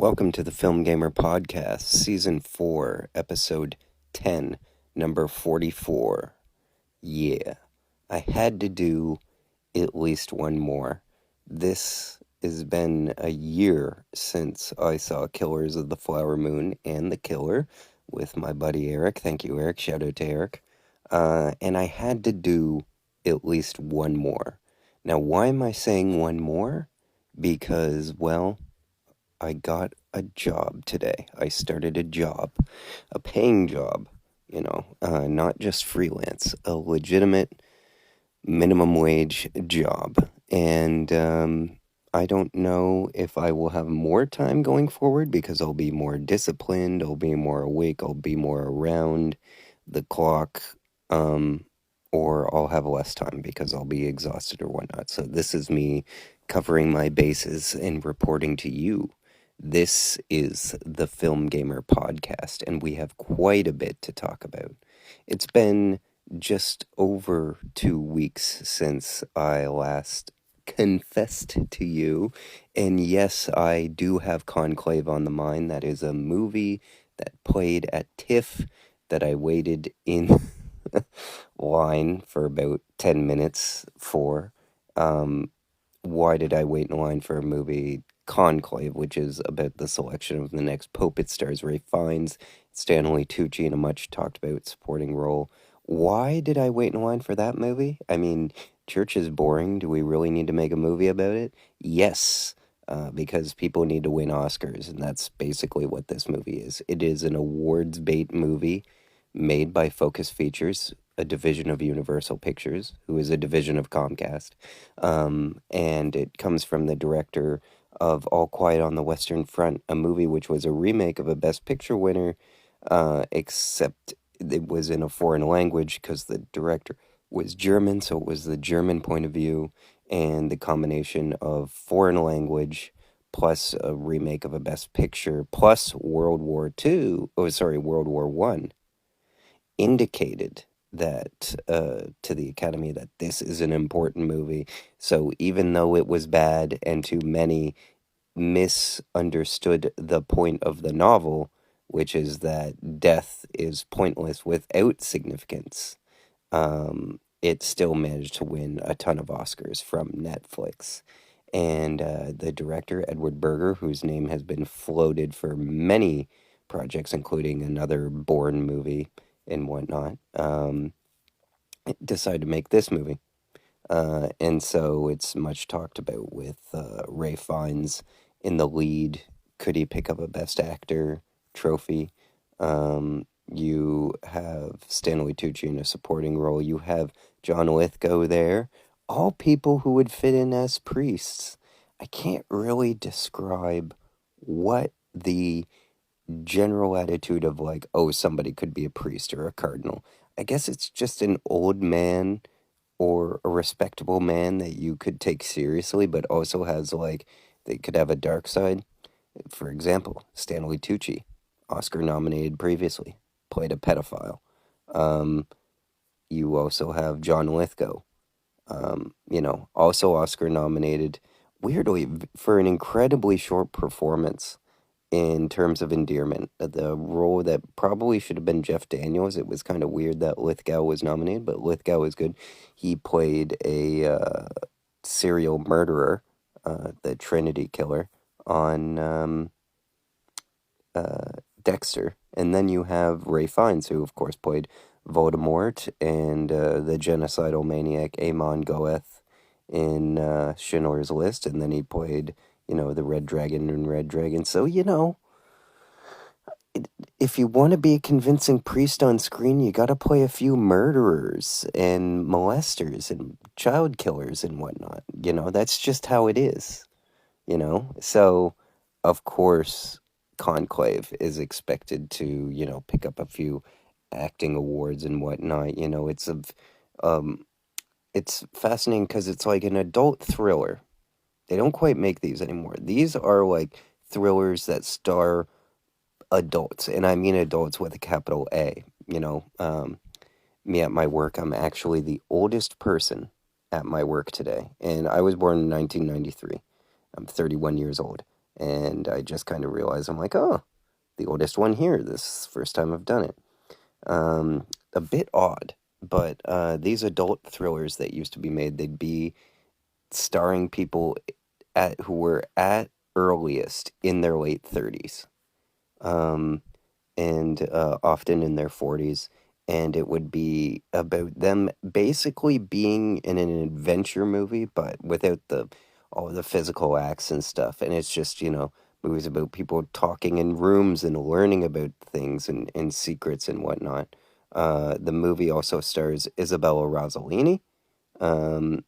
Welcome to the FilmGamer Podcast, Season 4, Episode 10, Number 44. Yeah, I had to do at least one more. This has been a year since I saw Killers of the Flower Moon and The Killer with my buddy Eric. Thank you, Eric. Shout out to Eric. And I had to do at least one more. Now, why am I saying one more? Because, well, I got a job today. I started a job, a paying job, not just freelance, a legitimate minimum wage job. And I don't know if I will have more time going forward because I'll be more disciplined, I'll be more awake, I'll be more around the clock, or I'll have less time because I'll be exhausted or whatnot. So this is me covering my bases and reporting to you. This is the FilmGamer Podcast, and we have quite a bit to talk about. It's been just over 2 weeks since I last confessed to you, and yes, I do have Conclave on the mind. That is a movie that played at TIFF that I waited in line for about 10 minutes for. Why did I wait in line for a movie? Conclave, which is about the selection of the next Pope. It stars Ralph Fiennes, Stanley Tucci in a much talked about supporting role. Why did I wait in line for that movie? I mean, church is boring. Do we really need to make a movie about it? Yes, because people need to win Oscars, and that's basically what this movie is. It is an awards bait movie made by Focus Features, a division of Universal Pictures, who is a division of Comcast, and it comes from the director of All Quiet on the Western Front, a movie which was a remake of a Best Picture winner, except it was in a foreign language because the director was German, so it was the German point of view, and the combination of foreign language plus a remake of a Best Picture plus World War I indicated that to the Academy that this is an important movie. So even though it was bad and too many misunderstood the point of the novel, which is that death is pointless without significance, it still managed to win a ton of Oscars from Netflix. And the director, Edward Berger, whose name has been floated for many projects, including another Bourne movie and whatnot, decided to make this movie. And so it's much talked about with Ralph Fiennes in the lead. Could he pick up a Best Actor trophy? You have Stanley Tucci in a supporting role. You have John Lithgow there. All people who would fit in as priests. I can't really describe what the general attitude of like, oh, somebody could be a priest or a cardinal. I guess it's just an old man or a respectable man that you could take seriously, but also has like, they could have a dark side. For example, Stanley Tucci, Oscar nominated previously, played a pedophile. You also have John Lithgow, also Oscar nominated, weirdly, for an incredibly short performance in terms of endearment. The role that probably should have been Jeff Daniels. It was kind of weird that Lithgow was nominated, but Lithgow is good. He played a serial murderer, the Trinity killer, on Dexter. And then you have Ralph Fiennes, who of course played Voldemort and the genocidal maniac Amon Goeth in Schindler's List, and then he played, the Red Dragon in Red Dragon. So, if you want to be a convincing priest on screen, you gotta play a few murderers and molesters and child killers and whatnot. That's just how it is, So, of course, Conclave is expected to, pick up a few acting awards and whatnot. It's fascinating because it's like an adult thriller. They don't quite make these anymore. These are like thrillers that star adults, and I mean adults with a capital A. Me at my work, I'm actually the oldest person at my work today, and I was born in 1993. I'm 31 years old, And I just kind of realized, I'm like, oh, the oldest one here. This is the first time I've done it. A bit odd, but these adult thrillers that used to be made, they'd be starring people who were at earliest in their late 30s. And often in their 40s, and it would be about them basically being in an adventure movie, but without all the physical acts and stuff. And it's just, movies about people talking in rooms and learning about things and secrets and whatnot. The movie also stars Isabella Rossellini, um,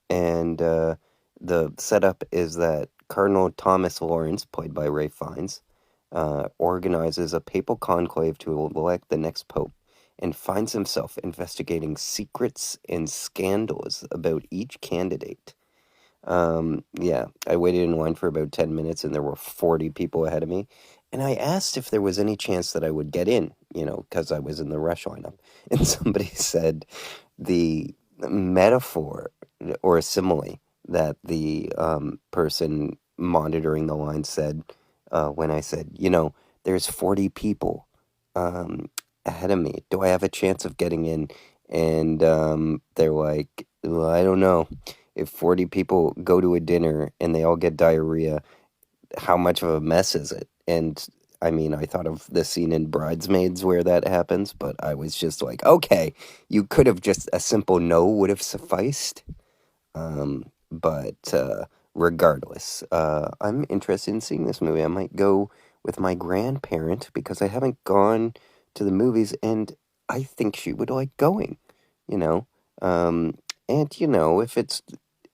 and the setup is that Cardinal Thomas Lawrence, played by Ray Fiennes, organizes a papal conclave to elect the next pope and finds himself investigating secrets and scandals about each candidate. Yeah, I waited in line for about 10 minutes and there were 40 people ahead of me. And I asked if there was any chance that I would get in, because I was in the rush lineup. And somebody said the metaphor or a simile that the person monitoring the line said when I said, there's 40 people ahead of me. Do I have a chance of getting in? And they're like, well, I don't know. If 40 people go to a dinner and they all get diarrhea, how much of a mess is it? And I mean, I thought of the scene in Bridesmaids where that happens, but I was just like, okay, you could have just a simple no would have sufficed. But regardless, I'm interested in seeing this movie. I might go with my grandparent because I haven't gone to the movies, and I think she would like going, you know. And if it's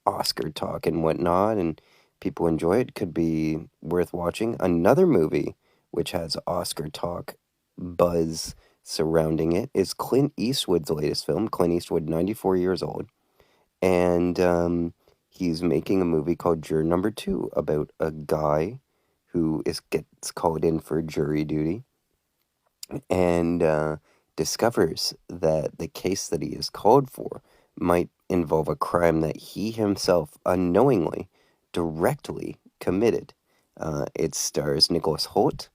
Oscar talk and whatnot, and people enjoy it, could be worth watching. Another movie which has Oscar talk buzz surrounding it is Clint Eastwood's latest film. Clint Eastwood, 94 years old, and he's making a movie called Juror No. about a guy who gets called in for jury duty and discovers that the case that he is called for might involve a crime that he himself unknowingly directly committed. It stars Nicholas Hoult,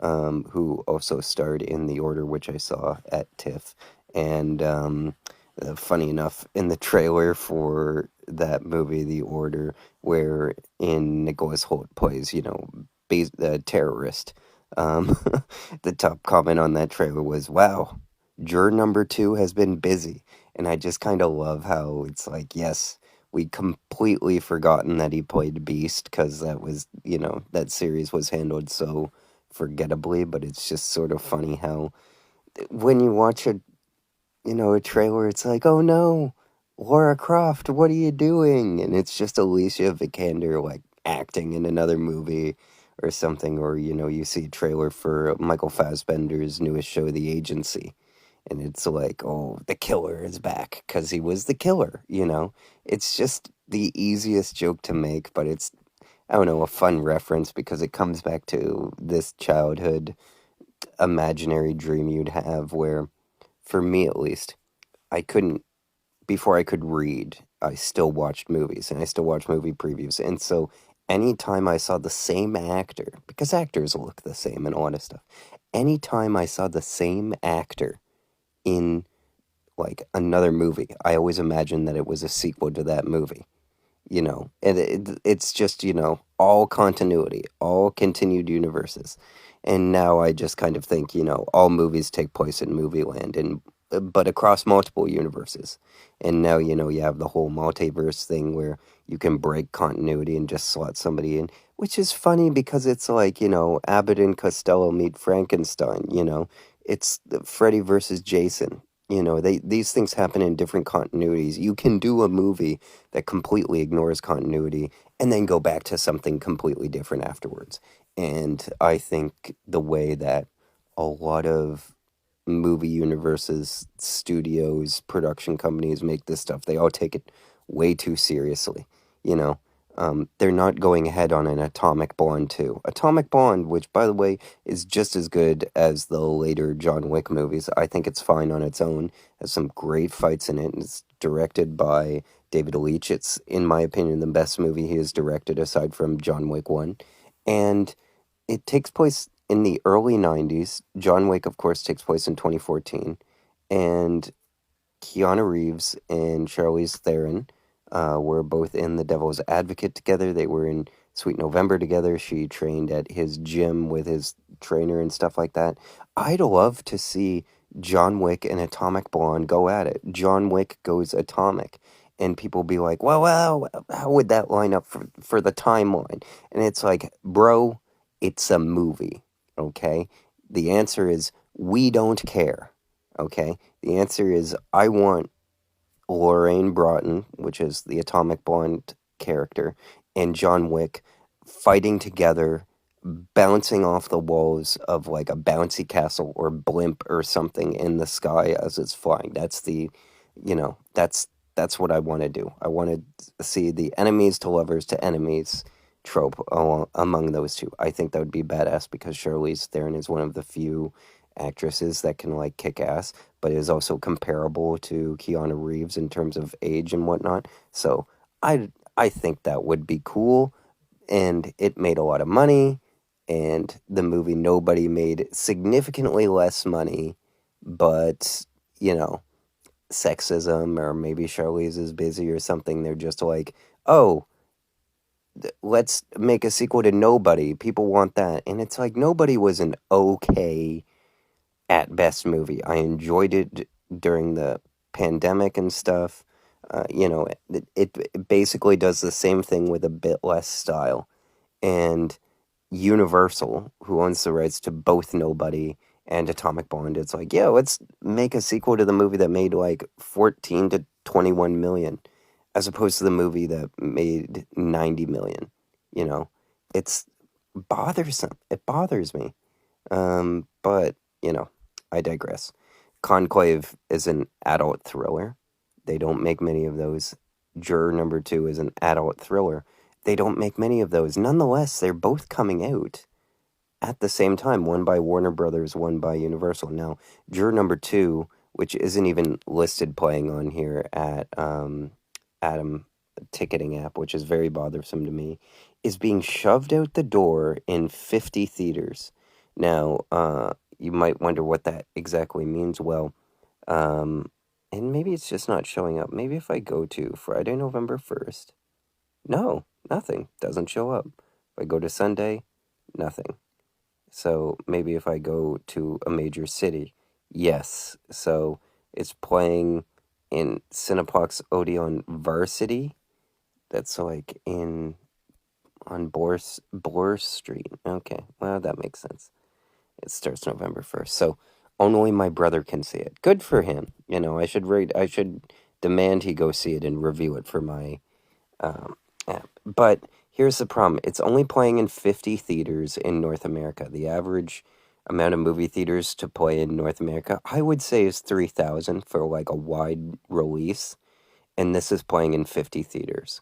who also starred in The Order, which I saw at TIFF. And funny enough, in the trailer for that movie, The Order, where in Nicholas Hoult plays, the terrorist, um, the top comment on that trailer was, wow, Juror No. 2 has been busy. And I just kind of love how it's like, yes, we completely forgotten that he played Beast because that was, that series was handled so forgettably, but it's just sort of funny how when you watch a trailer, it's like, oh no, Laura Croft, what are you doing? And it's just Alicia Vikander, like, acting in another movie or something, or, you see a trailer for Michael Fassbender's newest show, The Agency, and it's like, oh, the killer is back, because he was the killer. It's just the easiest joke to make, but it's, I don't know, a fun reference, because it comes back to this childhood imaginary dream you'd have where, for me at least, I couldn't, before I could read, I still watched movies and I still watched movie previews. And so anytime I saw the same actor, because actors look the same and all that stuff, anytime I saw the same actor in like another movie, I always imagined that it was a sequel to that movie. And it's just, all continuity, all continued universes. And now I just kind of think, all movies take place in movie land, and but across multiple universes. And now, you have the whole multiverse thing where you can break continuity and just slot somebody in, which is funny because it's like, Abbott and Costello meet Frankenstein. It's Freddy versus Jason. These things happen in different continuities. You can do a movie that completely ignores continuity and then go back to something completely different afterwards. And I think the way that a lot of movie universes, studios, production companies make this stuff, they all take it way too seriously. You know, they're not going ahead on an Atomic Blonde 2. Atomic Blonde, which, by the way, is just as good as the later John Wick movies. I think it's fine on its own. Has some great fights in it. And it's directed by David Leitch. It's, in my opinion, the best movie he has directed aside from John Wick 1. And it takes place in the early 90s. John Wick, of course, takes place in 2014. And Keanu Reeves and Charlize Theron were both in The Devil's Advocate together. They were in Sweet November together. She trained at his gym with his trainer and stuff like that. I'd love to see John Wick and Atomic Blonde go at it. John Wick goes atomic. And people be like, well, how would that line up for the timeline? And it's like, bro, it's a movie, okay? The answer is, we don't care, okay? The answer is, I want Lorraine Broughton, which is the Atomic Blonde character, and John Wick fighting together, bouncing off the walls of like a bouncy castle or blimp or something in the sky as it's flying. That's the, that's what I want to do. I want to see the enemies to lovers to enemies trope among those two. I think that would be badass because Charlize Theron is one of the few actresses that can like kick ass, but is also comparable to Keanu Reeves in terms of age and whatnot. So I think that would be cool, and it made a lot of money. And the movie Nobody made significantly less money, but sexism, or maybe Charlize is busy or something. They're just like, oh, let's make a sequel to Nobody. People want that. And it's like, Nobody was an okay at best movie. I enjoyed it during the pandemic and stuff. It basically does the same thing with a bit less style. And Universal, who owns the rights to both Nobody and Atomic Blonde, it's like, yeah, let's make a sequel to the movie that made like 14 to 21 million, as opposed to the movie that made 90 million. It's bothersome. It bothers me. But, I digress. Conclave is an adult thriller. They don't make many of those. Juror Number 2 is an adult thriller. They don't make many of those. Nonetheless, they're both coming out at the same time, one by Warner Brothers, one by Universal. Now, Juror Number 2, which isn't even listed playing on here at Atom ticketing app, which is very bothersome to me, is being shoved out the door in 50 theaters. Now, you might wonder what that exactly means. Well, and maybe it's just not showing up. Maybe if I go to Friday, November 1st, no, nothing. Doesn't show up. If I go to Sunday, nothing. So maybe if I go to a major city, yes. So it's playing in Cineplex Odeon Varsity. That's like on Bloor Street. Okay, well, that makes sense. It starts November 1st. So only my brother can see it. Good for him. I should demand he go see it and review it for my app. But here's the problem. It's only playing in 50 theaters in North America. The average amount of movie theaters to play in North America, I would say, is 3,000 for like a wide release. And this is playing in 50 theaters.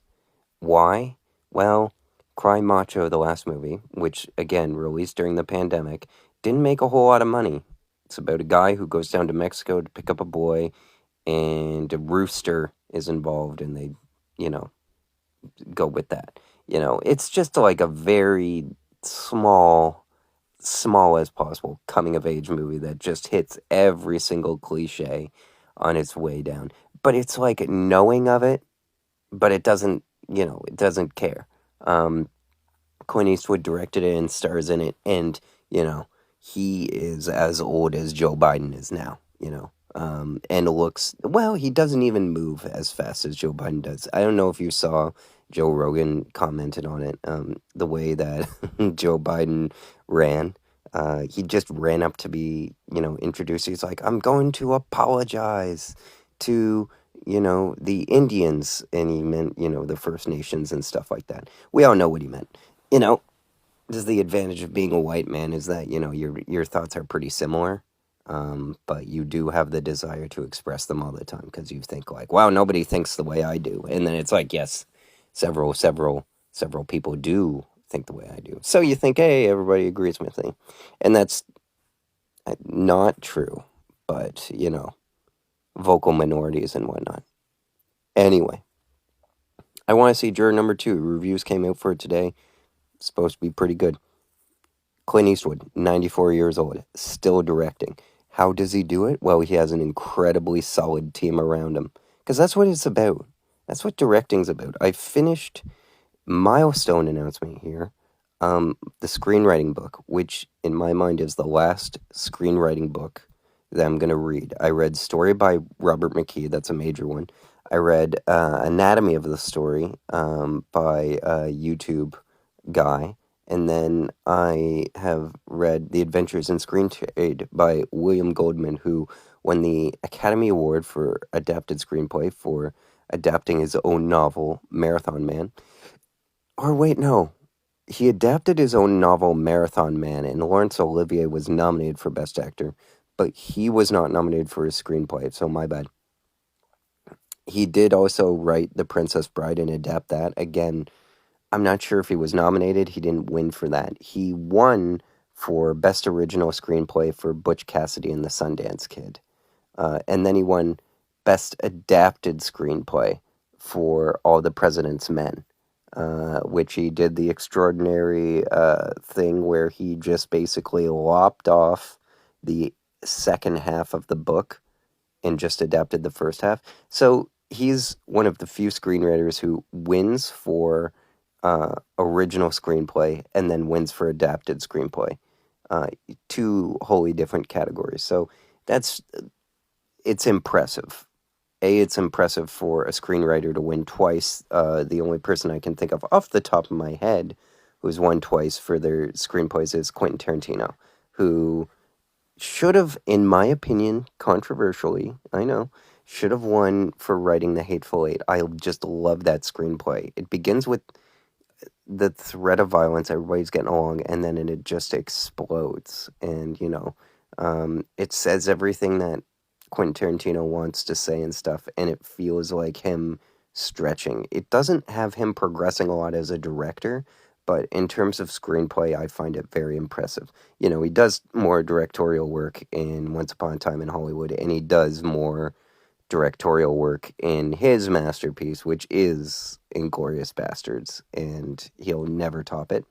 Why? Well, Cry Macho, the last movie, which, again, released during the pandemic, didn't make a whole lot of money. It's about a guy who goes down to Mexico to pick up a boy, and a rooster is involved, and they, go with that. It's just like a very small as possible coming of age movie that just hits every single cliche on its way down. But it's like knowing of it, but it doesn't, it doesn't care. Clint Eastwood directed it and stars in it, and, he is as old as Joe Biden is now, and looks, well, he doesn't even move as fast as Joe Biden does. I don't know if you saw Joe Rogan commented on it, the way that Joe Biden ran. He just ran up to be, introduced. He's like, I'm going to apologize to, the Indians. And he meant, the First Nations and stuff like that. We all know what he meant. Just the advantage of being a white man is that, your thoughts are pretty similar. But you do have the desire to express them all the time because you think like, wow, nobody thinks the way I do. And then it's like, yes, several people do think the way I do. So you think, hey, everybody agrees with me. And that's not true, but, vocal minorities and whatnot. Anyway, I want to see Juror Number 2. Reviews came out for it today. supposed to be pretty good. Clint Eastwood, 94 years old, still directing. How does he do it? Well, he has an incredibly solid team around him. Because that's what it's about. That's what directing's about. I finished milestone announcement here. The screenwriting book, which in my mind is the last screenwriting book that I'm going to read. I read Story by Robert McKee, that's a major one. I read Anatomy of the Story by a YouTube guy. And then I have read The Adventures in Screen Trade by William Goldman, who won the Academy Award for Adapted Screenplay for adapting his own novel, Marathon Man. Or wait, no. He adapted his own novel, Marathon Man, and Laurence Olivier was nominated for Best Actor, but he was not nominated for his screenplay, so my bad. He did also write The Princess Bride and adapt that. Again, I'm not sure if he was nominated. He didn't win for that. He won for Best Original Screenplay for Butch Cassidy and the Sundance Kid. And then he won Best Adapted Screenplay for All the President's Men, which he did the extraordinary thing where he just basically lopped off the second half of the book and just adapted the first half. So he's one of the few screenwriters who wins for original screenplay and then wins for adapted screenplay. Two wholly different categories. So it's impressive. It's impressive for a screenwriter to win twice. The only person I can think of off the top of my head who's won twice for their screenplays is Quentin Tarantino, who should have, in my opinion, controversially, I know, should have won for writing The Hateful Eight. I just love that screenplay. It begins with the threat of violence, everybody's getting along, and then it just explodes. And, it says everything that Quentin Tarantino wants to say and stuff, and it feels like him stretching. It doesn't have him progressing a lot as a director, but in terms of screenplay, I find it very impressive. He does more directorial work in Once Upon a Time in Hollywood, and he does more directorial work in his masterpiece, which is Inglourious Basterds, and he'll never top it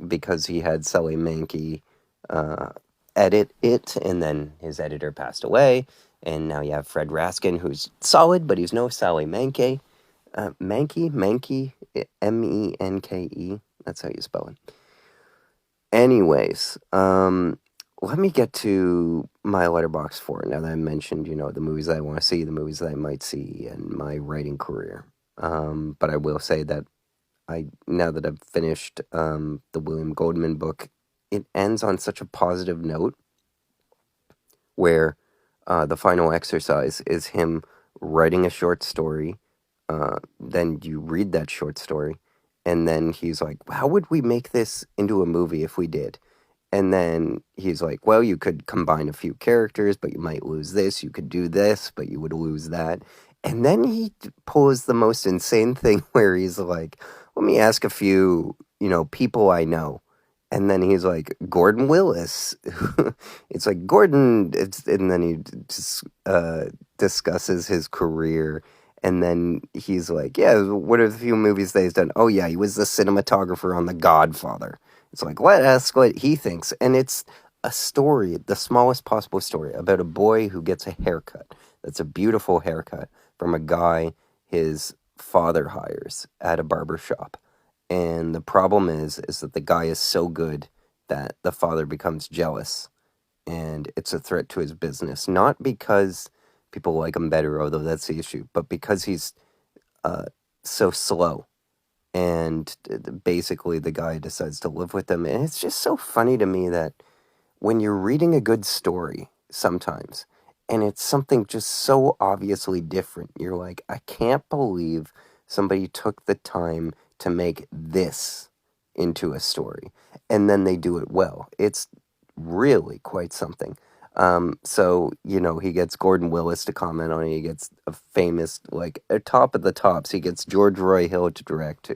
because he had Sally Mankey edit it, and then his editor passed away, and now you have Fred Raskin, who's solid, but he's no Sally Mankey. Mankey, Menke, that's how you spell it. Anyways, let me get to my Letterboxd for it, now that I mentioned, the movies that I want to see, the movies that I might see, and my writing career. But I will say that now that I've finished the William Goldman book, it ends on such a positive note where the final exercise is him writing a short story. Then you read that short story, and then he's like, how would we make this into a movie if we did? And then he's like, well, you could combine a few characters, but you might lose this. You could do this, but you would lose that. And then he pulls the most insane thing where he's like, let me ask a few, people I know. And then he's like, Gordon Willis. It's like, Gordon. And then he just, discusses his career. And then he's like, yeah, what are the few movies that he's done? Oh, yeah, he was the cinematographer on The Godfather. It's like, let's ask what he thinks. And it's a story, the smallest possible story, about a boy who gets a haircut. That's a beautiful haircut from a guy his father hires at a barber shop. And the problem is that the guy is so good that the father becomes jealous. And it's a threat to his business. Not because people like him better, although that's the issue, but because he's so slow. And basically the guy decides to live with them. And it's just so funny to me that when you're reading a good story sometimes, and it's something just so obviously different, you're like, I can't believe somebody took the time to make this into a story. And then they do it well. It's really quite something. So, he gets Gordon Willis to comment on it. He gets a famous, a top of the tops. He gets George Roy Hill to direct,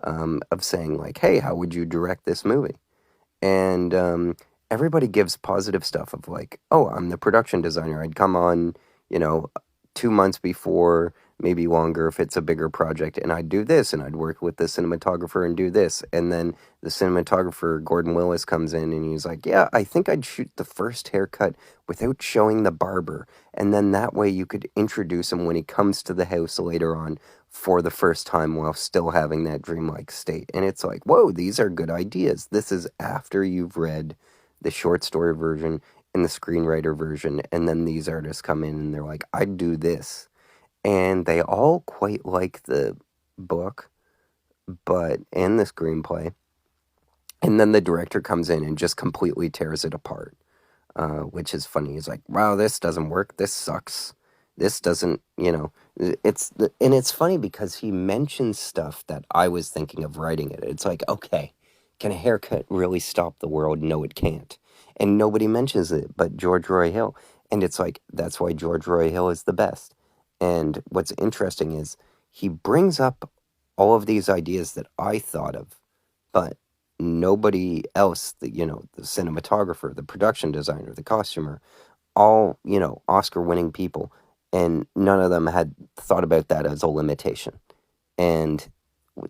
of saying, hey, how would you direct this movie? And everybody gives positive stuff of oh, I'm the production designer. I'd come on, 2 months before maybe longer if it's a bigger project, and I'd do this, and I'd work with the cinematographer and do this, and then the cinematographer, Gordon Willis, comes in, and he's like, yeah, I think I'd shoot the first haircut without showing the barber, and then that way you could introduce him when he comes to the house later on for the first time while still having that dreamlike state. And it's like, whoa, these are good ideas. This is after you've read the short story version and the screenwriter version, and then these artists come in and they're like, I'd do this. And they all quite like the book, and the screenplay. And then the director comes in and just completely tears it apart, which is funny. He's like, wow, this doesn't work. This sucks. This doesn't, and it's funny because he mentions stuff that I was thinking of writing it. It's like, okay, can a haircut really stop the world? No, it can't. And nobody mentions it but George Roy Hill. And it's like, that's why George Roy Hill is the best. And what's interesting is he brings up all of these ideas that I thought of, but nobody else, the cinematographer, the production designer, the costumer, all, Oscar-winning people, and none of them had thought about that as a limitation. And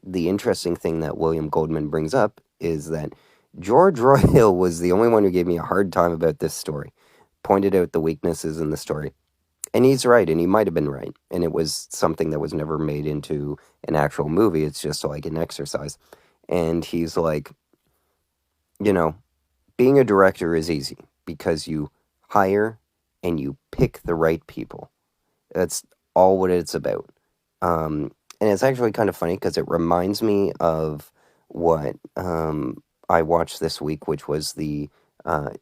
the interesting thing that William Goldman brings up is that George Roy Hill was the only one who gave me a hard time about this story, pointed out the weaknesses in the story. And he's right, and he might have been right. And it was something that was never made into an actual movie. It's just like an exercise. And he's like, being a director is easy because you hire and you pick the right people. That's all what it's about. And it's actually kind of funny because it reminds me of what I watched this week, which was the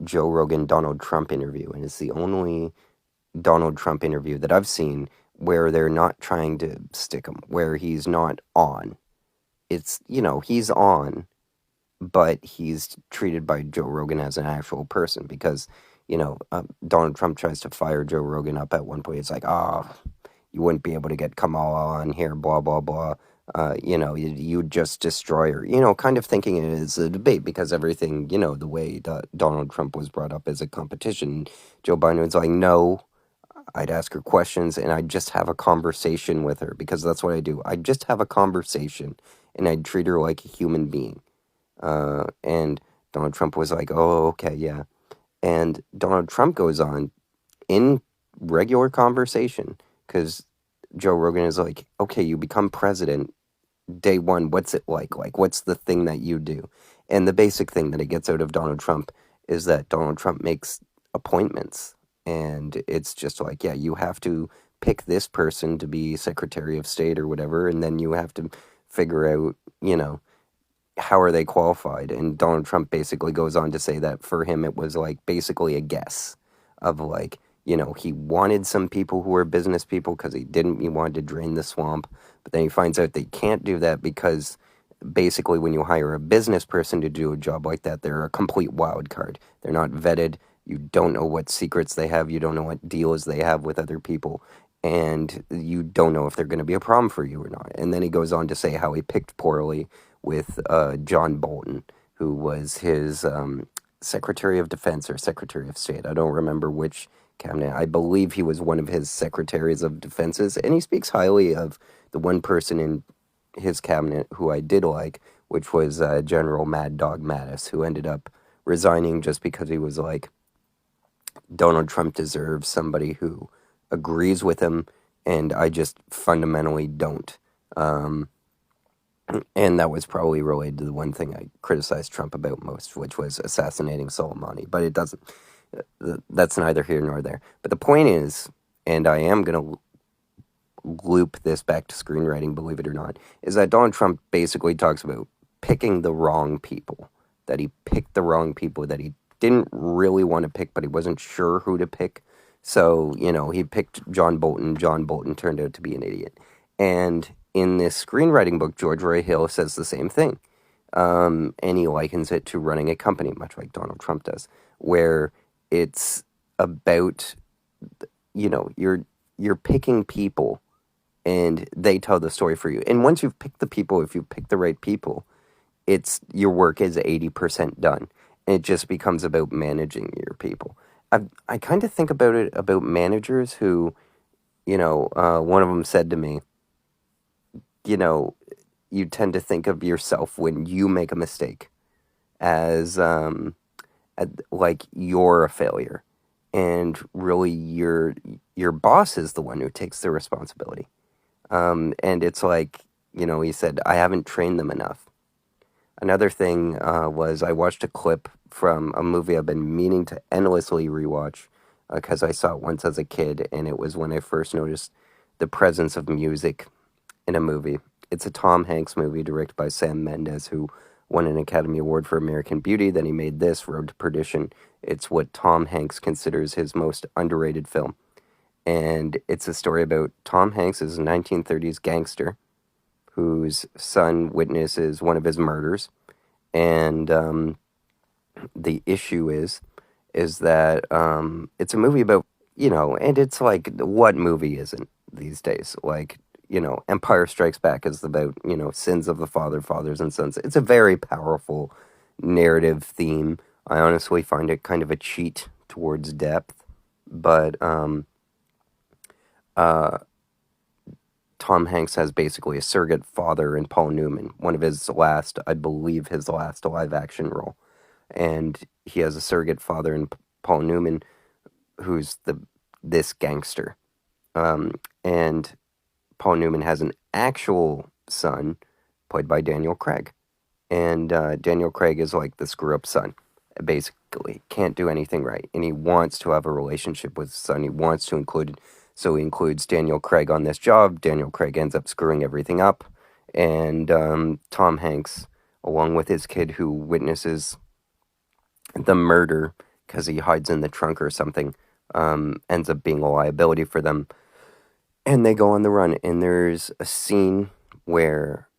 Joe Rogan Donald Trump interview. And it's the only Donald Trump interview that I've seen where they're not trying to stick him, where he's not on. It's, he's on, but he's treated by Joe Rogan as an actual person because, Donald Trump tries to fire Joe Rogan up at one point. It's like, you wouldn't be able to get Kamala on here, blah, blah, blah. You'd just destroy her, kind of thinking it is a debate because everything, the way that Donald Trump was brought up as a competition, Joe Biden was like, no, I'd ask her questions and I'd just have a conversation with her because that's what I do. I'd just have a conversation and I'd treat her like a human being. And Donald Trump was like, oh, okay, yeah. And Donald Trump goes on in regular conversation because Joe Rogan is like, okay, you become president day one. What's it like? Like, what's the thing that you do? And the basic thing that it gets out of Donald Trump is that Donald Trump makes appointments. And it's just like, yeah, you have to pick this person to be Secretary of State or whatever. And then you have to figure out, how are they qualified? And Donald Trump basically goes on to say that for him, it was like basically a guess of like, he wanted some people who were business people because he wanted to drain the swamp. But then he finds out they can't do that because basically when you hire a business person to do a job like that, they're a complete wild card. They're not vetted. You don't know what secrets they have. You don't know what deals they have with other people. And you don't know if they're going to be a problem for you or not. And then he goes on to say how he picked poorly with John Bolton, who was his Secretary of Defense or Secretary of State. I don't remember which cabinet. I believe he was one of his Secretaries of Defenses. And he speaks highly of the one person in his cabinet who I did like, which was General Mad Dog Mattis, who ended up resigning just because he was like, Donald Trump deserves somebody who agrees with him, and I just fundamentally don't. And that was probably related to the one thing I criticized Trump about most, which was assassinating Soleimani. But it doesn't. That's neither here nor there. But the point is, and I am going to loop this back to screenwriting, believe it or not, is that Donald Trump basically talks about picking the wrong people. That he picked the wrong people that he didn't really want to pick, but he wasn't sure who to pick. So, he picked John Bolton. John Bolton turned out to be an idiot. And in this screenwriting book, George Roy Hill says the same thing. And he likens it to running a company, much like Donald Trump does, where it's about, you're picking people and they tell the story for you. And once you've picked the people, if you pick the right people, your work is 80% done. And it just becomes about managing your people. I kind of think about it about managers who one of them said to me, you know, you tend to think of yourself when you make a mistake as like you're a failure, and really your boss is the one who takes the responsibility. And it's like, he said, I haven't trained them enough. Another thing was I watched a clip from a movie I've been meaning to endlessly rewatch because I saw it once as a kid, and it was when I first noticed the presence of music in a movie. It's a Tom Hanks movie directed by Sam Mendes, who won an Academy Award for American Beauty. Then he made this, Road to Perdition. It's what Tom Hanks considers his most underrated film. And it's a story about Tom Hanks as a 1930s gangster whose son witnesses one of his murders. And the issue is that it's a movie about, and it's like, what movie isn't these days? Like, Empire Strikes Back is about, sins of the father, fathers and sons. It's a very powerful narrative theme. I honestly find it kind of a cheat towards depth, but Tom Hanks has basically a surrogate father in Paul Newman, one of his last, I believe, his last live action role. And he has a surrogate father in Paul Newman, who's this gangster. And Paul Newman has an actual son, played by Daniel Craig. And Daniel Craig is like the screw-up son, basically. Can't do anything right. And he wants to have a relationship with his son. He wants to include it. So he includes Daniel Craig on this job. Daniel Craig ends up screwing everything up. And Tom Hanks, along with his kid who witnesses the murder because he hides in the trunk or something, ends up being a liability for them. And they go on the run. And there's a scene where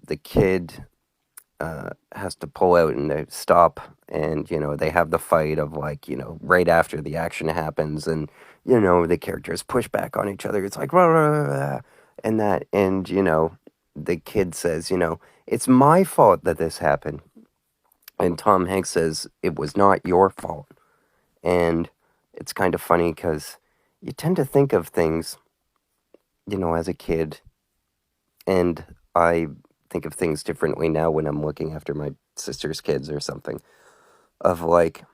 the kid has to pull out and they stop, and they have the fight of, like, right after the action happens, and the characters push back on each other. It's like rah, rah, rah, rah, and that, and the kid says, it's my fault that this happened, and Tom Hanks says it was not your fault. And it's kind of funny because you tend to think of things, as a kid, and I think of things differently now when I'm looking after my sister's kids or something, of like,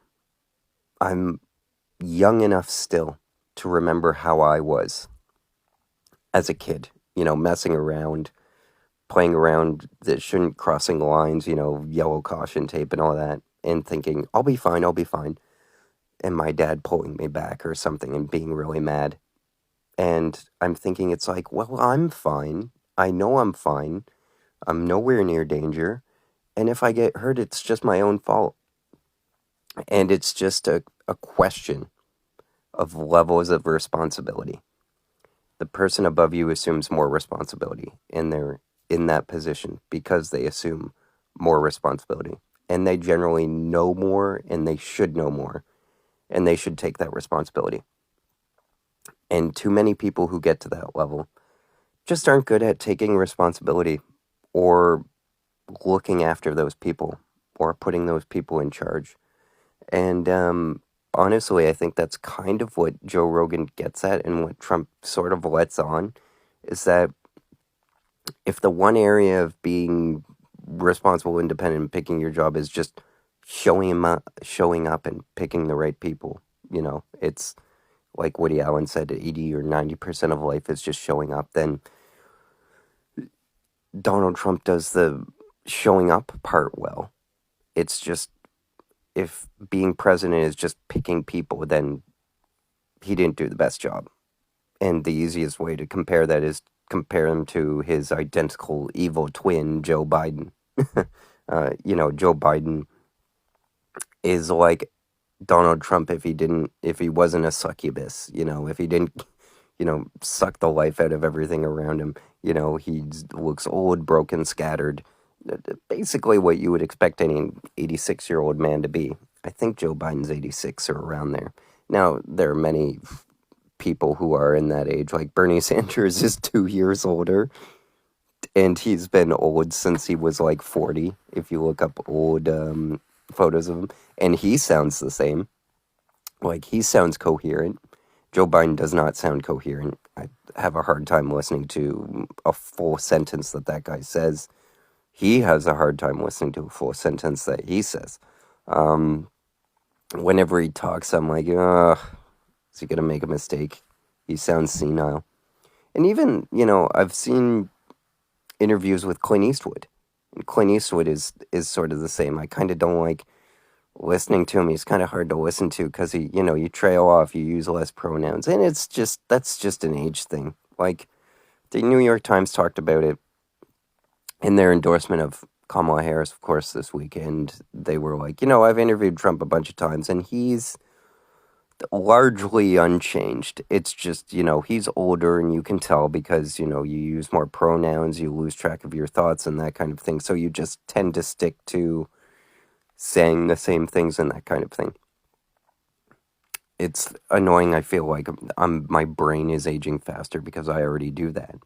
I'm young enough still to remember how I was as a kid, messing around, playing around that shouldn't, crossing lines, yellow caution tape and all that, and thinking, I'll be fine, and my dad pulling me back or something and being really mad. And I'm thinking, it's like, well, I'm fine. I know I'm fine. I'm nowhere near danger. And if I get hurt, it's just my own fault. And it's just a question of levels of responsibility. The person above you assumes more responsibility, and they're in that position because they assume more responsibility. And they generally know more, and they should know more, and they should take that responsibility. And too many people who get to that level just aren't good at taking responsibility or looking after those people or putting those people in charge. And honestly, I think that's kind of what Joe Rogan gets at, and what Trump sort of lets on, is that if the one area of being responsible, independent, and picking your job is just showing up and picking the right people, it's like Woody Allen said, 80 or 90% of life is just showing up, then Donald Trump does the showing up part well. It's just, if being president is just picking people, then he didn't do the best job. And the easiest way to compare that is compare him to his identical evil twin, Joe Biden. Joe Biden is like Donald Trump if he wasn't a succubus, if he didn't, suck the life out of everything around him. He looks old, broken, scattered. Basically what you would expect any 86-year-old man to be. I think Joe Biden's 86 or around there. Now, there are many people who are in that age, like Bernie Sanders is 2 years older, and he's been old since he was like 40, if you look up old photos of him, and he sounds the same. Like, he sounds coherent. Joe Biden does not sound coherent. I have a hard time listening to a full sentence that guy says. He has a hard time listening to a full sentence that he says. Whenever he talks, I'm like, ugh, is he going to make a mistake? He sounds senile. And even, I've seen interviews with Clint Eastwood. And Clint Eastwood is sort of the same. I kind of don't like listening to him. He's kind of hard to listen to because you trail off, you use less pronouns. And that's just an age thing. Like, the New York Times talked about it in their endorsement of Kamala Harris, of course, this weekend. They were like, I've interviewed Trump a bunch of times, and he's largely unchanged. It's just, he's older, and you can tell because, you use more pronouns, you lose track of your thoughts and that kind of thing. So you just tend to stick to saying the same things and that kind of thing. It's annoying. I feel like my brain is aging faster because I already do that.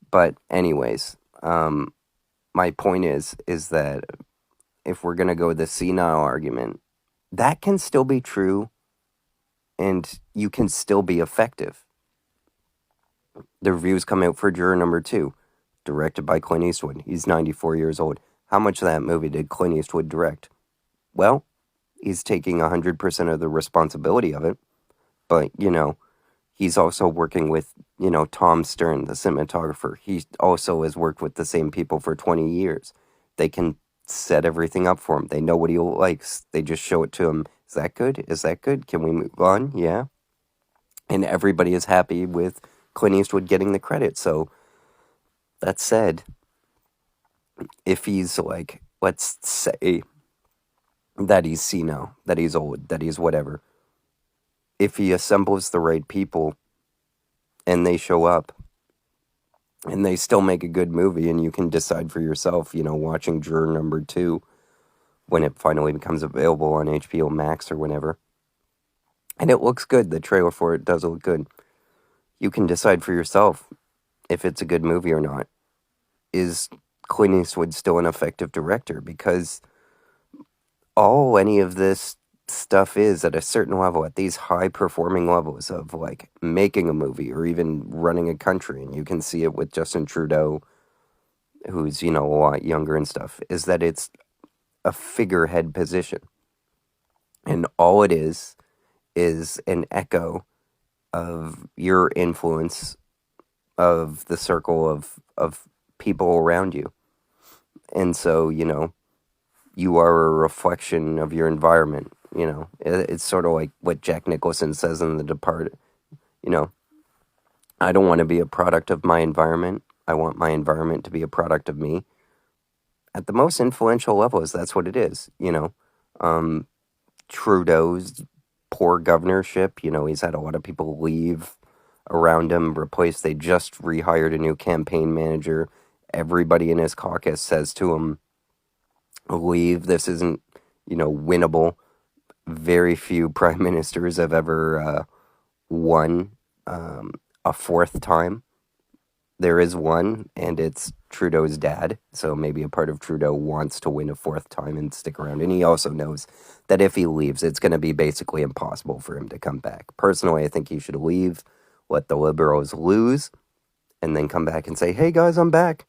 But anyways, my point is that if we're going to go the senile argument, that can still be true and you can still be effective. The reviews come out for Juror No. 2, directed by Clint Eastwood. He's 94 years old. How much of that movie did Clint Eastwood direct? Well, he's taking 100% of the responsibility of it, but, he's also working with, Tom Stern, the cinematographer. He also has worked with the same people for 20 years. They can set everything up for him. They know what he likes. They just show it to him. Is that good? Is that good? Can we move on? Yeah. And everybody is happy with Clint Eastwood getting the credit. So, that said, if he's like, let's say that he's senile, that he's old, that he's whatever, if he assembles the right people and they show up and they still make a good movie and you can decide for yourself, watching Juror No. 2 when it finally becomes available on HBO Max or whenever. And it looks good. The trailer for it does look good. You can decide for yourself if it's a good movie or not. Is Clint Eastwood still an effective director? Because all any of this stuff is at a certain level, at these high-performing levels of, like, making a movie or even running a country, and you can see it with Justin Trudeau, who's, a lot younger and stuff, is that it's a figurehead position. And all it is an echo of your influence, of the circle of people around you. And so, you are a reflection of your environment. It's sort of like what Jack Nicholson says in The Departed. I don't want to be a product of my environment. I want my environment to be a product of me. At the most influential levels, that's what it is. Trudeau's poor governorship, he's had a lot of people leave around him, replaced. They just rehired a new campaign manager. Everybody in his caucus says to him, leave, this isn't, winnable. Very few prime ministers have ever won a fourth time. There is one, and it's Trudeau's dad, so maybe a part of Trudeau wants to win a fourth time and stick around, and he also knows that if he leaves, it's going to be basically impossible for him to come back. Personally, I think he should leave, let the Liberals lose, and then come back and say, hey guys, I'm back.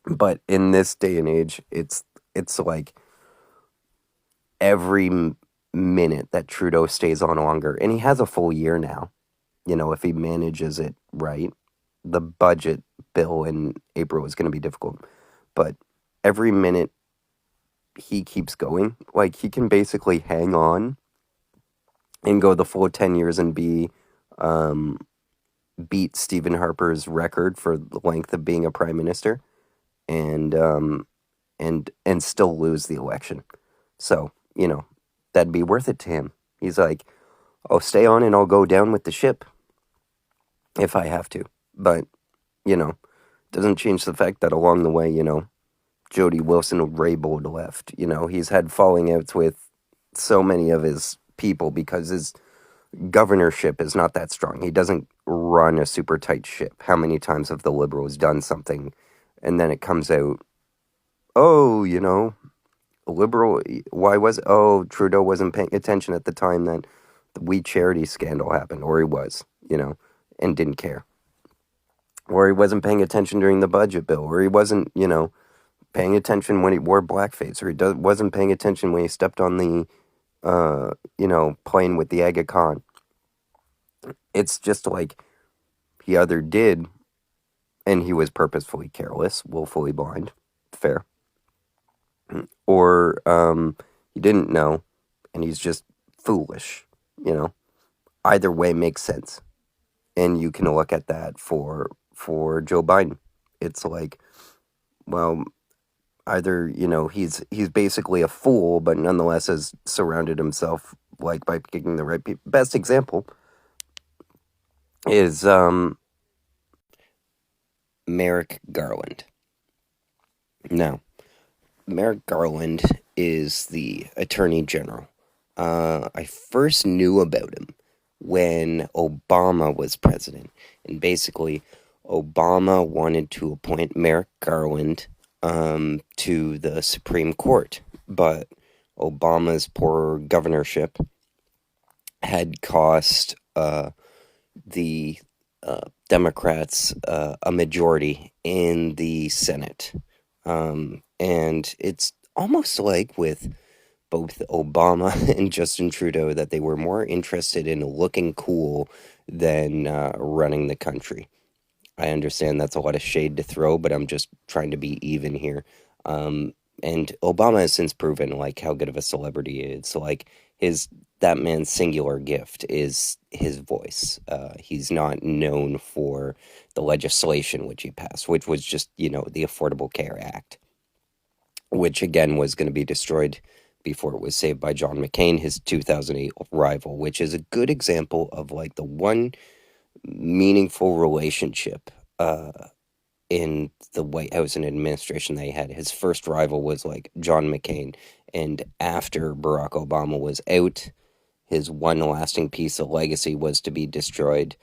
But in this day and age, it's like every minute that Trudeau stays on longer, and he has a full year now, if he manages it right. The budget bill in April is going to be difficult, but every minute he keeps going, like, he can basically hang on and go the full 10 years and beat Stephen Harper's record for the length of being a prime minister, and still lose the election. So, that'd be worth it to him. He's like, I'll stay on and I'll go down with the ship if I have to. But, doesn't change the fact that along the way, Jody Wilson-Raybould left. He's had falling outs with so many of his people because his governorship is not that strong. He doesn't run a super tight ship. How many times have the Liberals done something and then it comes out, Trudeau wasn't paying attention at the time that the We Charity scandal happened, or he was, and didn't care. Or he wasn't paying attention during the budget bill, or he wasn't, paying attention when he wore blackface, or he wasn't paying attention when he stepped on the, plane with the Aga Khan. It's just like he either did, and he was purposefully careless, willfully blind, fair, or he didn't know, and he's just foolish, Either way makes sense. And you can look at that for Joe Biden. It's like, well, either, he's basically a fool, but nonetheless has surrounded himself by picking the right people. Best example is Merrick Garland. Now, Merrick Garland is the Attorney General. I first knew about him when Obama was president. And basically, Obama wanted to appoint Merrick Garland to the Supreme Court. But Obama's poor governorship had cost the Democrats a majority in the Senate. And it's almost like with both Obama and Justin Trudeau that they were more interested in looking cool than running the country. I understand that's a lot of shade to throw, but I'm just trying to be even here. And Obama has since proven how good of a celebrity he is. That man's singular gift is his voice. He's not known for the legislation which he passed, which was just, the Affordable Care Act, which again was going to be destroyed before it was saved by John McCain, his 2008 rival, which is a good example of the one meaningful relationship in the White House and administration they had. His first rival was John McCain, and after Barack Obama was out, his one lasting piece of legacy was to be destroyed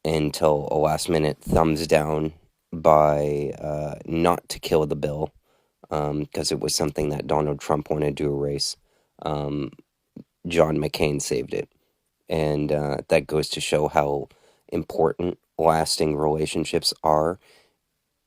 until a last minute thumbs down by not to kill the bill, because it was something that Donald Trump wanted to erase. John McCain saved it. And that goes to show how important lasting relationships are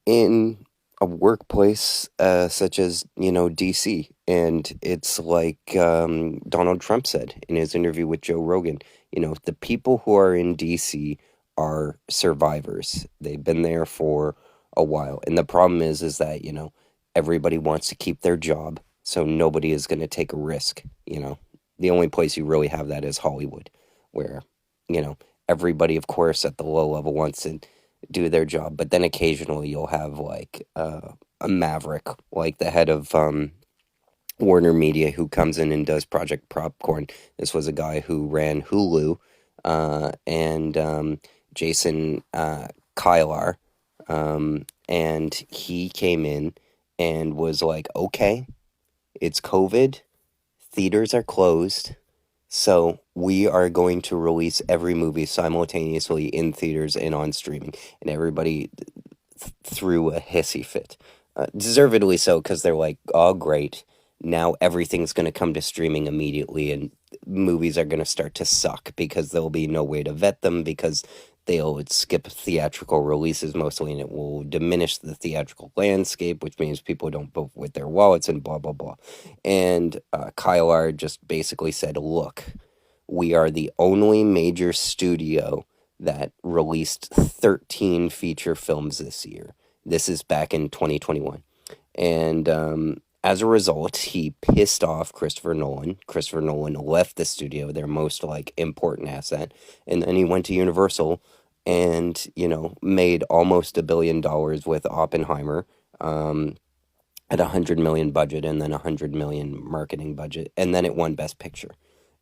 in a workplace such as, DC. And it's like Donald Trump said in his interview with Joe Rogan, the people who are in DC are survivors. They've been there for a while. And the problem is that, everybody wants to keep their job, so nobody is going to take a risk, The only place you really have that is Hollywood, where, everybody, of course, at the low level wants to do their job, but then occasionally you'll have, a maverick, the head of Warner Media, who comes in and does Project Popcorn. This was a guy who ran Hulu, and Jason Kylar, and he came in and was like, okay, it's COVID, theaters are closed, so we are going to release every movie simultaneously in theaters and on streaming. And everybody threw a hissy fit. Deservedly so, because they're like, oh, great, now everything's going to come to streaming immediately, and movies are going to start to suck because there'll be no way to vet them, because they'll skip theatrical releases mostly, and it will diminish the theatrical landscape, which means people don't vote with their wallets and blah, blah, blah. And Kylar just basically said, look, we are the only major studio that released 13 feature films this year. This is back in 2021. And as a result, he pissed off Christopher Nolan. Christopher Nolan left the studio, their most important asset, and then he went to Universal and, made almost $1 billion with Oppenheimer, at $100 million budget, and then $100 million marketing budget, and then it won Best Picture.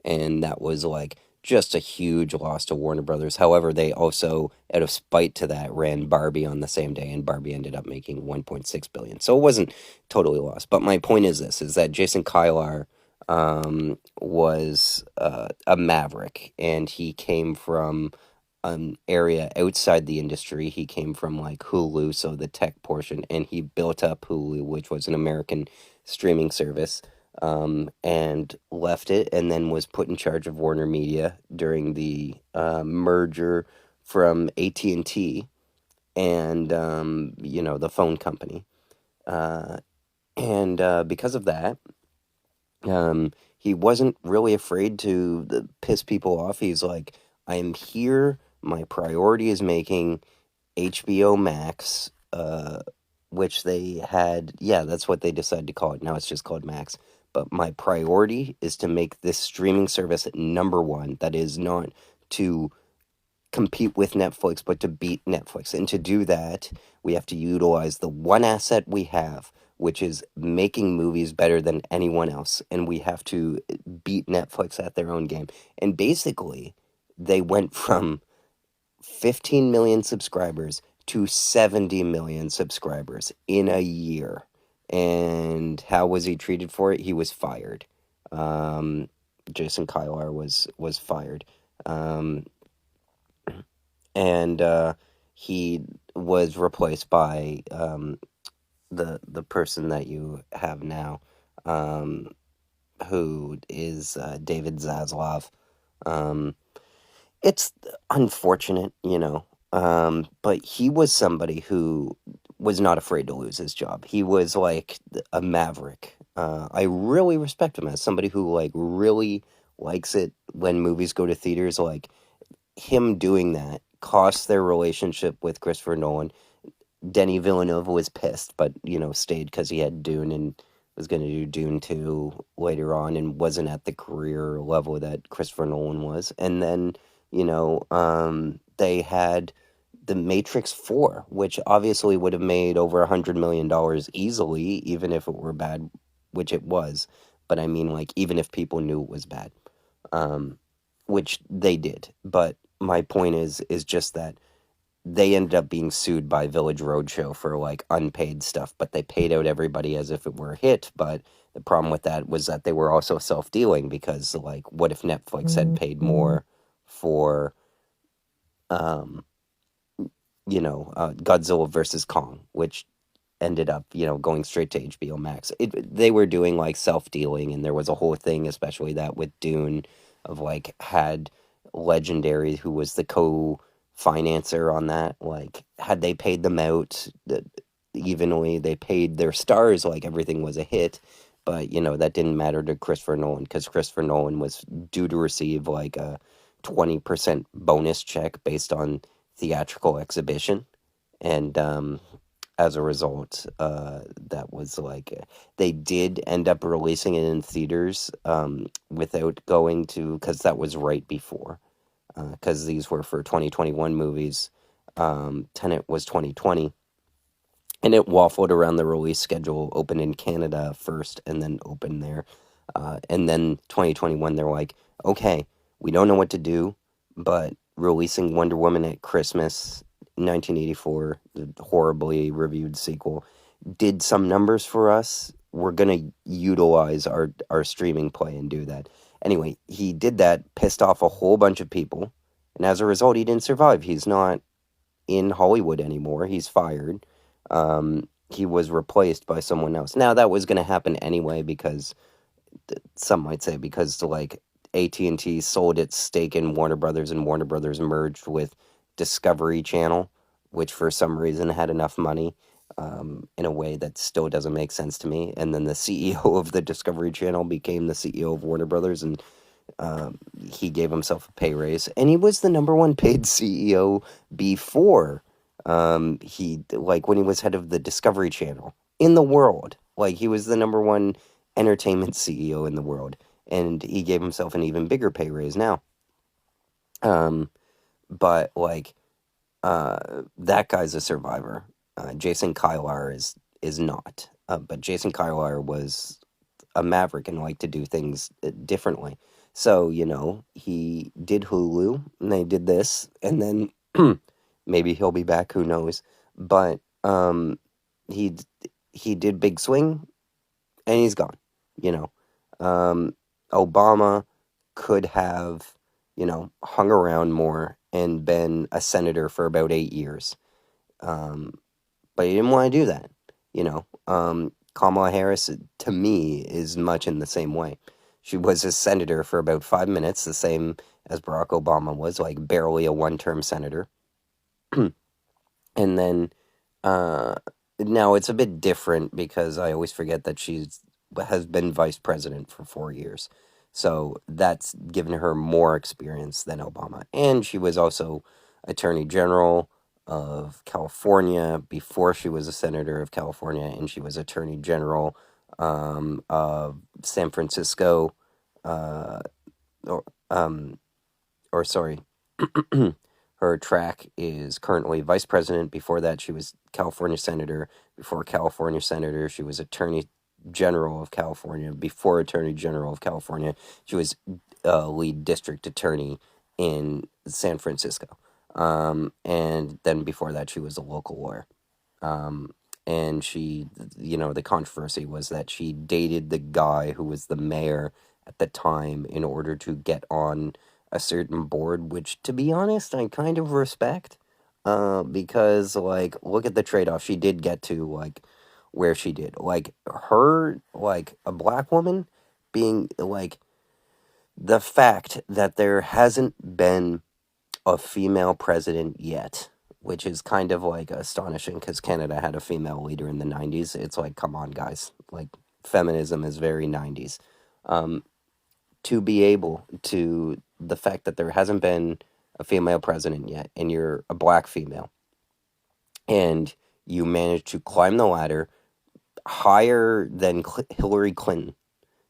And that was just a huge loss to Warner Brothers. However, they also, out of spite to that, ran Barbie on the same day, and Barbie ended up making $1.6 billion. So it wasn't totally lost. But my point is this, is that Jason Kylar was a maverick, and he came from an area outside the industry. He came from Hulu, so the tech portion, and he built up Hulu, which was an American streaming service. and left it, and then was put in charge of Warner Media during the merger from AT&T and the phone company. And because of that, he wasn't really afraid to piss people off. He's like, I am here. My priority is making HBO Max, which they had. Yeah, that's what they decided to call it. Now it's just called Max. But my priority is to make this streaming service number one. That is not to compete with Netflix, but to beat Netflix. And to do that, we have to utilize the one asset we have, which is making movies better than anyone else. And we have to beat Netflix at their own game. And basically, they went from 15 million subscribers to 70 million subscribers in a year. And how was he treated for it? He was fired. Jason Kylar was fired. And he was replaced by the person that you have now, who is David Zaslav. It's unfortunate, but he was somebody who was not afraid to lose his job. He was like a maverick. I really respect him as somebody who like really likes it when movies go to theaters. Like him doing that cost their relationship with Christopher Nolan. Denis Villeneuve was pissed, but stayed because he had Dune and was going to do Dune 2 later on and wasn't at the career level that Christopher Nolan was. And then, they had The Matrix 4, which obviously would have made over $100 million easily, even if it were bad, which it was. But I mean, like, even if people knew it was bad, which they did. But my point is just that they ended up being sued by Village Roadshow for like unpaid stuff, but they paid out everybody as if it were a hit. But the problem with that was that they were also self-dealing because like, what if Netflix had paid more for, Godzilla versus Kong, which ended up, going straight to HBO Max. They were doing like self-dealing, and there was a whole thing, especially that with Dune, of like had Legendary, who was the co-financer on that, like had they paid them out evenly, they paid their stars like everything was a hit. But that didn't matter to Christopher Nolan because Christopher Nolan was due to receive like a 20% bonus check based on theatrical exhibition. And as a result, that was like they did end up releasing it in theaters without going to, because that was right before, because these were for 2021 movies. Tenet was 2020, and it waffled around the release schedule, opened in Canada first and then opened there. And then 2021, they're like, okay, we don't know what to do, but releasing Wonder Woman at Christmas 1984, the horribly reviewed sequel, did some numbers for us. We're going to utilize our streaming play and do that. Anyway, he did that, pissed off a whole bunch of people, and as a result, he didn't survive. He's not in Hollywood anymore. He's fired. He was replaced by someone else. Now, that was going to happen anyway because, some might say, because like AT&T sold its stake in Warner Brothers, and Warner Brothers merged with Discovery Channel, which for some reason had enough money in a way that still doesn't make sense to me. And then the CEO of the Discovery Channel became the CEO of Warner Brothers, and he gave himself a pay raise. And he was the number one paid CEO before he, like, when he was head of the Discovery Channel in the world. Like, he was the number one entertainment CEO in the world, and he gave himself an even bigger pay raise now. But like, that guy's a survivor. Jason Kylar is not. But Jason Kylar was a maverick and liked to do things differently. So, he did Hulu, and they did this, and then maybe he'll be back, who knows. But he did Big Swing, and he's gone. Obama could have, hung around more and been a senator for about 8 years. But he didn't want to do that. Kamala Harris, to me, is much in the same way. She was a senator for about 5 minutes, the same as Barack Obama was, like barely a one-term senator. And then uh, now it's a bit different because I always forget that she's has been vice president for 4 years. So that's given her more experience than Obama. And she was also Attorney General of California before she was a senator of California, and she was Attorney General of San Francisco, uh, or, um, or sorry, her track is currently vice president. Before that, she was California senator. Before California senator, she was attorney general of California. Before attorney general of California, she was lead district attorney in San Francisco. And then before that, she was a local lawyer. Um, and she, the controversy was that she dated the guy who was the mayor at the time in order to get on a certain board, which, to be honest, I kind of respect. Because, like, look at the trade off. She did get to, like, where she did. Like, her, like, a black woman being, like, the fact that there hasn't been a female president yet, which is kind of like astonishing because Canada had a female leader in the 90s. It's like, come on, guys. Like, feminism is very 90s. Um, to be able to, the fact that there hasn't been a female president yet, and you're a black female, and you managed to climb the ladder higher than Hillary Clinton,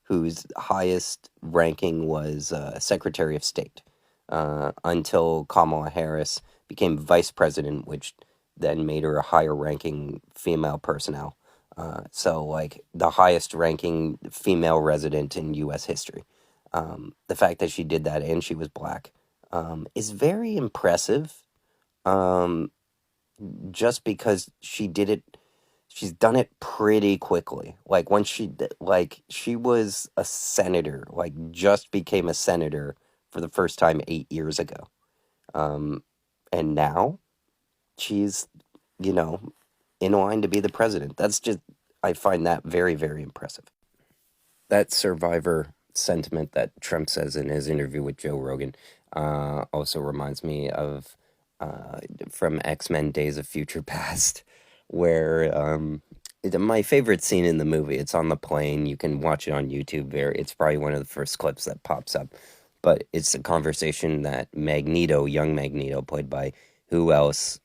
whose highest ranking was Secretary of State, until Kamala Harris became vice president, which then made her a higher ranking female personnel. So, like, the highest ranking female resident in U.S. history. The fact that she did that and she was black is very impressive, um, just because she did it. She's done it pretty quickly. Like, when like, she was a senator, like, just became a senator for the first time 8 years ago. Um, and now she's, you know, in line to be the president. That's just, I find that very, very impressive. That survivor sentiment that Trump says in his interview with Joe Rogan also reminds me of uh, from X-Men Days of Future Past, where my favorite scene in the movie, it's on the plane. You can watch it on YouTube. It's probably one of the first clips that pops up. But it's a conversation that Magneto, young Magneto, played by who else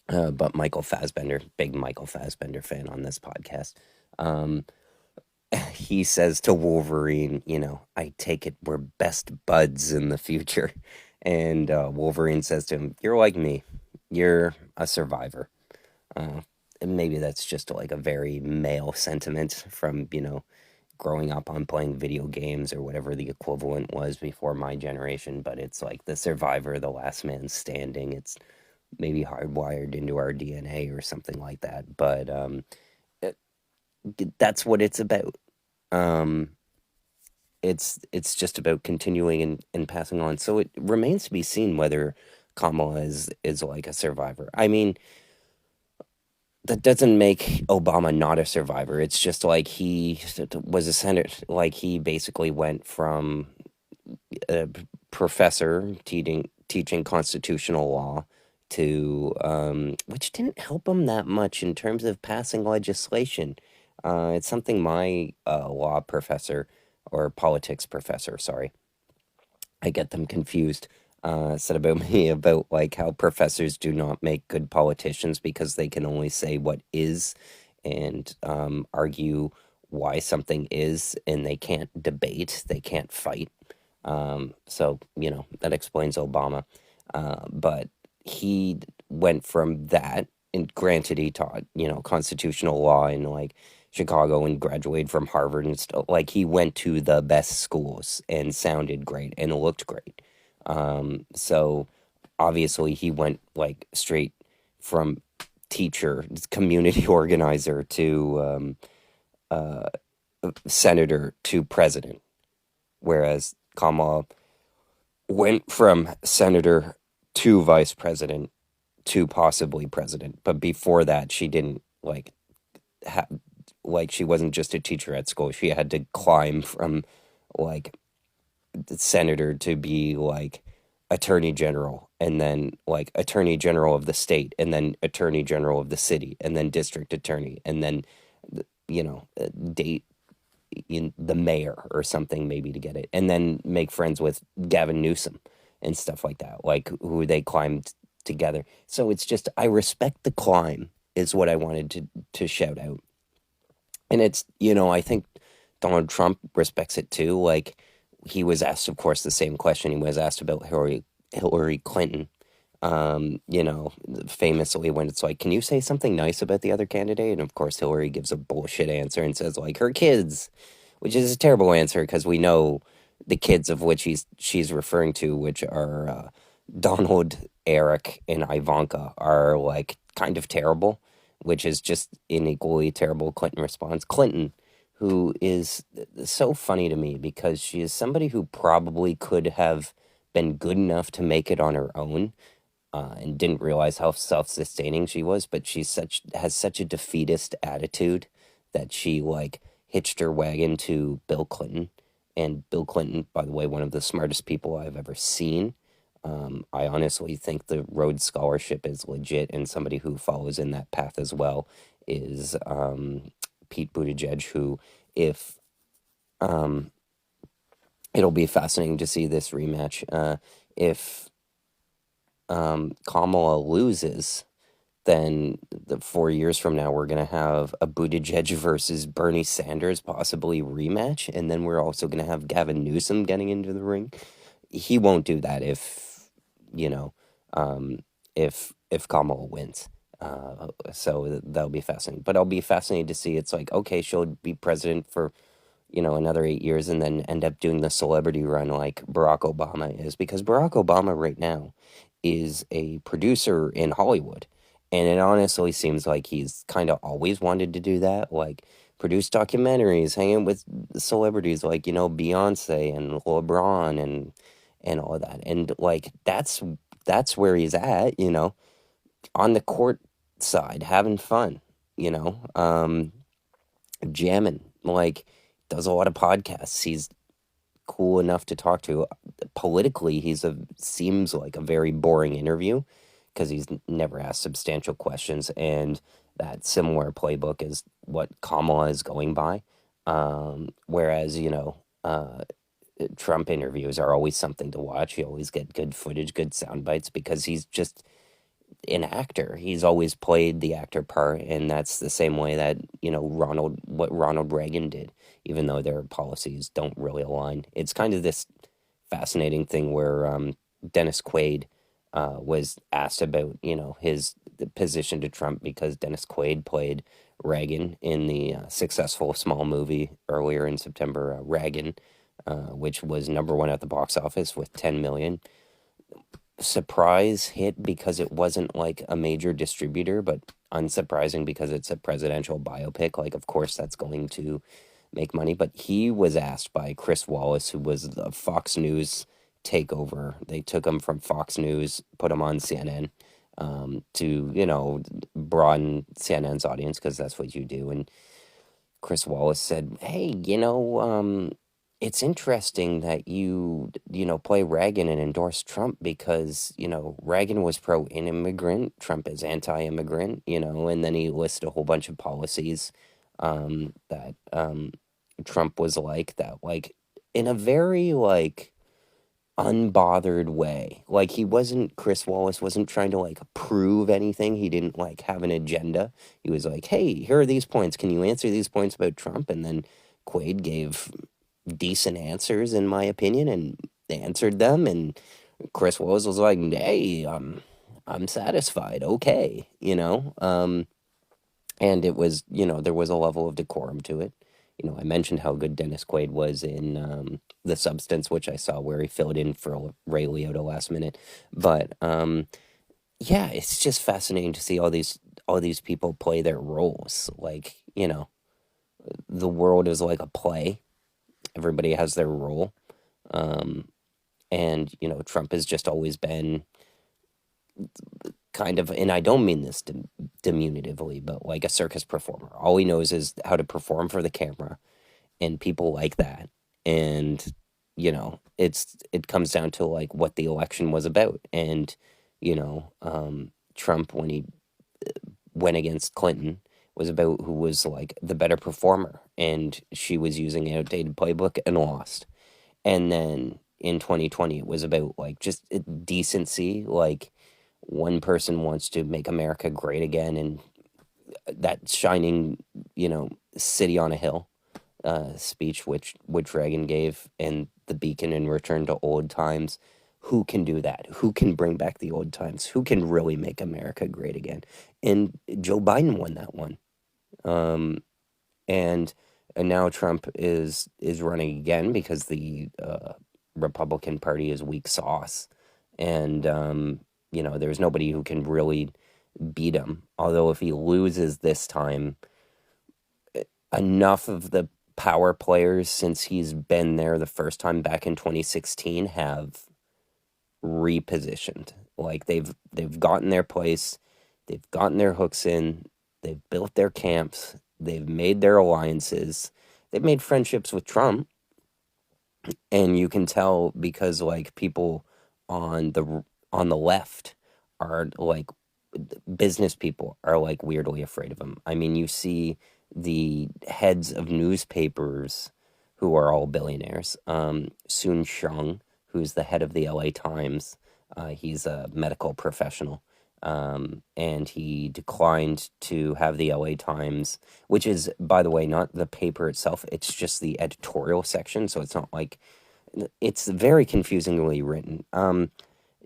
but Michael Fassbender, big Michael Fassbender fan on this podcast. Um, he says to Wolverine, I take it we're best buds in the future. And Wolverine says to him, you're like me. You're a survivor. And maybe that's just like a very male sentiment from, growing up on playing video games or whatever the equivalent was before my generation. But it's like the survivor, the last man standing. It's maybe hardwired into our DNA or something like that. But it, that's what it's about. Um, it's just about continuing and passing on. So it remains to be seen whether Kamala is like a survivor. I mean, that doesn't make Obama not a survivor. It's just like he was a senator. Like, he basically went from a professor teaching constitutional law to which didn't help him that much in terms of passing legislation. It's something my law professor, or politics professor, sorry, I get them confused, said about me, about like how professors do not make good politicians because they can only say what is and argue why something is, and they can't debate, they can't fight. So, that explains Obama. But he went from that, and granted, he taught, constitutional law in like Chicago and graduated from Harvard and stuff. Like, he went to the best schools and sounded great and looked great. So obviously he went like straight from teacher, community organizer to uh, senator to president, whereas Kamala went from senator to vice president to possibly president. But before that, she didn't like like she wasn't just a teacher at school. She had to climb from like senator to be like attorney general, and then like attorney general of the state, and then attorney general of the city, and then district attorney, and then date in the mayor or something maybe to get it, and then make friends with Gavin Newsom and stuff like that, like who they climbed together. So it's just, I respect the climb is what I wanted to shout out. And it's, I think Donald Trump respects it too. Like, he was asked, of course, the same question. He was asked about Hillary Clinton, famously, when it's like, can you say something nice about the other candidate? And of course, Hillary gives a bullshit answer and says, like, her kids, which is a terrible answer because we know the kids of which she's referring to, which are Donald, Eric, and Ivanka, are like kind of terrible, which is just an equally terrible Clinton response. Clinton, who is so funny to me because she is somebody who probably could have been good enough to make it on her own, and didn't realize how self-sustaining she was, but has such a defeatist attitude that she like hitched her wagon to Bill Clinton. And Bill Clinton, by the way, one of the smartest people I've ever seen. I honestly think the Rhodes Scholarship is legit, and somebody who follows in that path as well is Pete Buttigieg, who, if it'll be fascinating to see this rematch. If Kamala loses, then 4 years from now, we're going to have a Buttigieg versus Bernie Sanders possibly rematch. And then we're also going to have Gavin Newsom getting into the ring. He won't do that you know, if Kamala wins. So that'll be fascinating. But I'll be fascinated to see. It's like, okay, she'll be president for another 8 years and then end up doing the celebrity run like Barack Obama is, because Barack Obama right now is a producer in Hollywood. And it honestly seems like he's kind of always wanted to do that, like produce documentaries, hanging with celebrities like, Beyonce and LeBron and all of that. And like that's where he's at, on the court side, having fun, jamming, like does a lot of podcasts. He's cool enough to talk to. Politically, seems like a very boring interview because he's never asked substantial questions, and that similar playbook is what Kamala is going by. Whereas, Trump interviews are always something to watch. You always get good footage, good sound bites, because he's just an actor. He's always played the actor part, and that's the same way that, what Ronald Reagan did, even though their policies don't really align. It's kind of this fascinating thing where Dennis Quaid was asked about, his position to Trump, because Dennis Quaid played Reagan in the successful small movie earlier in September, Reagan, which was #1 at the box office with 10 million. Surprise hit because it wasn't like a major distributor, but unsurprising because it's a presidential biopic. Like, of course, that's going to make money. But he was asked by Chris Wallace, who was the Fox News takeover. They took him from Fox News, put him on CNN, to, broaden CNN's audience, because that's what you do. And Chris Wallace said, hey, it's interesting that you play Reagan and endorse Trump, because, Reagan was pro-immigrant, Trump is anti-immigrant, and then he listed a whole bunch of policies that Trump was like that, like, in a very, like, unbothered way. Like, Chris Wallace wasn't trying to, like, prove anything. He didn't, like, have an agenda. He was like, hey, here are these points. Can you answer these points about Trump? And then Quaid gave decent answers, in my opinion, and answered them, and Chris Wallace was like, hey, I'm satisfied, okay, and it was, there was a level of decorum to it. I mentioned how good Dennis Quaid was in The Substance, which I saw, where he filled in for Ray Liotta last minute. But yeah, it's just fascinating to see all these people play their roles. Like, the world is like a play. Everybody has their role. And, Trump has just always been kind of, and I don't mean this diminutively, but like a circus performer. All he knows is how to perform for the camera, and people like that. And it comes down to like what the election was about. And Trump, when he went against Clinton, was about who was like the better performer, and she was using an outdated playbook and lost. And then in 2020, it was about like just decency. Like, one person wants to make America great again, and that shining, city on a hill speech which Reagan gave, and the beacon and return to old times. Who can do that? Who can bring back the old times? Who can really make America great again? And Joe Biden won that one. Um, and now Trump is running again because the Republican Party is weak sauce, and there's nobody who can really beat him. Although if he loses this time, enough of the power players since he's been there the first time back in 2016 have repositioned. Like, they've gotten their place, they've gotten their hooks in, they've built their camps, they've made their alliances, they've made friendships with Trump. And you can tell because like people on the left are like, business people are like weirdly afraid of him. I mean, you see the heads of newspapers who are all billionaires. Soon Shung, who's the head of the LA Times, he's a medical professional. And he declined to have the LA Times, which is, by the way, not the paper itself, it's just the editorial section. So it's not like, it's very confusingly written.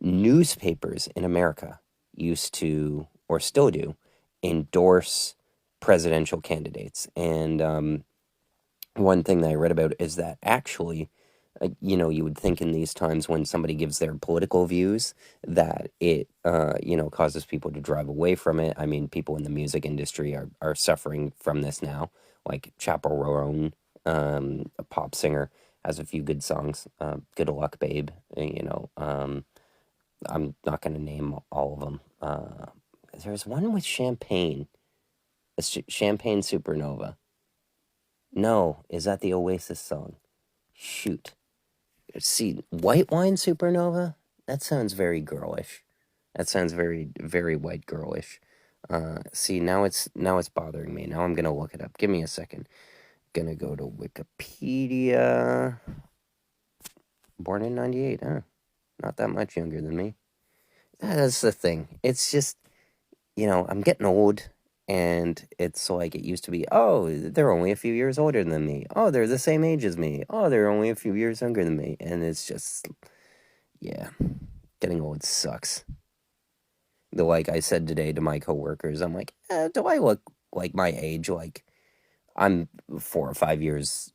Newspapers in America used to, or still do, endorse presidential candidates. And one thing that I read about is that actually, you would think in these times when somebody gives their political views that it, causes people to drive away from it. I mean, people in the music industry are suffering from this now. Like Chappell Roan, a pop singer, has a few good songs. Good Luck, Babe. I'm not going to name all of them. There's one with Champagne. Champagne Supernova. No, is that the Oasis song? Shoot. See, White Wine Supernova? That sounds very girlish. That sounds very, very white girlish. See, now it's bothering me. Now I'm gonna look it up. Give me a second. Gonna go to Wikipedia. Born in 98, huh? Not that much younger than me. That's the thing. It's just, I'm getting old, and it's like it used to be, oh, they're only a few years older than me. Oh, they're the same age as me. Oh, they're only a few years younger than me. And it's just, yeah, getting old sucks. Like I said today to my coworkers, I'm like, do I look like my age? Like, I'm 4 or 5 years,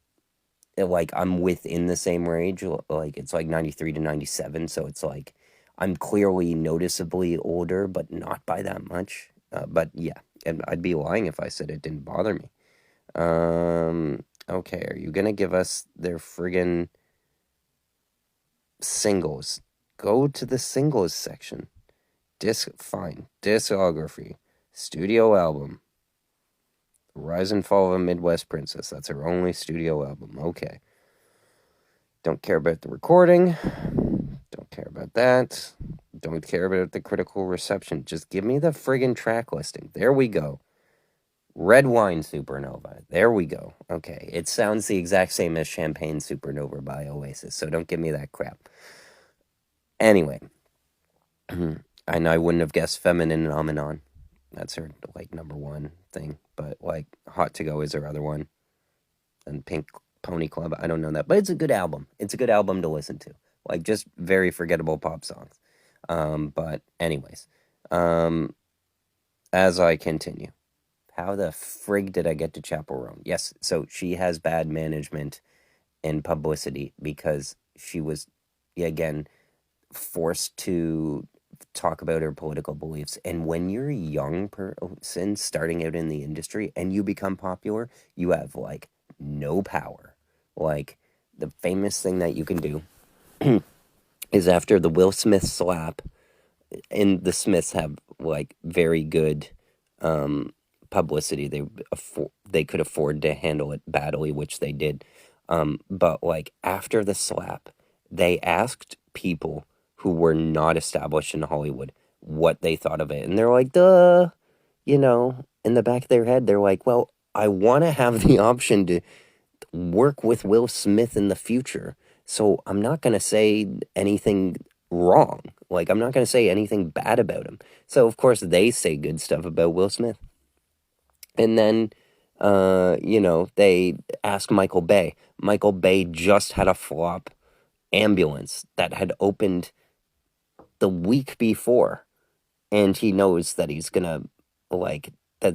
like, I'm within the same range. Like, it's like 93 to 97. So it's like, I'm clearly noticeably older, but not by that much. But yeah, and I'd be lying if I said it didn't bother me. Okay, are you gonna give us their friggin' singles? Go to the singles section. Fine. Discography. Studio album. Rise and Fall of a Midwest Princess. That's her only studio album. Okay. Don't care about the recording. Don't care about that. Don't care about the critical reception. Just give me the friggin' track listing. There we go. Red Wine Supernova. There we go. Okay. It sounds the exact same as Champagne Supernova by Oasis, so don't give me that crap. Anyway. And I wouldn't have guessed Feminine Phenomenon. That's her, like, number one thing. But, like, Hot to Go is her other one. And Pink Pony Club, I don't know that. But it's a good album. It's a good album to listen to. Like, just very forgettable pop songs. But anyways. As I continue. How the frig did I get to Chappell Roan? Yes, so she has bad management and publicity because she was, again, forced to talk about her political beliefs. And when you're a young person starting out in the industry and you become popular, you have like no power. Like, the famous thing that you can do is after the Will Smith slap, and the Smiths have like very good publicity. They could afford to handle it badly, which they did. But like after the slap, they asked people who were not established in Hollywood what they thought of it, and they're like, "Duh," in the back of their head, they're like, "Well, I want to have the option to work with Will Smith in the future. So I'm not going to say anything wrong. Like, I'm not going to say anything bad about him." So, of course, they say good stuff about Will Smith. And then, they ask Michael Bay. Michael Bay just had a flop ambulance that had opened the week before. And he knows that that's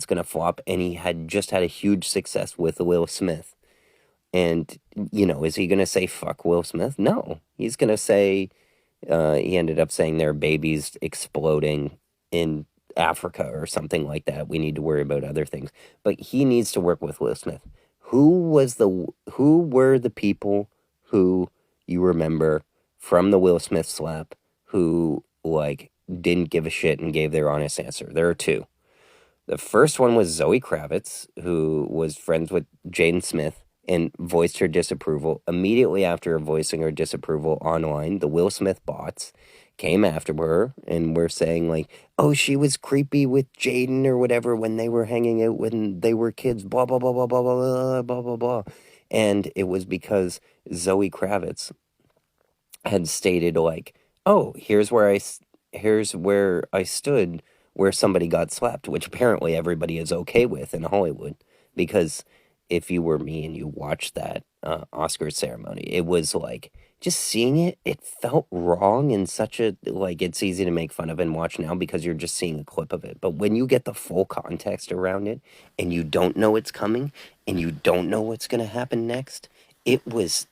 going to flop. And he had just had a huge success with Will Smith. And, is he going to say fuck Will Smith? No. He's going to say, he ended up saying there are babies exploding in Africa or something like that. We need to worry about other things. But he needs to work with Will Smith. Who were the people who you remember from the Will Smith slap who, didn't give a shit and gave their honest answer? There are two. The first one was Zoe Kravitz, who was friends with Jaden Smith and voiced her disapproval. Immediately after voicing her disapproval online, the Will Smith bots came after her and were saying, like, "Oh, she was creepy with Jaden or whatever when they were hanging out when they were kids, blah, blah, blah, blah, blah, blah, blah, blah, blah." And it was because Zoe Kravitz had stated, like, "Oh, here's where I stood where somebody got slapped," which apparently everybody is okay with in Hollywood. Because if you were me and you watched that Oscars ceremony, it was like, just seeing it felt wrong in such a, like, it's easy to make fun of and watch now because you're just seeing a clip of it. But when you get the full context around it and you don't know it's coming and you don't know what's going to happen next, it was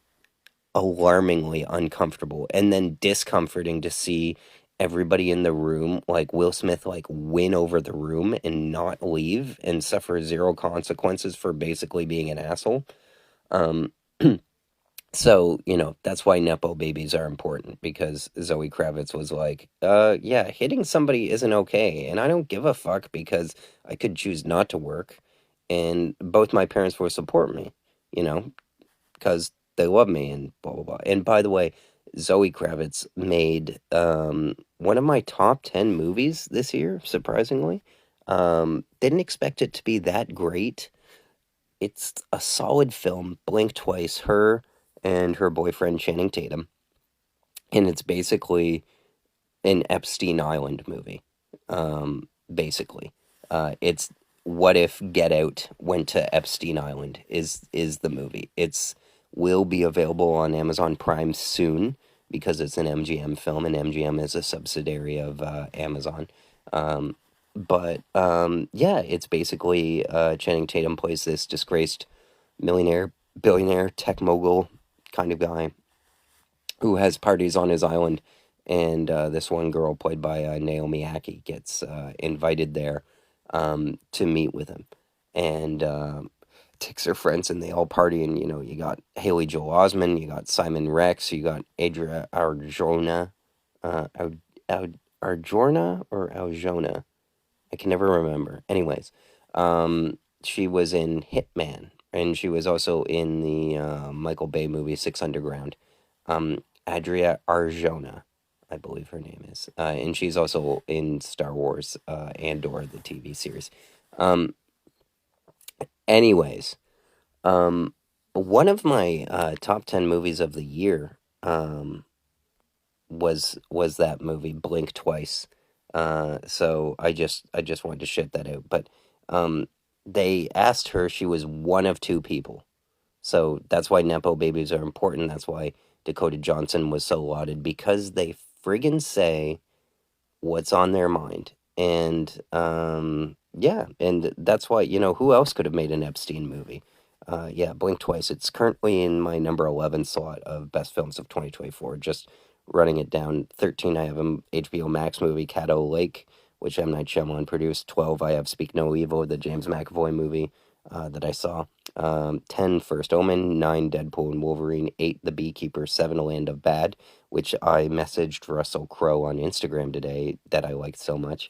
alarmingly uncomfortable and then discomforting to see everybody in the room, like Will Smith, like win over the room and not leave and suffer zero consequences for basically being an asshole. Um, so, that's why Nepo babies are important, because Zoe Kravitz was like, yeah, hitting somebody isn't okay. And I don't give a fuck because I could choose not to work. And both my parents will support me, because they love me and blah, blah, blah. And by the way, Zoe Kravitz made one of my top 10 movies this year, surprisingly. Didn't expect it to be that great. It's a solid film. Blink twice, her and her boyfriend Channing Tatum. And it's basically an Epstein Island movie, basically. It's what if Get Out went to Epstein Island is the movie. It's will be available on Amazon Prime soon because it's an MGM film, and MGM is a subsidiary of Amazon. Yeah, it's basically Channing Tatum plays this disgraced millionaire, billionaire, tech mogul kind of guy who has parties on his island, and this one girl played by Naomi Ackie gets invited there to meet with him, and takes her friends, and they all party, and you got Haley Joel Osment, you got Simon Rex, you got Adria Arjona, Arjona or Aljona, I can never remember. Anyways, she was in Hitman, and she was also in the Michael Bay movie Six Underground. Adria Arjona, I believe her name is, and she's also in Star Wars Andor, the TV series. Anyways, one of my top 10 movies of the year was that movie Blink Twice. So I just wanted to shit that out. But they asked her, she was one of two people. So that's why Nepo babies are important. That's why Dakota Johnson was so lauded, because they friggin' say what's on their mind. And yeah, and that's why, who else could have made an Epstein movie? Yeah, Blink Twice. It's currently in my number 11 slot of best films of 2024. Just running it down. 13, I have an HBO Max movie, Caddo Lake, which M. Night Shyamalan produced. 12, I have Speak No Evil, the James McAvoy movie. that I saw. 10 First Omen, 9 Deadpool and Wolverine, 8 The Beekeeper, 7 A Land of Bad, which I messaged Russell Crowe on Instagram today that I liked so much.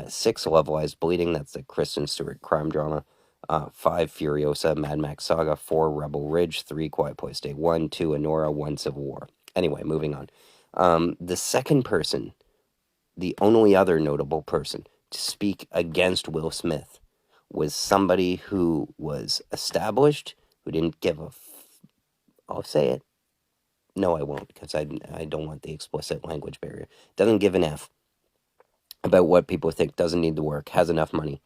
6 Love Lies Bleeding, that's the Kristen Stewart crime drama. 5 Furiosa, Mad Max Saga, 4 Rebel Ridge, 3 Quiet Place Day 1, 2 Anora, 1 Civil War. Anyway, moving on. The second person, the only other notable person to speak against Will Smith was somebody who was established, who didn't give a I'll say it. No, I won't, because I don't want the explicit language barrier. Doesn't give an F about what people think, doesn't need the work, has enough money.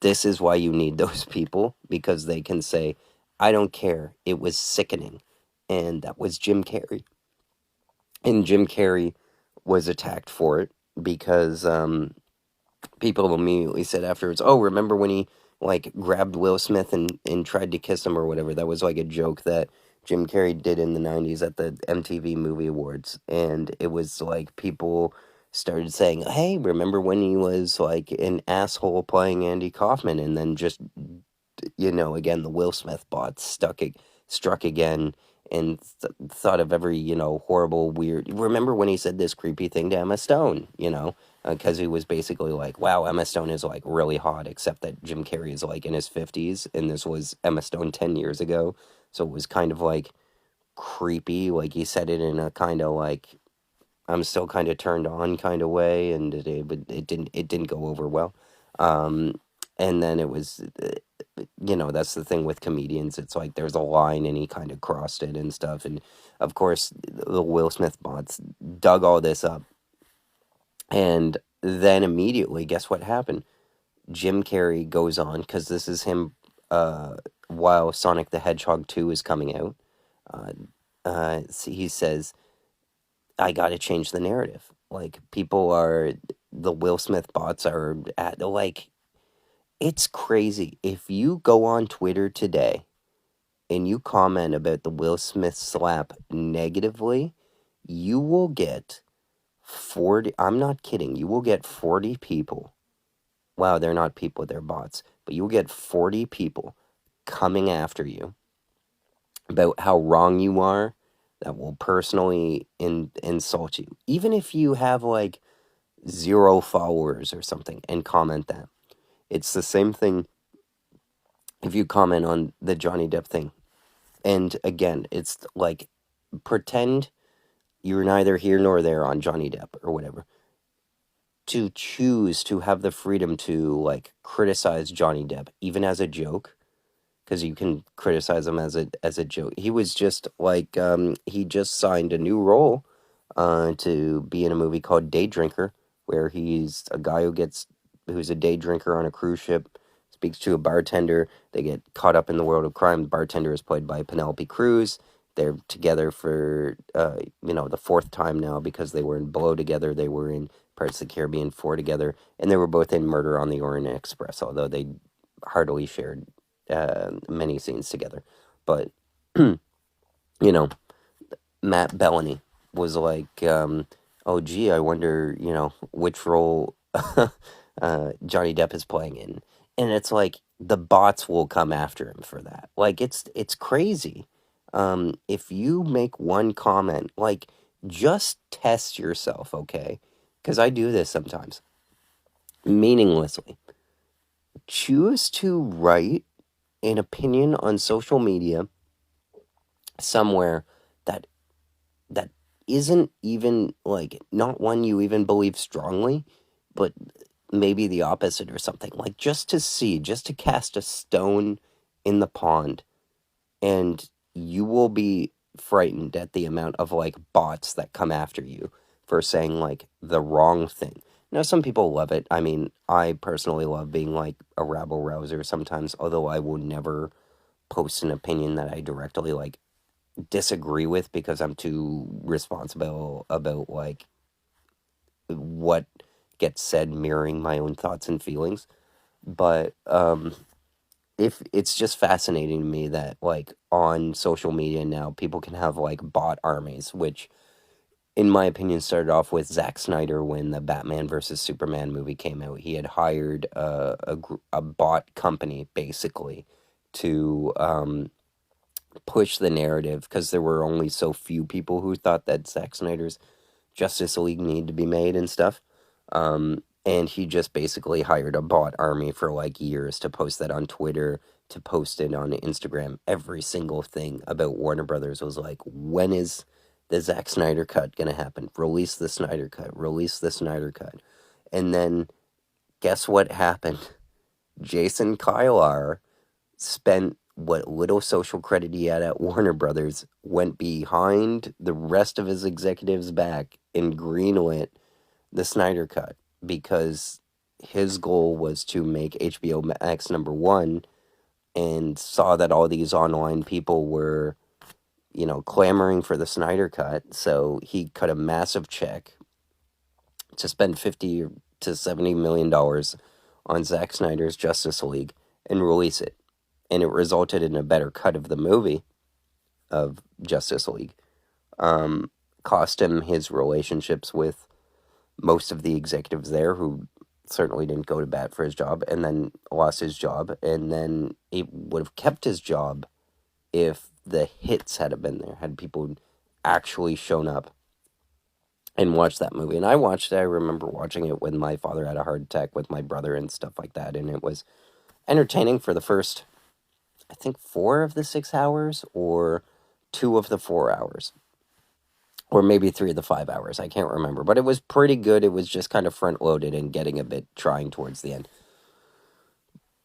This is why you need those people, because they can say, I don't care, it was sickening. And that was Jim Carrey. And Jim Carrey was attacked for it because people immediately said afterwards, oh, remember when he like grabbed Will Smith and tried to kiss him or whatever? That was like a joke that Jim Carrey did in the 90s at the MTV Movie Awards. And it was like people started saying, hey, remember when he was like an asshole playing Andy Kaufman? And then just, again, the Will Smith bots struck again and thought of every, horrible, weird. Remember when he said this creepy thing to Emma Stone, because he was basically like, wow, Emma Stone is like really hot, except that Jim Carrey is like in his 50s, and this was Emma Stone 10 years ago. So it was kind of like creepy. Like he said it in a kind of like, I'm still kind of turned on kind of way, and it didn't go over well. And then it was, that's the thing with comedians. It's like there's a line and he kind of crossed it and stuff. And of course, the Will Smith bots dug all this up. And then immediately, guess what happened? Jim Carrey goes on, because this is him while Sonic the Hedgehog 2 is coming out. He says, I got to change the narrative. Like, the Will Smith bots are like, it's crazy. If you go on Twitter today and you comment about the Will Smith slap negatively, you will get 40, I'm not kidding, you will get 40 people. Wow, they're not people, they're bots. But you will get 40 people coming after you about how wrong you are, that will personally insult you. Even if you have like 0 followers or something and comment that. It's the same thing if you comment on the Johnny Depp thing. And again, it's like, pretend you're neither here nor there on Johnny Depp or whatever. To choose to have the freedom to like criticize Johnny Depp, even as a joke, because you can criticize him as a joke. He was just like he just signed a new role to be in a movie called Day Drinker, where he's a guy who's a day drinker on a cruise ship, speaks to a bartender. They get caught up in the world of crime. The bartender is played by Penelope Cruz. They're together for the 4th time now, because they were in Blow together. They were in Parts of the Caribbean 4 together, and they were both in Murder on the Orient Express, although they hardly shared many scenes together. But Matt Bellany was like, oh gee, I wonder, which role Johnny Depp is playing in. And it's like the bots will come after him for that. Like it's crazy. If you make one comment, like, just test yourself, okay? Because I do this sometimes, meaninglessly. Choose to write an opinion on social media somewhere that isn't even, like, not one you even believe strongly, but maybe the opposite or something. Like, just to cast a stone in the pond, and you will be frightened at the amount of, like, bots that come after you for saying, like, the wrong thing. Now, some people love it. I mean, I personally love being, like, a rabble-rouser sometimes, although I will never post an opinion that I directly, like, disagree with, because I'm too responsible about, like, what gets said mirroring my own thoughts and feelings. But if it's just fascinating to me that, like, on social media now, people can have like bot armies, which in my opinion, started off with Zack Snyder when the Batman versus Superman movie came out. He had hired a bot company, basically, to push the narrative because there were only so few people who thought that Zack Snyder's Justice League needed to be made and stuff. And he just basically hired a bot army for like years to post that on Twitter, to post it on Instagram. Every single thing about Warner Brothers was like, when is the Zack Snyder cut gonna happen? Release the Snyder cut. Release the Snyder cut. And then guess what happened? Jason Kylar spent what little social credit he had at Warner Brothers, went behind the rest of his executives' back and greenlit the Snyder Cut because his goal was to make HBO Max number one, and saw that all these online people were, clamoring for the Snyder Cut. So he cut a massive check to spend 50 to $70 million on Zack Snyder's Justice League and release it. And it resulted in a better cut of the movie of Justice League. Cost him his relationships with most of the executives there, who certainly didn't go to bat for his job, and then lost his job. And then it would have kept his job if the hits had been there, had people actually shown up and watched that movie. And I watched it. I remember watching it when my father had a heart attack with my brother and stuff like that. And it was entertaining for the first, I think, 4 of the 6 hours, or 2 of the 4 hours, or maybe 3 of the 5 hours. I can't remember, but it was pretty good. It was just kind of front loaded and getting a bit trying towards the end.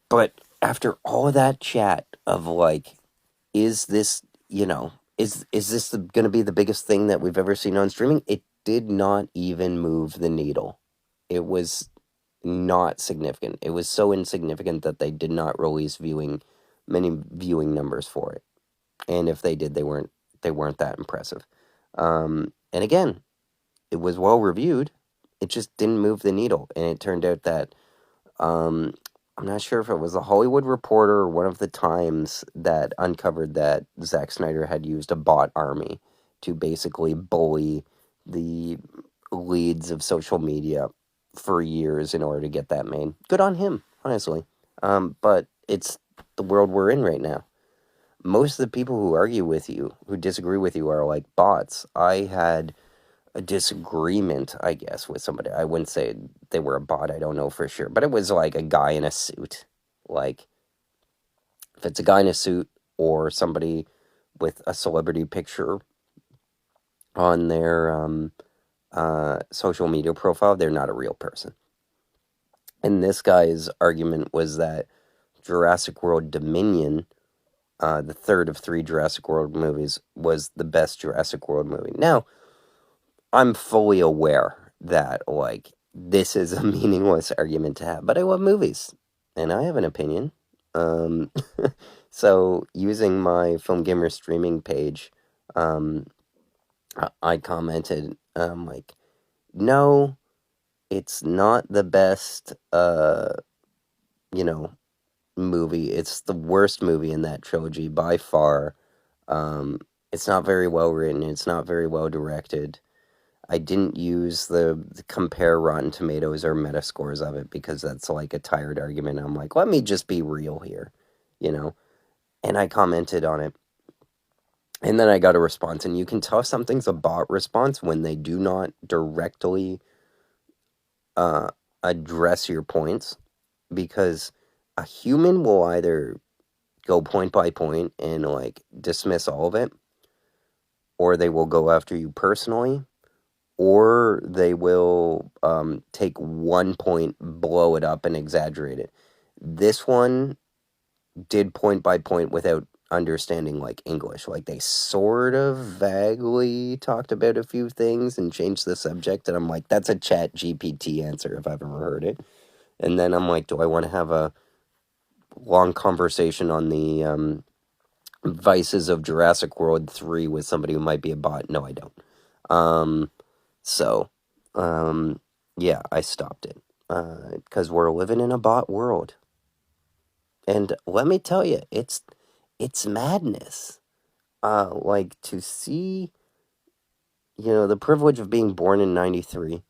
But after all of that chat of like, is this, is this going to be the biggest thing that we've ever seen on streaming? It did not even move the needle. It was not significant. It was so insignificant that they did not release many viewing numbers for it. And if they did, they weren't that impressive. And again, it was well reviewed. It just didn't move the needle. And it turned out that I'm not sure if it was the Hollywood Reporter or one of the Times that uncovered that Zack Snyder had used a bot army to basically bully the leads of social media for years in order to get that made. Good on him, honestly. But it's the world we're in right now. Most of the people who argue with you, who disagree with you, are like bots. I had a disagreement, I guess, with somebody. I wouldn't say they were a bot, I don't know for sure, but it was like a guy in a suit. Like, if it's a guy in a suit or somebody with a celebrity picture on their social media profile, they're not a real person. And this guy's argument was that Jurassic World Dominion, the third of 3 Jurassic World movies, was the best Jurassic World movie. Now, I'm fully aware that, like, this is a meaningless argument to have, but I love movies, and I have an opinion. So, using my FilmGamer streaming page, I commented, like, no, it's not the best, movie. It's the worst movie in that trilogy by far. It's not very well written. It's not very well directed. I didn't use the compare Rotten Tomatoes or Metascores of it because that's like a tired argument. I'm like, let me just be real here, And I commented on it. And then I got a response. And you can tell something's a bot response when they do not directly address your points. Because a human will either go point by point and like dismiss all of it, or they will go after you personally, or they will take one point, blow it up, and exaggerate it. This one did point by point without understanding like English. Like, they sort of vaguely talked about a few things and changed the subject, and I'm like, that's a Chat GPT answer if I've ever heard it. And then I'm like, do I want to have a long conversation on the vices of Jurassic World 3 with somebody who might be a bot? No, I don't. Yeah, I stopped it. Because we're living in a bot world. And let me tell you, it's madness. Like, to see the privilege of being born in 93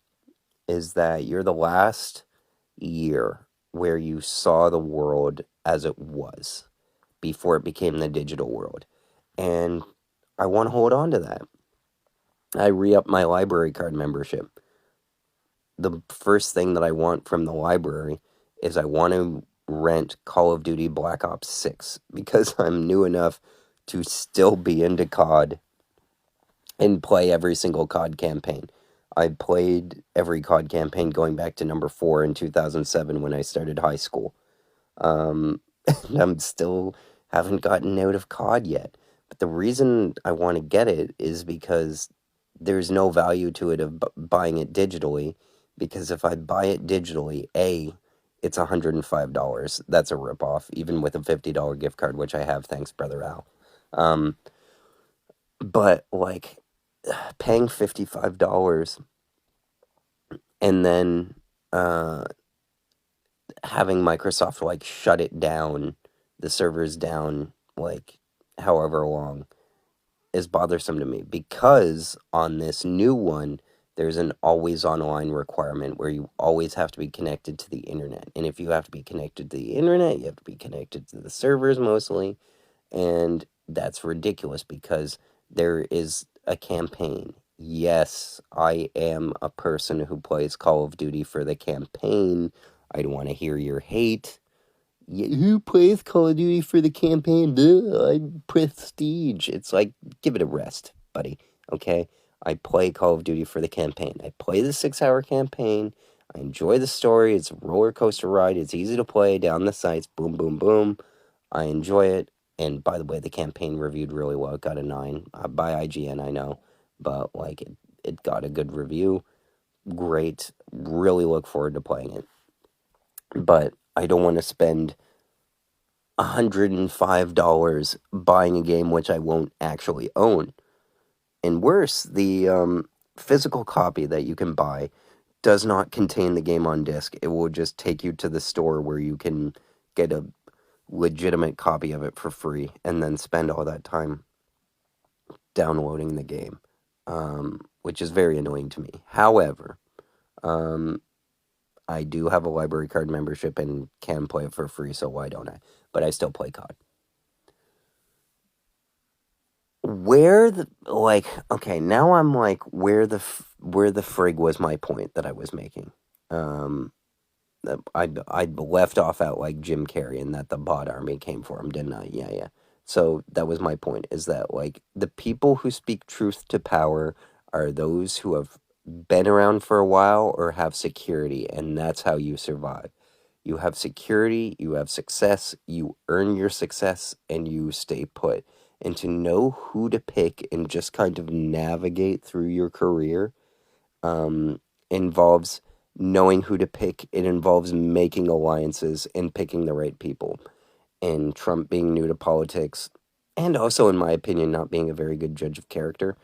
is that you're the last year where you saw the world as it was before it became the digital world. And I want to hold on to that. I re-upped my library card membership. The first thing that I want from the library is I want to rent Call of Duty Black Ops 6 because I'm new enough to still be into COD and play every single COD campaign. I played every COD campaign going back to number 4 in 2007 when I started high school. And I'm still haven't gotten out of COD yet. But the reason I want to get it is because there's no value to it of buying it digitally. Because if I buy it digitally, it's $105. That's a ripoff, even with a $50 gift card, which I have, thanks, Brother Al. But, like, paying $55 and then having Microsoft, like, shut it down, the servers down, like, however long, is bothersome to me. Because on this new one, there's an always online requirement where you always have to be connected to the internet. And if you have to be connected to the internet, you have to be connected to the servers mostly. And that's ridiculous because there is a campaign. Yes, I am a person who plays Call of Duty for the campaign. I don't want to hear your hate. Who plays Call of Duty for the campaign? I'm prestige. It's like, give it a rest, buddy. Okay? I play Call of Duty for the campaign. I play the 6-hour campaign. I enjoy the story. It's a roller coaster ride. It's easy to play down the sights. Boom, boom, boom. I enjoy it. And by the way, the campaign reviewed really well. It got a 9 by IGN, I know. But, like, it got a good review. Great. Really look forward to playing it. But I don't want to spend $105 buying a game which I won't actually own. And worse, the physical copy that you can buy does not contain the game on disc. It will just take you to the store where you can get a legitimate copy of it for free and then spend all that time downloading the game, which is very annoying to me. However, I do have a library card membership and can play it for free, so why don't I? But I still play COD. Okay, now I'm like, where the frig was my point that I was making? I left off at, like, Jim Carrey and that the bot army came for him, didn't I? Yeah. So that was my point, is that, like, the people who speak truth to power are those who have been around for a while or have security, and that's how you survive. You have security, you have success, you earn your success, and you stay put. And to know who to pick and just kind of navigate through your career involves knowing who to pick. It involves making alliances and picking the right people. And Trump being new to politics, and also, in my opinion, not being a very good judge of character,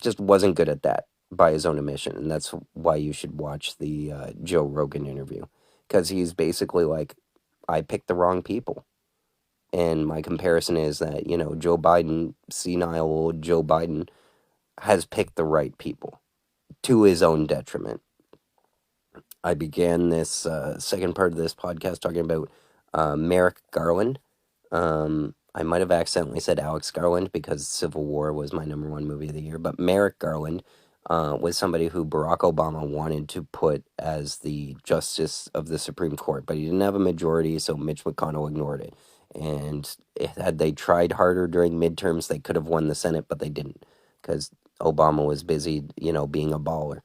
just wasn't good at that by his own admission. And that's why you should watch the Joe Rogan interview. Because he's basically like, I picked the wrong people. And my comparison is that, Joe Biden, senile old Joe Biden, has picked the right people to his own detriment. I began this second part of this podcast talking about Merrick Garland. I might have accidentally said Alex Garland because Civil War was my number 1 movie of the year, but Merrick Garland was somebody who Barack Obama wanted to put as the justice of the Supreme Court, but he didn't have a majority, so Mitch McConnell ignored it. And had they tried harder during midterms, they could have won the Senate, but they didn't because Obama was busy, being a baller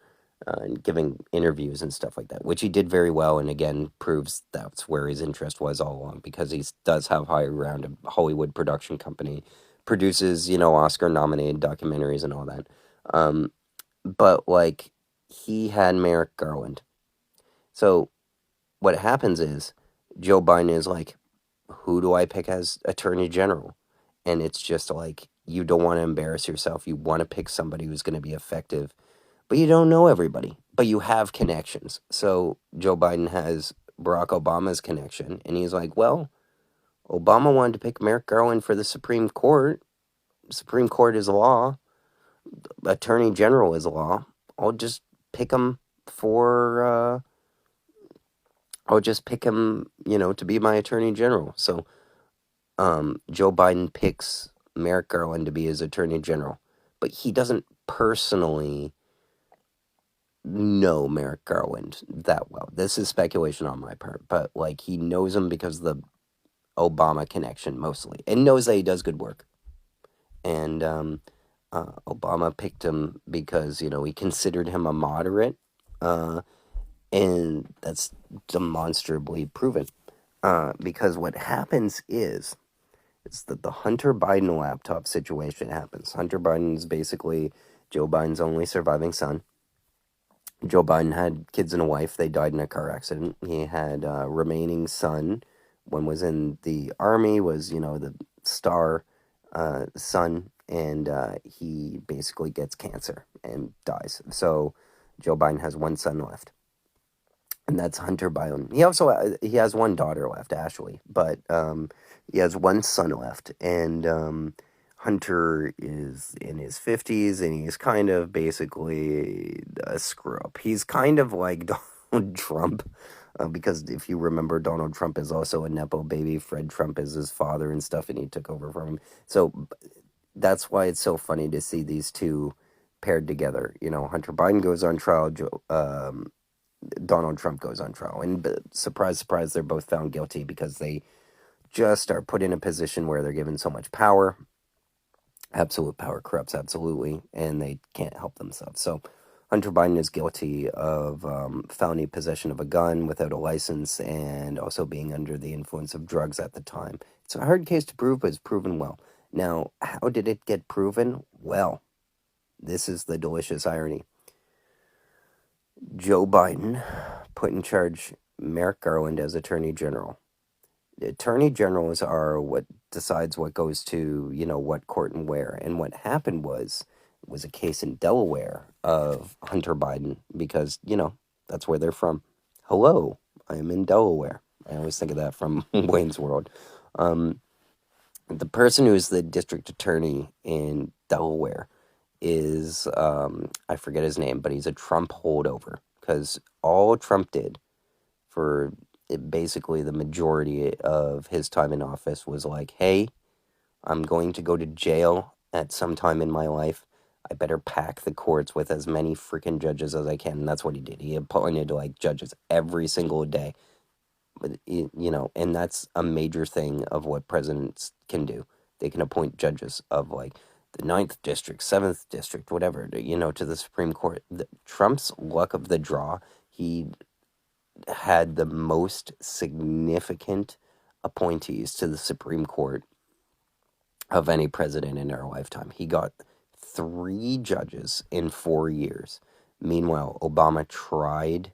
and giving interviews and stuff like that, which he did very well, and again proves that's where his interest was all along, because he does have high ground, a Hollywood production company, produces, Oscar-nominated documentaries and all that. But, like, he had Merrick Garland. So what happens is Joe Biden is like, who do I pick as Attorney General? And it's just like, you don't want to embarrass yourself. You want to pick somebody who's going to be effective. But you don't know everybody, but you have connections. So Joe Biden has Barack Obama's connection, and he's like, well, Obama wanted to pick Merrick Garland for the Supreme Court. Supreme Court is law. Attorney General is law. I'll just pick him for, to be my Attorney General. So, Joe Biden picks Merrick Garland to be his Attorney General, but he doesn't personally know Merrick Garland that well. This is speculation on my part, but like he knows him because of the Obama connection mostly, and knows that he does good work. And Obama picked him because he considered him a moderate, and that's demonstrably proven. Because what happens is that the Hunter Biden laptop situation happens. Hunter Biden is basically Joe Biden's only surviving son. Joe Biden had kids and a wife. They died in a car accident. He had a remaining son. One was in the army, was, the star son, and he basically gets cancer and dies. So Joe Biden has one son left, and that's Hunter Biden. He has one daughter left, Ashley, but he has one son left, and Hunter is in his 50s, and he's kind of basically a screw-up. He's kind of like Donald Trump, because if you remember, Donald Trump is also a Nepo baby. Fred Trump is his father and stuff, and he took over from him. So that's why it's so funny to see these two paired together. Hunter Biden goes on trial, Donald Trump goes on trial. And surprise, surprise, they're both found guilty because they just are put in a position where they're given so much power. Absolute power corrupts absolutely, and they can't help themselves. So Hunter Biden is guilty of felony possession of a gun without a license and also being under the influence of drugs at the time. It's a hard case to prove, but it's proven well. Now, how did it get proven? Well, this is the delicious irony. Joe Biden put in charge Merrick Garland as Attorney General. The Attorney Generals are what decides what goes to, what court and where. And what happened was a case in Delaware of Hunter Biden because, that's where they're from. Hello, I am in Delaware. I always think of that from Wayne's World. The person who's the district attorney in Delaware is, I forget his name, but he's a Trump holdover because all Trump did for basically the majority of his time in office was like, hey, I'm going to go to jail at some time in my life. I better pack the courts with as many freaking judges as I can. And that's what he did. He appointed judges every single day. But, and that's a major thing of what presidents can do. They can appoint judges of the 9th district, 7th district, whatever, to the Supreme Court. Trump's luck of the draw, he had the most significant appointees to the Supreme Court of any president in our lifetime. He got 3 judges in 4 years. Meanwhile, Obama tried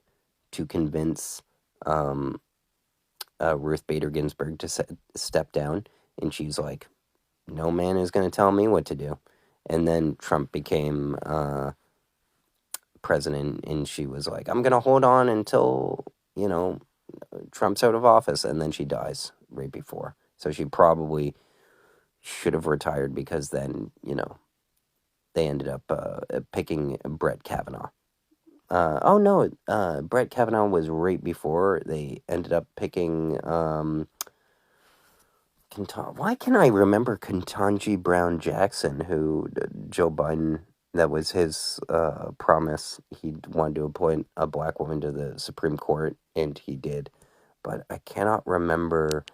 to convince Ruth Bader Ginsburg to step down, and she's like, no man is going to tell me what to do. And then Trump became president, and she was like, I'm going to hold on until, Trump's out of office, and then she dies right before. So she probably should have retired because then, they ended up picking Brett Kavanaugh. Brett Kavanaugh was right before they ended up picking, why can I remember Ketanji Brown Jackson, who Joe Biden, that was his promise. He wanted to appoint a black woman to the Supreme Court, and he did. But I cannot remember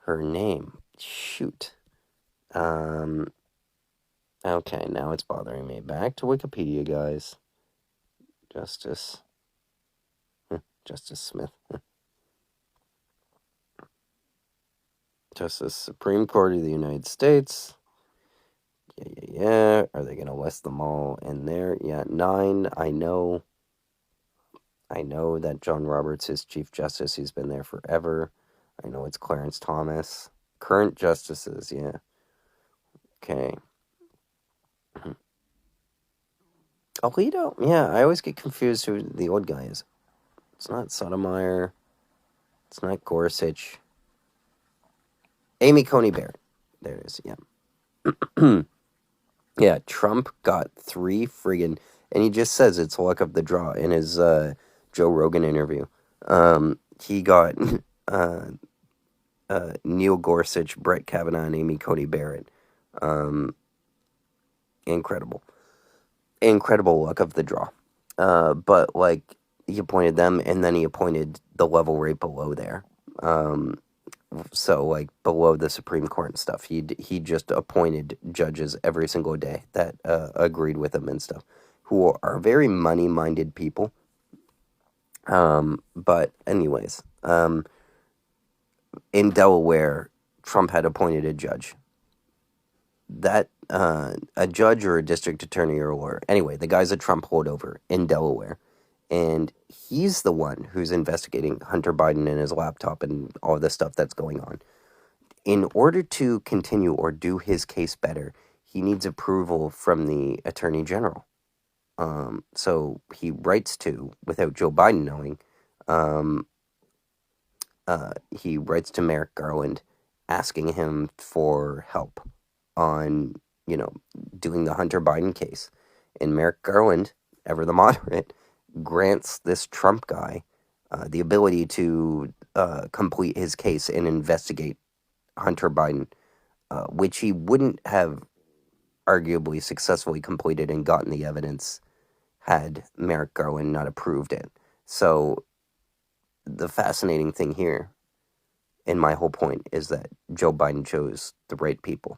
her name. Shoot. Okay, now it's bothering me. Back to Wikipedia, guys. Justice Smith. Justice Supreme Court of the United States. Yeah. Are they going to list them all in there? Yeah, 9. I know that John Roberts is Chief Justice. He's been there forever. I know it's Clarence Thomas. Current justices, yeah. Okay. Alito? Yeah, I always get confused who the old guy is. It's not Sotomayor. It's not Gorsuch. Amy Coney Barrett. There it is, yeah. Yeah, Trump got 3 friggin', and he just says it's luck of the draw in his Joe Rogan interview. He got uh, Neil Gorsuch, Brett Kavanaugh, and Amy Coney Barrett. Um, incredible. Incredible luck of the draw. But, like, he appointed them, and then he appointed the level right below there. So, like, below the Supreme Court and stuff, he just appointed judges every single day that agreed with him and stuff, who are very money-minded people. But anyways, in Delaware, Trump had appointed a judge. That a judge or a district attorney or a lawyer. Anyway, the guy's a Trump holdover in Delaware, and he's the one who's investigating Hunter Biden and his laptop and all the stuff that's going on. In order to continue or do his case better, he needs approval from the Attorney General. So he writes to, without Joe Biden knowing, he writes to Merrick Garland asking him for help on, doing the Hunter Biden case. And Merrick Garland, ever the moderate, grants this Trump guy the ability to complete his case and investigate Hunter Biden, which he wouldn't have arguably successfully completed and gotten the evidence had Merrick Garland not approved it. So the fascinating thing here, and my whole point, is that Joe Biden chose the right people,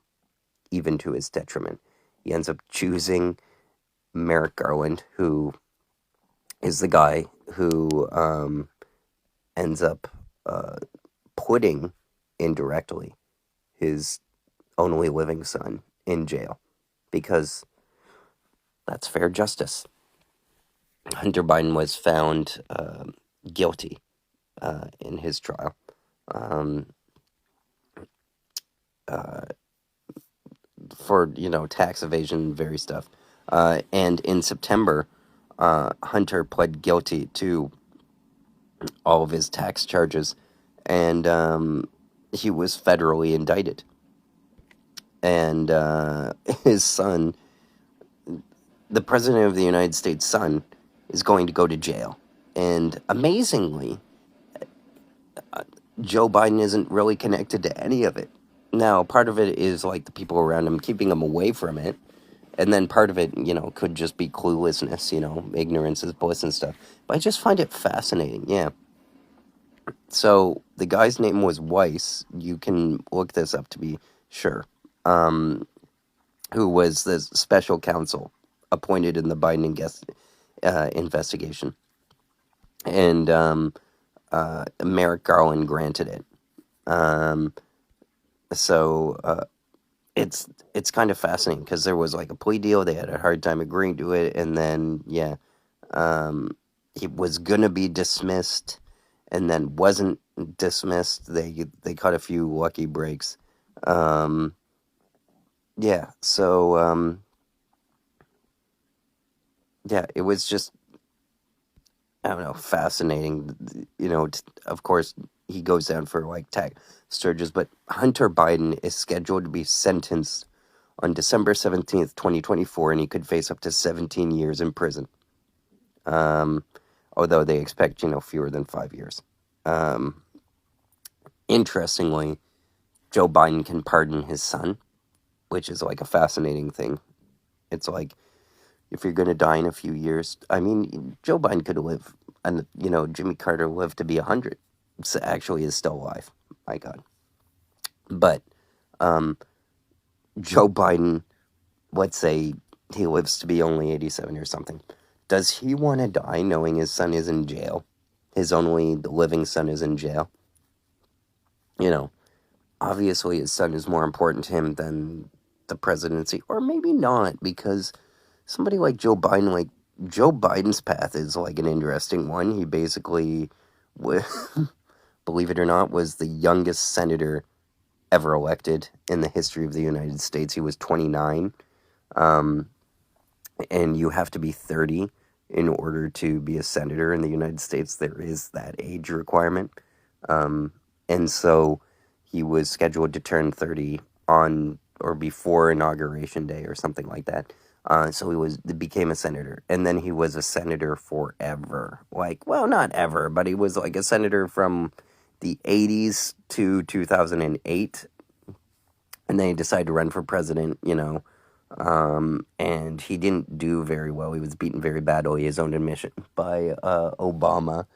even to his detriment. He ends up choosing Merrick Garland, who is the guy who ends up putting, indirectly, his only living son in jail, because that's fair justice. Hunter Biden was found guilty in his trial. For, tax evasion, very stuff. And in September, Hunter pled guilty to all of his tax charges, and he was federally indicted. And his son, the President of the United States' son, is going to go to jail. And amazingly, Joe Biden isn't really connected to any of it. Now, part of it is, like, the people around him keeping him away from it. And then part of it, could just be cluelessness, ignorance is bliss and stuff. But I just find it fascinating, yeah. So, the guy's name was Weiss. You can look this up to be sure. Who was the special counsel appointed in the Biden investigation. And Merrick Garland granted it. So it's kind of fascinating, because there was, like, a plea deal. They had a hard time agreeing to it, and then, he was gonna be dismissed, and then wasn't dismissed. They caught a few lucky breaks. So it was just, I don't know, fascinating. Of course, he goes down for, like, tax charges, but Hunter Biden is scheduled to be sentenced on December 17th, 2024, and he could face up to 17 years in prison. Although they expect, fewer than 5 years. Interestingly, Joe Biden can pardon his son, which is, like, a fascinating thing. It's like, if you're going to die in a few years, I mean, Joe Biden could live, and, Jimmy Carter lived to be 100. So actually is still alive. My God. But Joe Biden, let's say he lives to be only 87 or something. Does he want to die knowing his son is in jail? His only living son is in jail? Obviously his son is more important to him than the presidency. Or maybe not, because somebody like Joe Biden, like, Joe Biden's path is, like, an interesting one. He basically, believe it or not, was the youngest senator ever elected in the history of the United States. He was 29. And you have to be 30 in order to be a senator in the United States. There is that age requirement. And so he was scheduled to turn 30 on or before Inauguration Day or something like that. So he became a senator, and then he was a senator forever. Like, well, not ever, but he was like a senator from the 80s to 2008, and then he decided to run for president, and he didn't do very well. He was beaten very badly, his own admission, by Obama.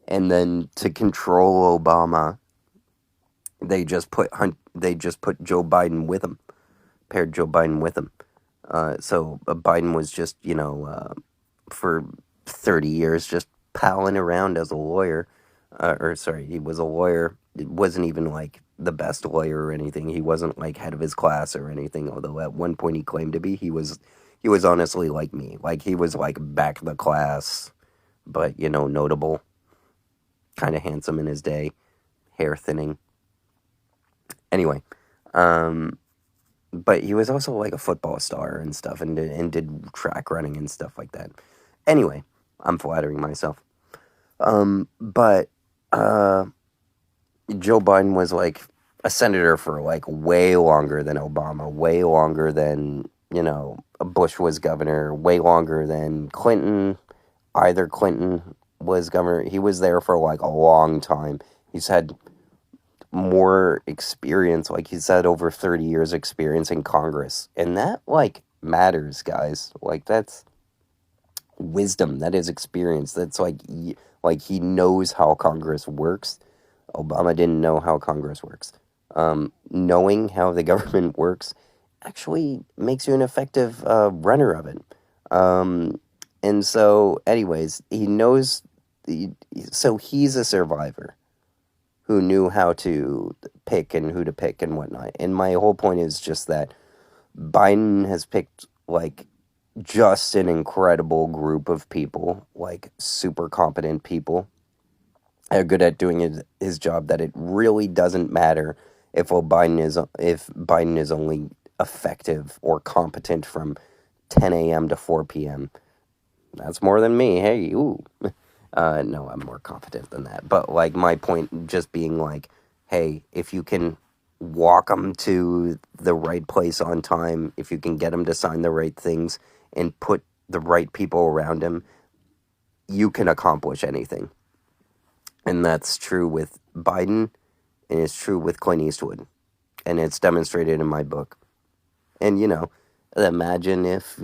And then to control Obama, they just put Joe Biden with him, paired Joe Biden with him. So Biden was just, for 30 years just palling around as a lawyer. He was a lawyer. It wasn't even like the best lawyer or anything. He wasn't like head of his class or anything, although at one point he claimed to be. He was honestly like me. Like, he was like back of the class, but, notable, kind of handsome in his day, hair thinning. Anyway, but he was also like a football star and stuff, and did track running and stuff like that. Anyway, I'm flattering myself. But Joe Biden was like a senator for like way longer than Obama, way longer than, Bush was governor, way longer than Clinton. Either Clinton was governor. He was there for like a long time. He's had more experience, like he said, over 30 years experience in Congress, and that like matters, guys. Like, that's wisdom, that is experience. That's like he knows how Congress works. Obama didn't know how Congress works. Knowing how the government works actually makes you an effective runner of it. And so anyways, he knows so he's a survivor who knew how to pick and who to pick and whatnot. And my whole point is just that Biden has picked, like, just an incredible group of people, like, super competent people, are good at doing his job, that it really doesn't matter if Biden is only effective or competent from 10 a.m. to 4 p.m. That's more than me. Hey, ooh. No, I'm more competent than that. But, like, my point just being, like, hey, if you can walk them to the right place on time, if you can get them to sign the right things and put the right people around him, you can accomplish anything. And that's true with Biden, and it's true with Clint Eastwood. And it's demonstrated in my book. And, imagine if,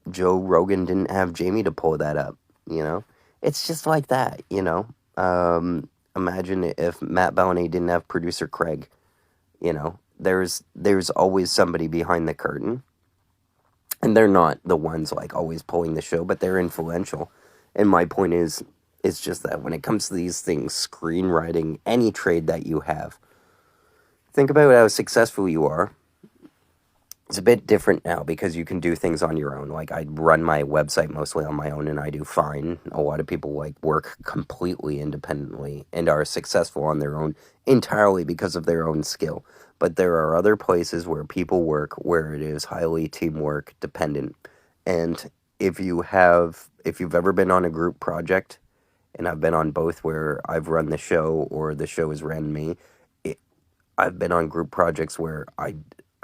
Joe Rogan didn't have Jamie to pull that up, It's just like that, Imagine if Matt Bellany didn't have producer Craig, There's always somebody behind the curtain. And they're not the ones, like, always pulling the show, but they're influential. And my point is, it's just that when it comes to these things, screenwriting, any trade that you have, think about how successful you are. It's a bit different now because you can do things on your own. Like, I run my website mostly on my own, and I do fine. A lot of people, like, work completely independently and are successful on their own entirely because of their own skill. But there are other places where people work where it is highly teamwork dependent. And if you've ever been on a group project, and I've been on both where I've run the show or the show has ran me, I've been on group projects where I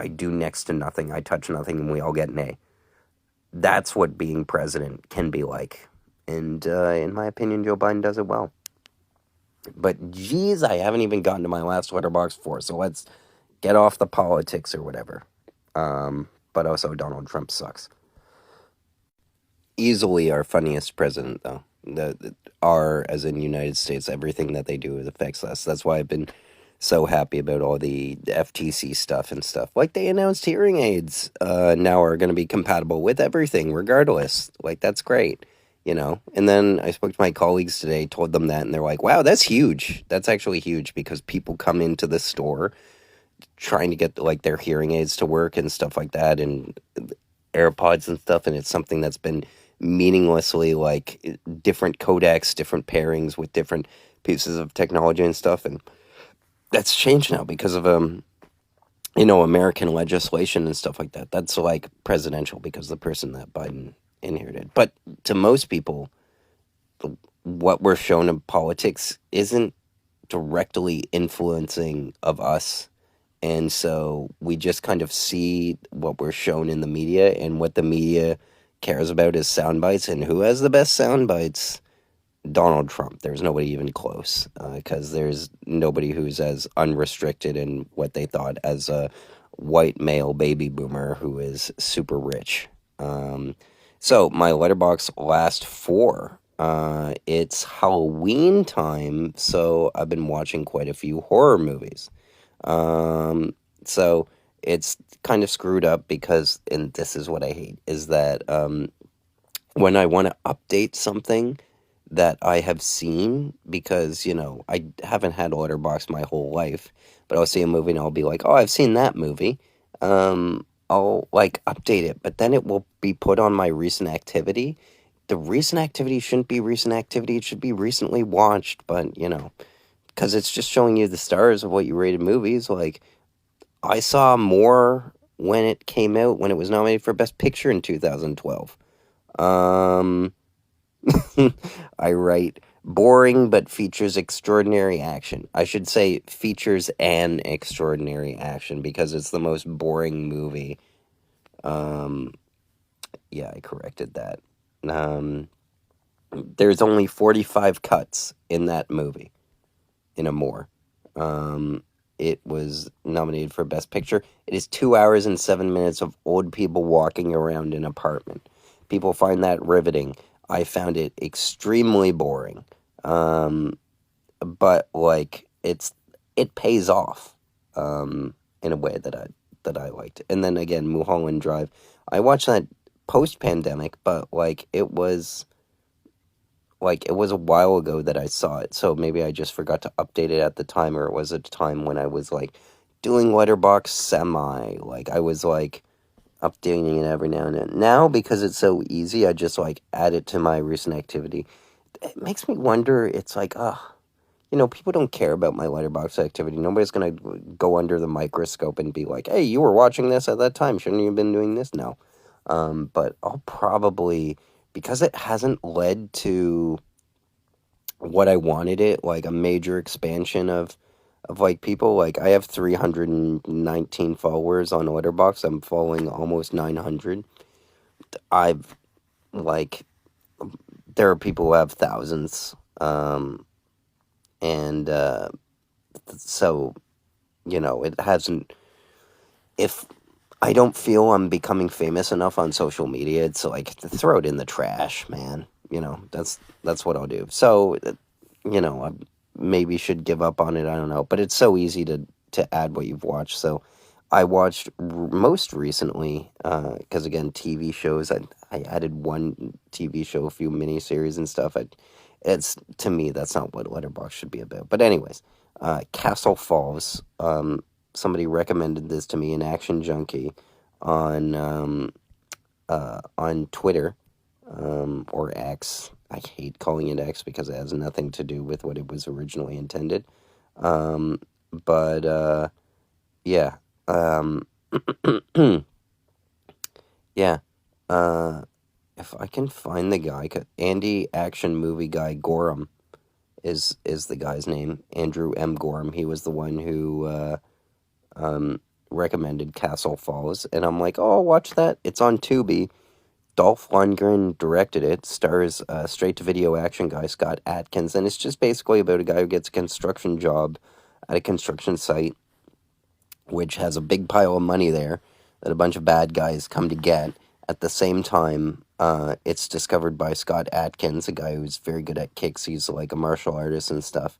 do next to nothing, I touch nothing, and we all get an A. That's what being president can be like. And in my opinion, Joe Biden does it well. But geez, I haven't even gotten to my last Letterboxd 4, so let's get off the politics or whatever. But also, Donald Trump sucks. Easily our funniest president, though. Our, as in United States, everything that they do affects us. That's why I've been so happy about all the FTC stuff and stuff. Like, they announced hearing aids now are going to be compatible with everything, regardless. Like, that's great, And then I spoke to my colleagues today, told them that, and they're like, wow, that's huge. That's actually huge because people come into the store trying to get, like, their hearing aids to work and stuff like that, and AirPods and stuff, and it's something that's been meaninglessly, like, different codecs, different pairings with different pieces of technology and stuff, and that's changed now because of American legislation and stuff like that. That's, like, presidential because the person that Biden inherited. But to most people, what we're shown in politics isn't directly influencing of us And so we just kind of see what we're shown in the media, and what the media cares about is sound bites. And who has the best sound bites? Donald Trump. There's nobody even close, because there's nobody who's as unrestricted in what they thought as a white male baby boomer who is super rich. So my letterbox last four. It's Halloween time, so I've been watching quite a few horror movies. So it's kind of screwed up because, and this is what I hate, is that when I want to update something that I have seen, because, I haven't had Letterboxd my whole life, but I'll see a movie and I'll be like, oh, I've seen that movie. I'll, like, update it, but then it will be put on my recent activity. The recent activity shouldn't be recent activity, it should be recently watched, but, because it's just showing you the stars of what you rated movies. Like, I saw more when it came out, when it was nominated for Best Picture in 2012. Um, I write boring but features extraordinary action. I should say features an extraordinary action, because it's the most boring movie. Yeah, I corrected that. There's only 45 cuts in that movie, in a more. It was nominated for Best Picture. It is 2 hours and 7 minutes of old people walking around an apartment. People find that riveting. I found it extremely boring. But like it pays off in a way that I liked. And then again, Mulholland Drive. I watched that post-pandemic, but it was a while ago that I saw it, so maybe I just forgot to update it at the time, or it was a time when I was like doing Letterboxd semi. Like I was like updating it every now and then. Now, because it's so easy, I just like add it to my recent activity. It makes me wonder. It's like, people don't care about my Letterboxd activity. Nobody's gonna go under the microscope and be like, "Hey, you were watching this at that time. Shouldn't you have been doing this?" No. But I'll probably, because it hasn't led to what I wanted it, like a major expansion of like people. Like I have 319 followers on Letterboxd. I'm following almost 900. I've like there are people who have thousands. And so, it hasn't, if I don't feel I'm becoming famous enough on social media, it's like throw it in the trash, man. That's what I'll do. So, I maybe should give up on it. I don't know, but it's so easy to add what you've watched. So, I watched most recently, because again, TV shows. I added one TV show, a few miniseries and stuff. It's, to me, that's not what Letterboxd should be about. But anyways, Castle Falls. Somebody recommended this to me, an action junkie, on Twitter, or X. I hate calling it X because it has nothing to do with what it was originally intended. But yeah. Yeah. If I can find the guy, Andy Action Movie Guy Gorham is the guy's name. Andrew M. Gorham. He was the one who recommended Castle Falls, and I'm like, oh, I'll watch that. It's on Tubi. Dolph Lundgren directed it. Stars straight-to-video action guy Scott Adkins, and it's just basically about a guy who gets a construction job at a construction site, which has a big pile of money there that a bunch of bad guys come to get. At the same time, it's discovered by Scott Adkins, a guy who's very good at kicks. He's like a martial artist and stuff.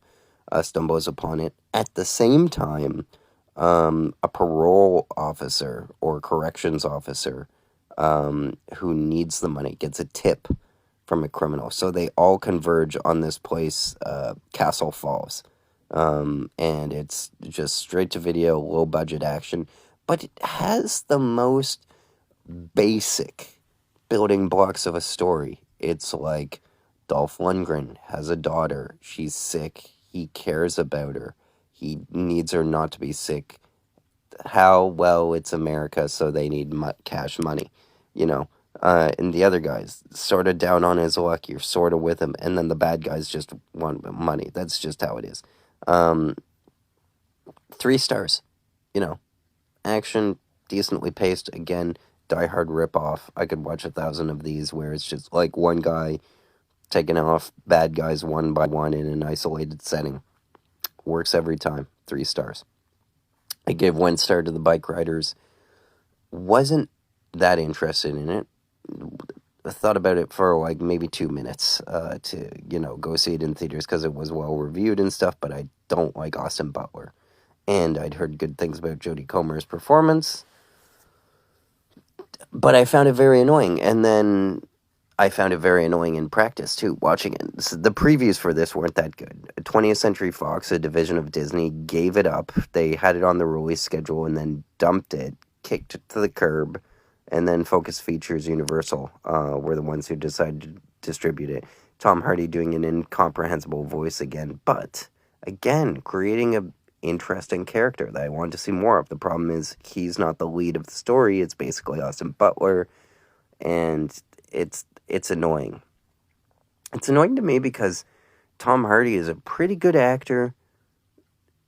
Stumbles upon it. At the same time, a parole officer or corrections officer who needs the money gets a tip from a criminal. So they all converge on this place, Castle Falls. And it's just straight to video, low budget action. But it has the most basic building blocks of a story. It's like Dolph Lundgren has a daughter. She's sick. He cares about her. He needs her not to be sick. It's America, so they need cash money, and the other guy's sort of down on his luck. You're sort of with him, and then the bad guys just want money. That's just how it is. 3 stars. action, decently paced. Again, Die Hard ripoff. I could watch 1,000 of these where it's just like one guy taking off bad guys one by one in an isolated setting. Works every time. 3 stars. I gave 1 star to the Bike Riders. Wasn't that interested in it. I thought about it for like maybe 2 minutes to, go see it in theaters because it was well reviewed and stuff, but I don't like Austin Butler. And I'd heard good things about Jodie Comer's performance, but I found it very annoying. And then I found it very annoying in practice, too, watching it. The previews for this weren't that good. 20th Century Fox, a division of Disney, gave it up. They had it on the release schedule and then dumped it, kicked it to the curb, and then Focus Features Universal were the ones who decided to distribute it. Tom Hardy doing an incomprehensible voice again, but, again, creating a interesting character that I wanted to see more of. The problem is he's not the lead of the story. It's basically Austin Butler, and it's annoying. It's annoying to me because Tom Hardy is a pretty good actor,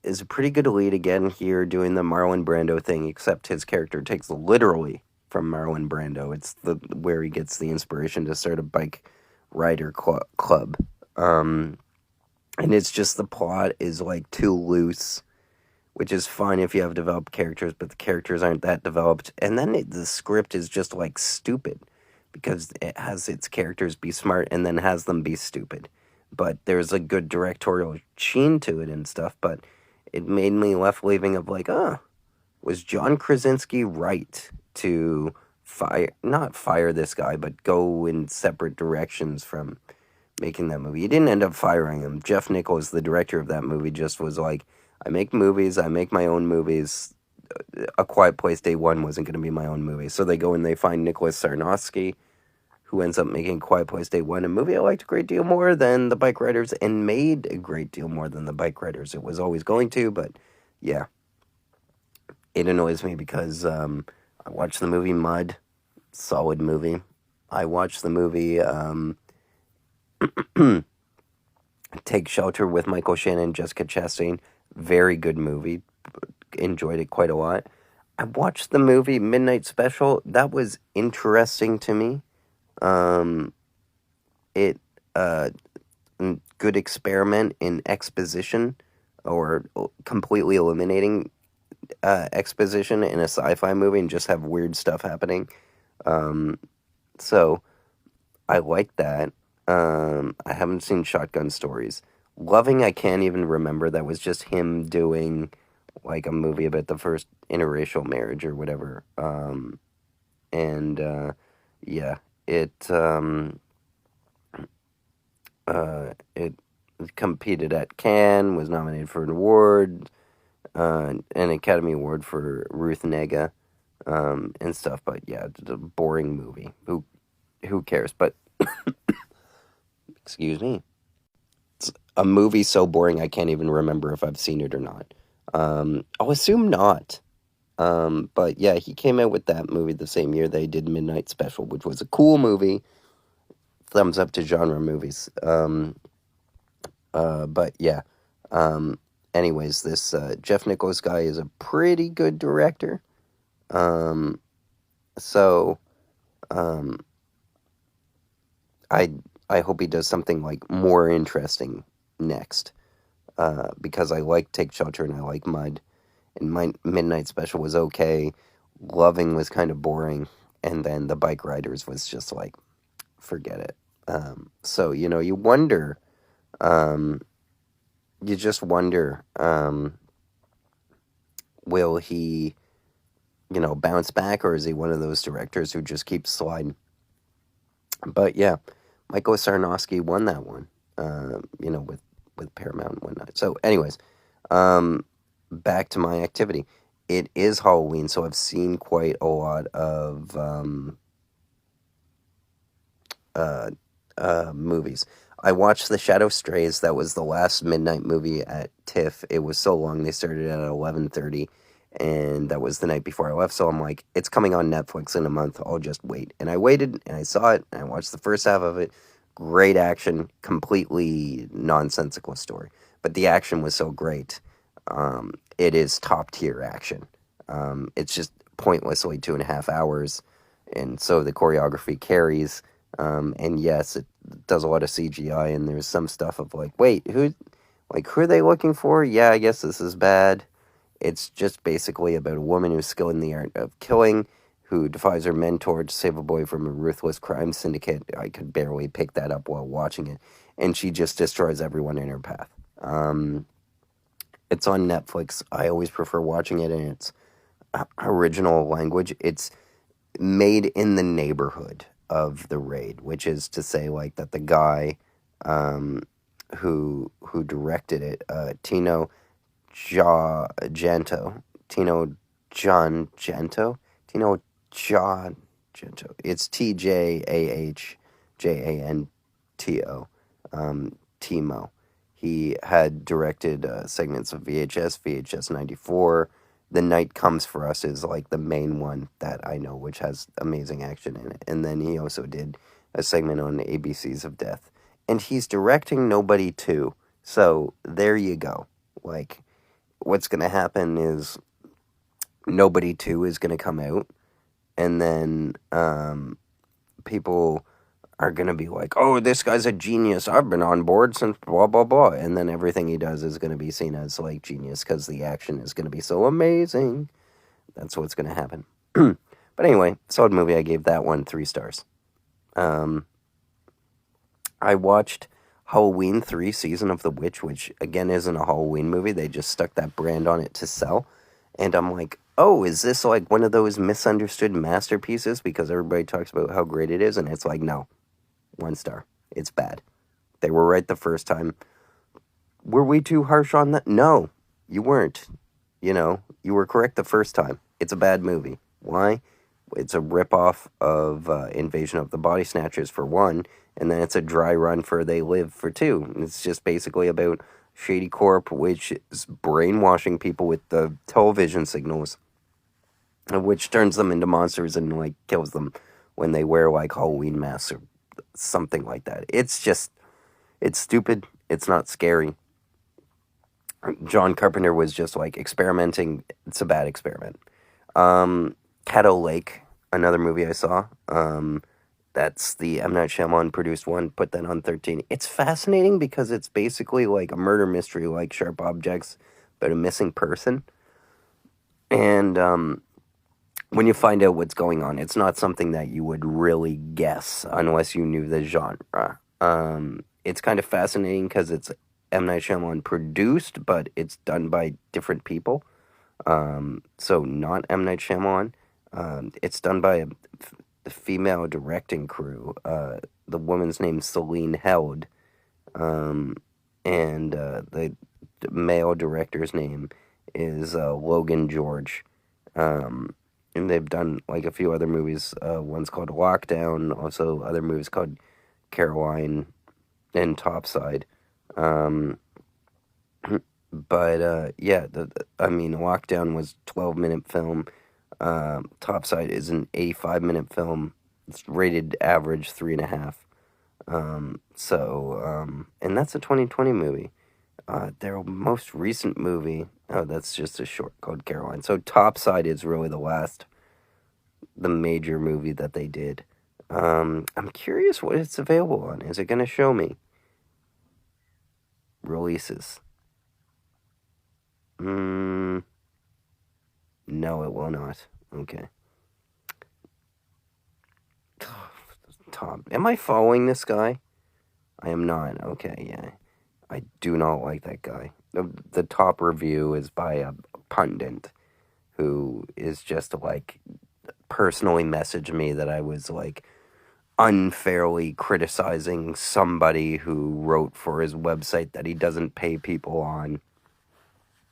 is a pretty good lead again here doing the Marlon Brando thing, except his character takes literally from Marlon Brando. It's where he gets the inspiration to start a bike rider club. And it's just the plot is like too loose, which is fine if you have developed characters, but the characters aren't that developed. And then the script is just like stupid because it has its characters be smart and then has them be stupid. But there's a good directorial sheen to it and stuff, but it made me left leaving of like, was John Krasinski right to not fire this guy, but go in separate directions from making that movie? He didn't end up firing him. Jeff Nichols, the director of that movie, just was like, I make movies, I make my own movies. A Quiet Place Day 1 wasn't going to be my own movie. So they go and they find Nicholas Sarnowski, who ends up making Quiet Place Day 1, a movie I liked a great deal more than The Bike Riders, and made a great deal more than The Bike Riders. It was always going to, but yeah. It annoys me because I watched the movie Mud, solid movie. I watched the movie Take Shelter with Michael Shannon and Jessica Chastain, very good movie, enjoyed it quite a lot. I watched the movie Midnight Special, that was interesting to me. Good experiment in exposition, or completely eliminating exposition in a sci-fi movie and just have weird stuff happening. So I like that. I haven't seen Shotgun Stories. Loving, I can't even remember. That was just him doing like a movie about the first interracial marriage or whatever. Yeah, it competed at Cannes, was nominated for an award, an Academy Award for Ruth Negga, and stuff. But yeah, it's a boring movie. Who cares? But excuse me. It's a movie so boring I can't even remember if I've seen it or not. I'll assume not. But yeah, he came out with that movie the same year they did Midnight Special, which was a cool movie. Thumbs up to genre movies. But yeah. Anyways, this Jeff Nichols guy is a pretty good director. I hope he does something like more interesting next. Because I like Take Shelter and I like Mud. And my Midnight Special was okay. Loving was kind of boring. And then The Bike Riders was just like, forget it. So, you wonder, you just wonder, will he, bounce back, or is he one of those directors who just keeps sliding? But yeah, Michael Sarnowski won that one, with Paramount and whatnot. So anyways, back to my activity. It is Halloween, so I've seen quite a lot of movies. I watched The Shadow Strays. That was the last midnight movie at TIFF. It was so long, they started at 11:30, and that was the night before I left, so I'm like, it's coming on Netflix in a month, I'll just wait. And I waited, and I saw it, and I watched the first half of it. Great action, completely nonsensical story. But the action was so great. It is top-tier action. It's just pointlessly 2.5 hours, and so the choreography carries. And yes, it does a lot of CGI, and there's some stuff of like, wait, who are they looking for? Yeah, I guess this is bad. It's just basically about a woman who's skilled in the art of killing, who defies her mentor to save a boy from a ruthless crime syndicate. I could barely pick that up while watching it. And she just destroys everyone in her path. It's on Netflix. I always prefer watching it in its original language. It's made in the neighborhood of the raid, which is to say, like, that the guy who directed it, Tino John Gento, Tino John Gento. It's TJAHJANTO, Timo. He had directed segments of VHS 94. The Night Comes for Us is like the main one that I know, which has amazing action in it. And then he also did a segment on ABCs of Death. And he's directing Nobody 2. So there you go. Like, what's going to happen is Nobody 2 is going to come out, and then people are going to be like, oh, this guy's a genius. I've been on board since blah, blah, blah. And then everything he does is going to be seen as, like, genius because the action is going to be so amazing. That's what's going to happen. But anyway, solid movie. I gave that one 3 stars. I watched Halloween 3 Season of the Witch, which, again, isn't a Halloween movie. They just stuck that brand on it to sell. And I'm like, oh, is this like one of those misunderstood masterpieces? Because everybody talks about how great it is, and it's like, no. 1 star. It's bad. They were right the first time. Were we too harsh on that? No, you weren't. You were correct the first time. It's a bad movie. Why? It's a ripoff of Invasion of the Body Snatchers for 1, and then it's a dry run for They Live for 2. It's just basically about Shady Corp, which is brainwashing people with the television signals, which turns them into monsters and, like, kills them when they wear, like, Halloween masks or something like that. It's stupid. It's not scary. John Carpenter was just, like, experimenting. It's a bad experiment. Caddo Lake, another movie I saw. That's the M. Night Shyamalan produced one. Put that on 13. It's fascinating because it's basically like a murder mystery, like Sharp Objects, but a missing person. And when you find out what's going on, it's not something that you would really guess unless you knew the genre. It's kind of fascinating because it's M. Night Shyamalan produced, but it's done by different people. So not M. Night Shyamalan. It's done by a female directing crew. The woman's name's Celine Held. And the male director's name is Logan George. And they've done, like, a few other movies. One's called Lockdown, also other movies called Caroline and Topside. But Lockdown was a 12-minute film. Topside is an 85-minute film. It's rated average 3.5. And that's a 2020 movie. Their most recent movie, that's just a short called Caroline. So Topside is really the major movie that they did. I'm curious what it's available on. Is it going to show me? Releases. No, it will not. Okay. Tom, am I following this guy? I am not. Okay, yeah. I do not like that guy. The top review is by a pundit who is just, like, personally messaged me that I was, like, unfairly criticizing somebody who wrote for his website that he doesn't pay people on,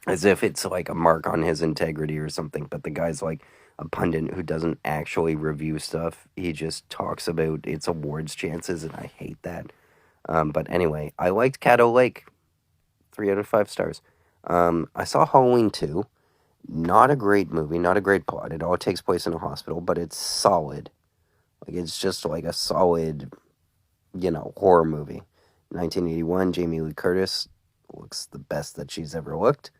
as if it's, like, a mark on his integrity or something. But the guy's, like, a pundit who doesn't actually review stuff. He just talks about its awards chances, and I hate that. But anyway, I liked Caddo Lake. 3 out of 5 stars. I saw Halloween 2. Not a great movie, not a great plot. It all takes place in a hospital, but it's solid. Like, it's just like a solid, horror movie. 1981, Jamie Lee Curtis looks the best that she's ever looked.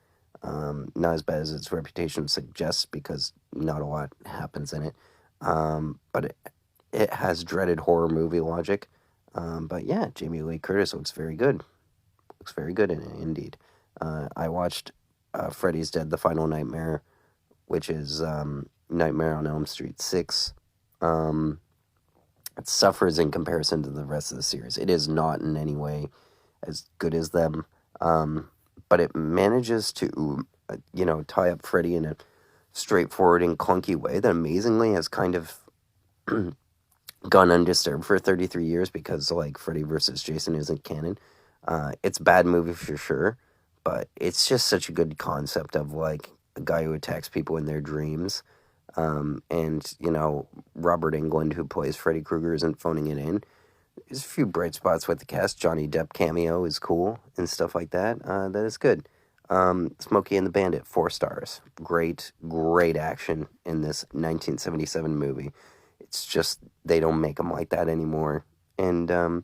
Not as bad as its reputation suggests because not a lot happens in it. But it has dreaded horror movie logic. But yeah, Jamie Lee Curtis looks very good. Looks very good in it, indeed. I watched Freddy's Dead: The Final Nightmare, which is Nightmare on Elm Street 6. It suffers in comparison to the rest of the series. It is not in any way as good as them, but it manages to, tie up Freddy in a straightforward and clunky way that amazingly has kind of gone undisturbed for 33 years because, like, Freddy versus Jason isn't canon. It's a bad movie for sure, but it's just such a good concept of, like, a guy who attacks people in their dreams. And, Robert Englund, who plays Freddy Krueger, isn't phoning it in. There's a few bright spots with the cast. Johnny Depp cameo is cool and stuff like that. That is good. Smokey and the Bandit, 4 stars. Great, great action in this 1977 movie. It's just, they don't make them like that anymore. And the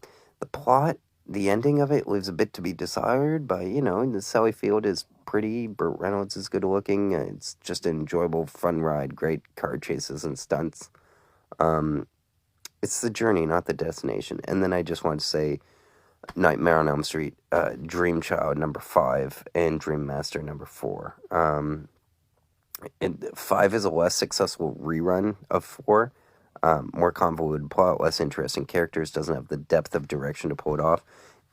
plot, the ending of it leaves a bit to be desired, but, the Sally Field is pretty, Burt Reynolds is good looking, it's just an enjoyable, fun ride, great car chases and stunts. It's the journey, not the destination. And then I just want to say Nightmare on Elm Street, Dream Child number 5, and Dream Master number 4. 5 is a less successful rerun of 4. More convoluted plot, less interesting characters, doesn't have the depth of direction to pull it off.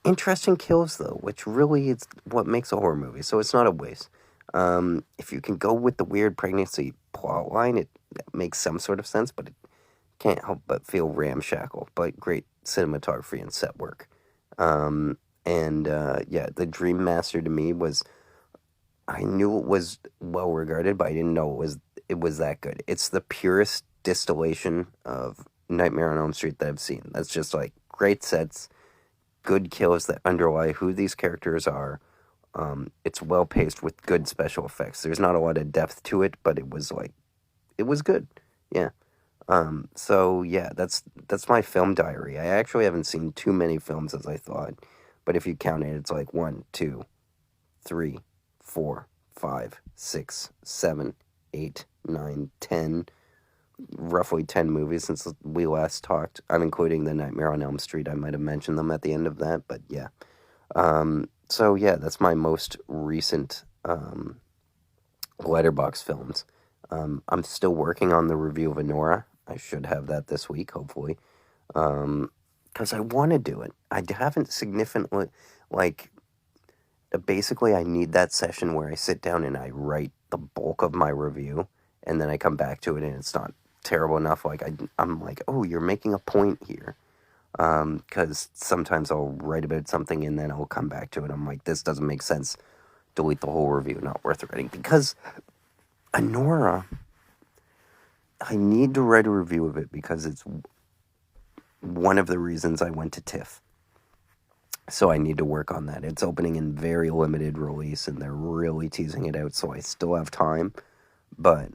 Interesting kills, though, which really is what makes a horror movie, so it's not a waste. If you can go with the weird pregnancy plot line, it makes some sort of sense, but it can't help but feel ramshackle, but great cinematography and set work. The Dream Master to me was, I knew it was well regarded, but I didn't know it was that good. It's the purest distillation of Nightmare on Elm Street that I've seen. That's just like great sets, good kills that underlie who these characters are. It's well paced with good special effects. There's not a lot of depth to it, but it was good. Yeah. That's my film diary. I actually haven't seen too many films as I thought, but if you count it, it's like 1, 2, 3, 4, 5, 6, 7, 8, 9, 10, roughly 10 movies since we last talked. I'm including the Nightmare on Elm Street. I might have mentioned them at the end of that, but yeah. That's my most recent Letterboxd films. I'm still working on the review of Anora. I should have that this week, hopefully. Because I want to do it. I haven't significantly, basically I need that session where I sit down and I write the bulk of my review, and then I come back to it and it's not terrible enough. I'm like, oh, you're making a point here. Because sometimes I'll write about something and then I'll come back to it. I'm like, this doesn't make sense. Delete the whole review, not worth writing. Because Anora, I need to write a review of it because it's one of the reasons I went to TIFF. So I need to work on that. It's opening in very limited release and they're really teasing it out, so I still have time. But,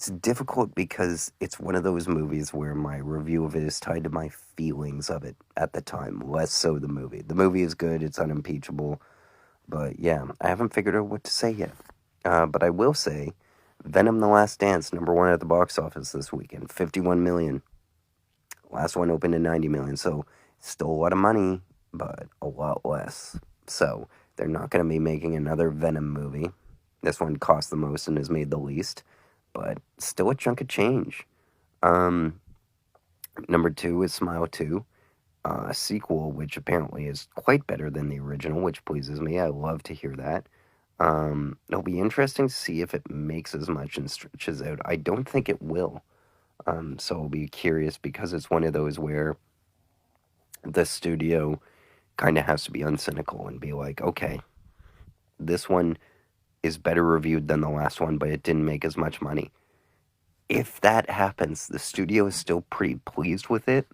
it's difficult because it's one of those movies where my review of it is tied to my feelings of it at the time, less so the movie. The movie is good, it's unimpeachable, but yeah, I haven't figured out what to say yet. But I will say, Venom: The Last Dance, number 1 at the box office this weekend, 51 million. Last one opened at 90 million, so still a lot of money, but a lot less. So they're not going to be making another Venom movie. This one cost the most and has made the least, but still a chunk of change. Number 2 is Smile 2, a sequel which apparently is quite better than the original, which pleases me. I love to hear that. It'll be interesting to see if it makes as much and stretches out. I don't think it will. So I'll be curious because it's one of those where the studio kind of has to be uncynical and be like, okay, this one is better reviewed than the last one, but it didn't make as much money. If that happens, the studio is still pretty pleased with it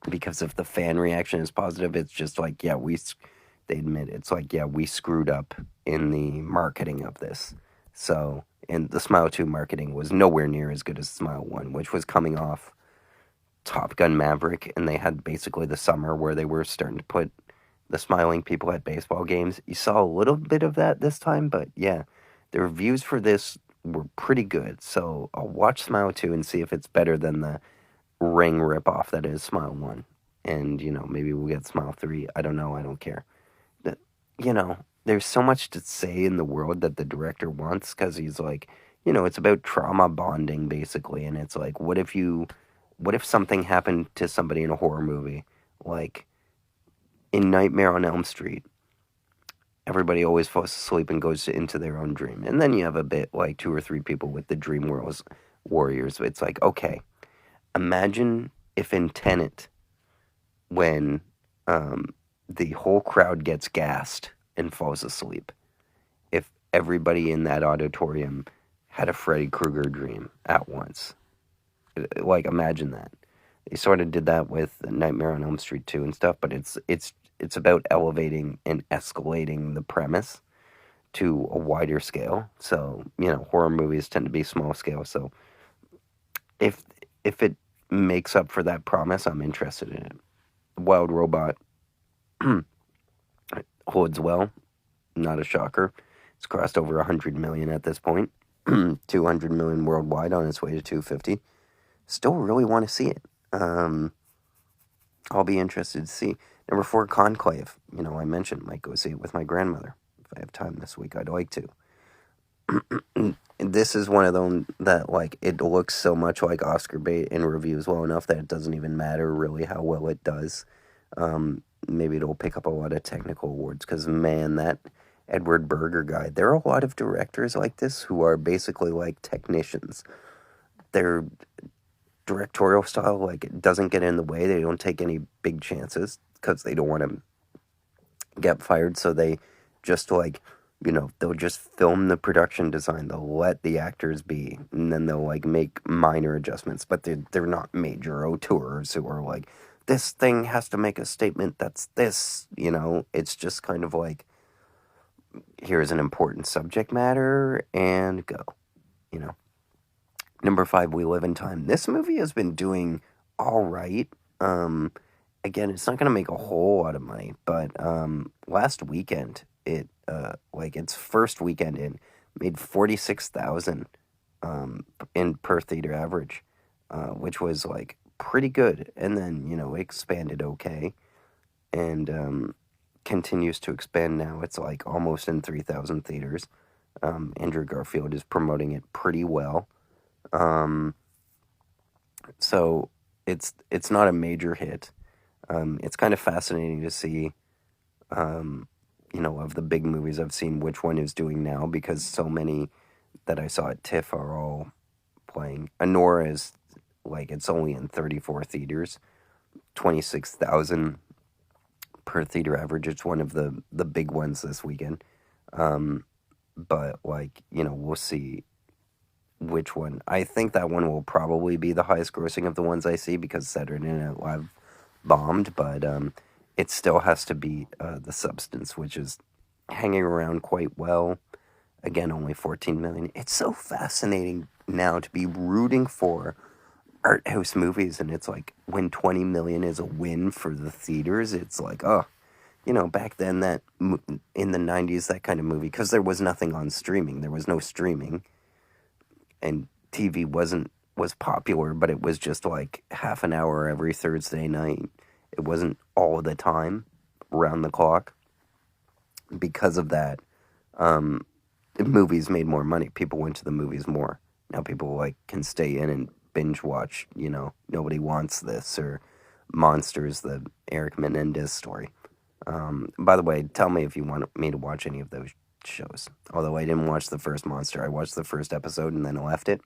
because if the fan reaction is positive, it's just like, yeah, they admit it's like, yeah, we screwed up in the marketing of this. So, and the Smile 2 marketing was nowhere near as good as Smile 1, which was coming off Top Gun Maverick, and they had basically the summer where they were starting to put the smiling people at baseball games. You saw a little bit of that this time, but yeah, the reviews for this were pretty good. So I'll watch Smile 2 and see if it's better than the Ring ripoff that is Smile 1. And, maybe we'll get Smile 3. I don't know. I don't care. That, there's so much to say in the world that the director wants because he's like, it's about trauma bonding basically. And it's like, what if something happened to somebody in a horror movie? Like in Nightmare on Elm Street, everybody always falls asleep and goes into their own dream. And then you have a bit like 2 or 3 people with the Dream World's Warriors. It's like, okay, imagine if in Tenet, when the whole crowd gets gassed and falls asleep, if everybody in that auditorium had a Freddy Krueger dream at once. Like, imagine that. They sort of did that with Nightmare on Elm Street 2 and stuff, but it's about elevating and escalating the premise to a wider scale. So, horror movies tend to be small scale. So if it makes up for that promise, I'm interested in it. Wild Robot holds well. Not a shocker. It's crossed over 100 million at this point. 200 million worldwide, on its way to 250. Still really want to see it. I'll be interested to see. Number 4, Conclave. I mentioned might go see it with my grandmother. If I have time this week, I'd like to. This is one of them that, like, it looks so much like Oscar bait in reviews well enough that it doesn't even matter really how well it does. Maybe it'll pick up a lot of technical awards because, man, that Edward Berger guy, there are a lot of directors like this who are basically like technicians. Their directorial style, like, it doesn't get in the way. They don't take any big chances because they don't want to get fired, so they just, like, they'll just film the production design. They'll let the actors be, and then they'll, like, make minor adjustments, but they're not major auteurs who are like, this thing has to make a statement that's this, It's just kind of like, here's an important subject matter, and go, Number 5, We Live in Time. This movie has been doing all right. Again, it's not going to make a whole lot of money, but last weekend, it its first weekend in, made 46,000 in per theater average, which was like pretty good. And then it expanded okay, and continues to expand now. It's like almost in 3,000 theaters. Andrew Garfield is promoting it pretty well. So it's not a major hit. It's kind of fascinating to see, of the big movies I've seen, which one is doing now, because so many that I saw at TIFF are all playing. Anora is, like, it's only in 34 theaters, 26,000 per theater average. It's one of the big ones this weekend. But, like, we'll see which one. I think that one will probably be the highest grossing of the ones I see because Saturday Night Live bombed, but it still has to beat The Substance, which is hanging around quite well. Again, only 14 million. It's so fascinating now to be rooting for art house movies, and it's like when 20 million is a win for the theaters, it's like, oh, back then, that in the 90s, that kind of movie, because there was nothing on streaming. There was no streaming, and TV was popular, but it was just like half an hour every Thursday night. It wasn't all the time, around the clock. Because of that, the movies made more money. People went to the movies more. Now people, like, can stay in and binge watch, Nobody Wants This, or Monsters, the Eric Menendez story. By the way, tell me if you want me to watch any of those shows. Although I didn't watch the first Monster. I watched the first episode and then left it.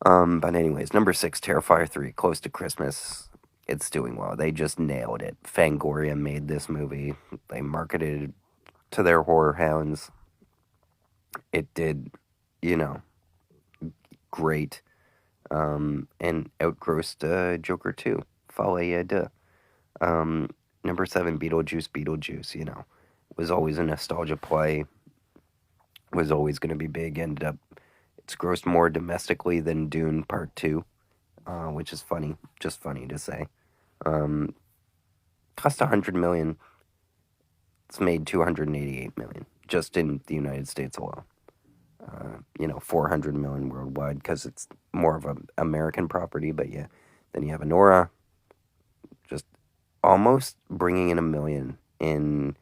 But anyways, number 6, Terrifier 3, Close to Christmas. It's doing well. They just nailed it. Fangoria made this movie. They marketed it to their horror hounds. It did, great. And outgrossed Joker 2. Folie de. Number 7, Beetlejuice, was always a nostalgia play. Was always going to be big. Ended up, it's grossed more domestically than Dune Part 2, which is funny. Just funny to say. Cost $100 million. It's made $288 million just in the United States alone. 400 million worldwide because it's more of an American property. But yeah, then you have Anora, just almost bringing in $1 million in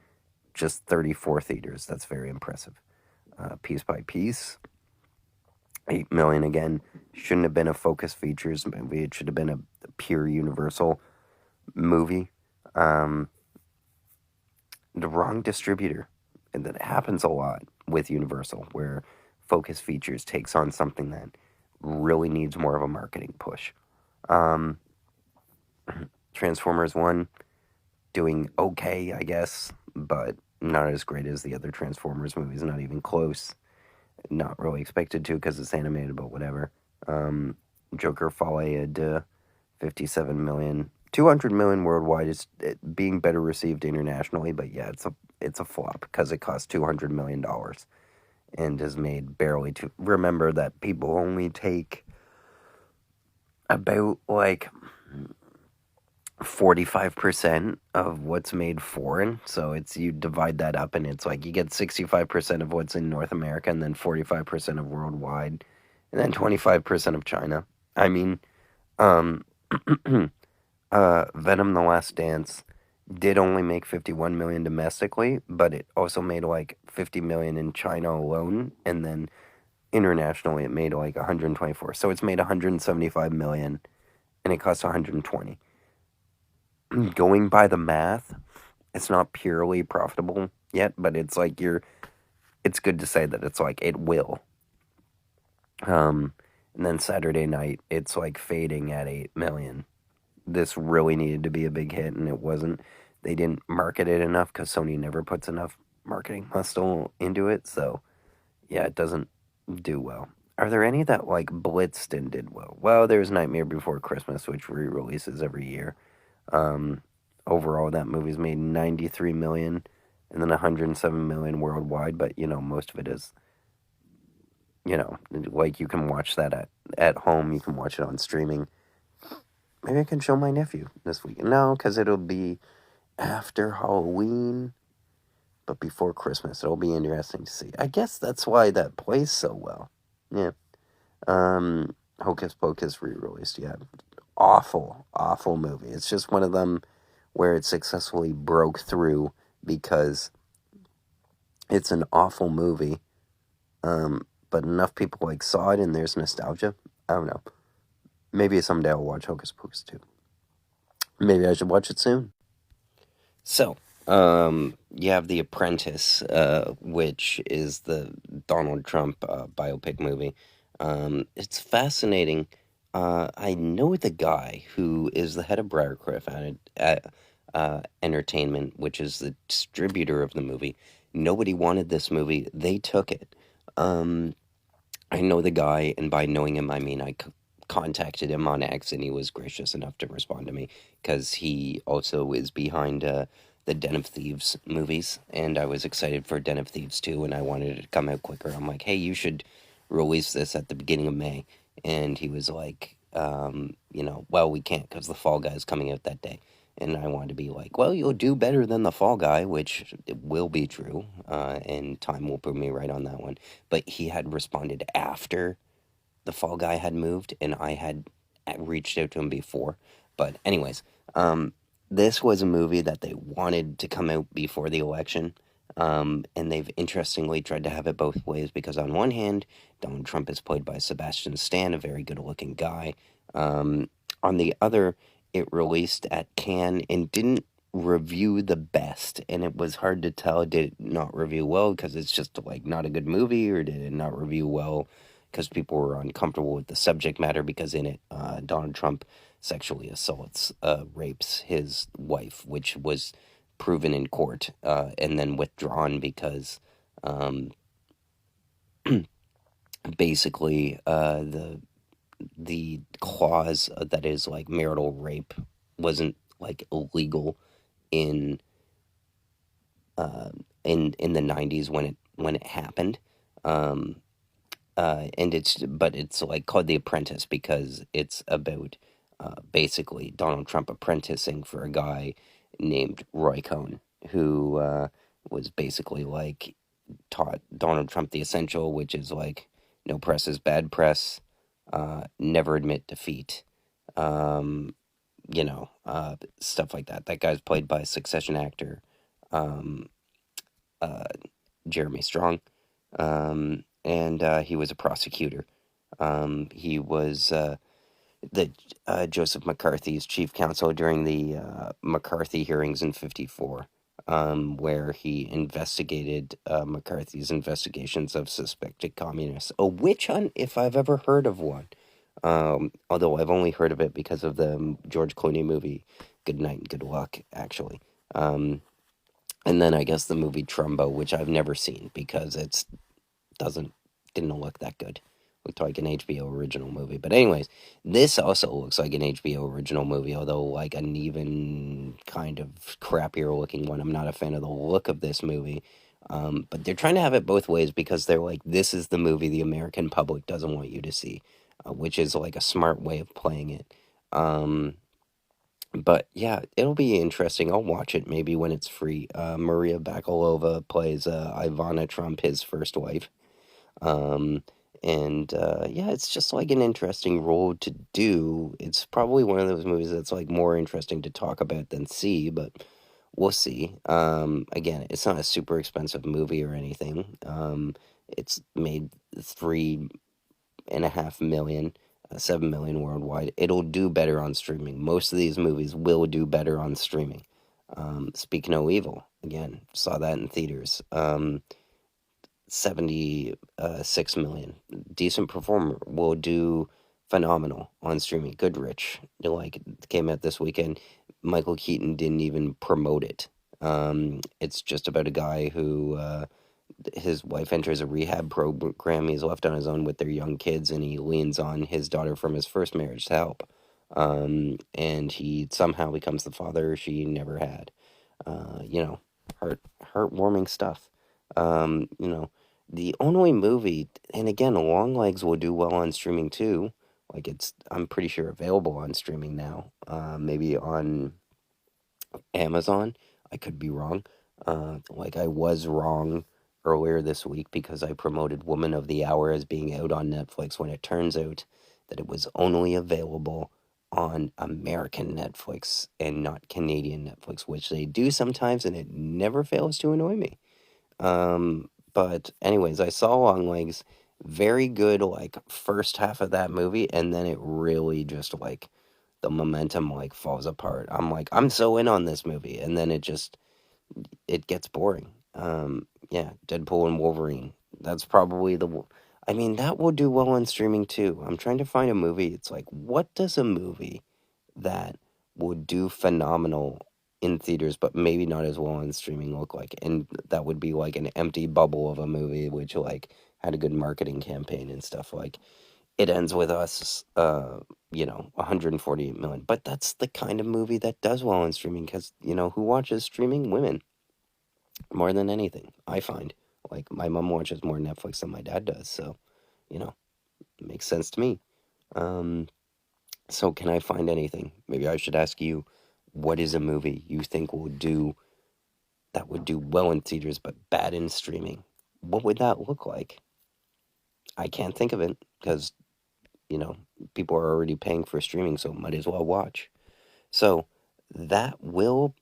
just 34 theaters. That's very impressive. Piece by Piece, $8 million again. Shouldn't have been a Focus Features movie. It should have been a pure Universal movie. The wrong distributor. And that happens a lot with Universal, where Focus Features takes on something that really needs more of a marketing push. Transformers 1, doing okay, I guess, but not as great as the other Transformers movies, not even close. Not really expected to because it's animated, but whatever. Joker Follett, 57 million. 200 million worldwide. Is being better received internationally, but yeah, it's a flop because it cost $200 million and has made barely to. Remember that people only take about 45% of what's made foreign. So you divide that up and it's you get 65% of what's in North America and then 45% of worldwide and then 25% of China. I mean, Venom The Last Dance did only make 51 million domestically, but it also made 50 million in China alone, and then internationally it made 124. So it's made 175 million and it cost 120. Going by the math, it's not purely profitable yet, but it's it's good to say that it's it will. And then Saturday Night, it's fading at 8 million. This really needed to be a big hit, and it wasn't. They didn't market it enough because Sony never puts enough marketing muscle into it, so yeah, it doesn't do well. Are there any that blitzed and did well? Well, there's Nightmare Before Christmas, which re-releases every year. Overall, that movie's made 93 million and then 107 million worldwide, but most of it is, you can watch that at home, you can watch it on streaming. Maybe I can show my nephew this week. No, because it'll be after Halloween, but before Christmas. It'll be interesting to see. I guess that's why that plays so well. Yeah. Hocus Pocus re-released, yeah. Awful movie. It's just one of them where it successfully broke through because it's an awful movie, but enough people saw it and there's nostalgia. I don't know. Maybe someday I'll watch Hocus Pocus too. Maybe I should watch it soon. So, you have The Apprentice, which is the Donald Trump biopic movie. It's fascinating. I know the guy who is the head of Briarcliff Entertainment, which is the distributor of the movie. Nobody wanted this movie. They took it. I know the guy, and by knowing him, I mean I contacted him on X, and he was gracious enough to respond to me, because he also is behind the Den of Thieves movies, and I was excited for Den of Thieves 2, and I wanted it to come out quicker. I'm like, hey, you should release this at the beginning of May. And he was like, well, we can't because the Fall Guy is coming out that day. And I wanted to be like, well, you'll do better than the Fall Guy, which will be true, and time will prove me right on that one. But he had responded after the Fall Guy had moved, and I had reached out to him before. But anyways, this was a movie that they wanted to come out before the election, and they've interestingly tried to have it both ways, because on one hand, Donald Trump is played by Sebastian Stan, a very good-looking guy. On the other, it released at Cannes and didn't review the best, and it was hard to tell, did it not review well because it's just not a good movie, or did it not review well because people were uncomfortable with the subject matter, because in it, Donald Trump sexually assaults, rapes his wife, which was proven in court, and then withdrawn because, basically, the clause that is marital rape wasn't illegal in the 90s when it happened. And it's called The Apprentice because it's about basically Donald Trump apprenticing for a guy named Roy Cohn, who was basically like taught Donald Trump the essential, which is like no press is bad press, never admit defeat, um, stuff like that. That guy's played by Succession actor um, uh, Jeremy Strong, and he was a prosecutor. He was the Joseph McCarthy's chief counsel during the McCarthy hearings in '54, where he investigated McCarthy's investigations of suspected communists. A witch hunt, if I've ever heard of one. Although I've only heard of it because of the George Clooney movie Good Night and Good Luck, actually. And then I guess the movie Trumbo, which I've never seen because it's doesn't didn't look that good. Looked like an HBO original movie. But anyways, this also looks like an HBO original movie, although like an even kind of crappier looking one. I'm not a fan of the look of this movie. But they're trying to have it both ways because they're like, this is the movie the American public doesn't want you to see, which is like a smart way of playing it. But yeah, it'll be interesting. I'll watch it maybe when it's free. Maria Bakalova plays Ivana Trump, his first wife. Um, and yeah, it's just like an interesting role to do. It's probably one of those movies that's like more interesting to talk about than see, but we'll see. Again, it's not a super expensive movie or anything. It's made 3.5 million, 7 million worldwide. It'll do better on streaming. Most of these movies will do better on streaming. Speak No Evil, again, saw that in theaters. 76 million. Decent performer, will do phenomenal on streaming. Goodrich, like, came out this weekend. Michael Keaton didn't even promote it. It's just about a guy who his wife enters a rehab program. He's left on his own with their young kids, and he leans on his daughter from his first marriage to help. And he somehow becomes the father she never had. You know, heartwarming stuff. You know, the only movie, and again, Long Legs will do well on streaming too. Like I'm pretty sure available on streaming now. Maybe on Amazon. I could be wrong. Like I was wrong earlier this week because I promoted Woman of the Hour as being out on Netflix when it turns out that it was only available on American Netflix and not Canadian Netflix, which they do sometimes, and it never fails to annoy me. But anyways, I saw Long Legs, very good, like first half of that movie, and then it really just like the momentum like falls apart. I'm like, I'm so in on this movie, and then it gets boring. Yeah, Deadpool and Wolverine. That's probably I mean, that will do well on streaming too. I'm trying to find a movie. It's like, what does a movie that would do phenomenal in theaters, but maybe not as well on streaming look like? And that would be like an empty bubble of a movie, which like had a good marketing campaign and stuff. Like It Ends With Us, 148 million. But that's the kind of movie that does well on streaming because, who watches streaming? Women more than anything, I find. Like, my mom watches more Netflix than my dad does, so, it makes sense to me. So can I find anything? Maybe I should ask you, what is a movie you think that would do well in theaters but bad in streaming? What would that look like? I can't think of it because, people are already paying for streaming, so might as well watch. So that will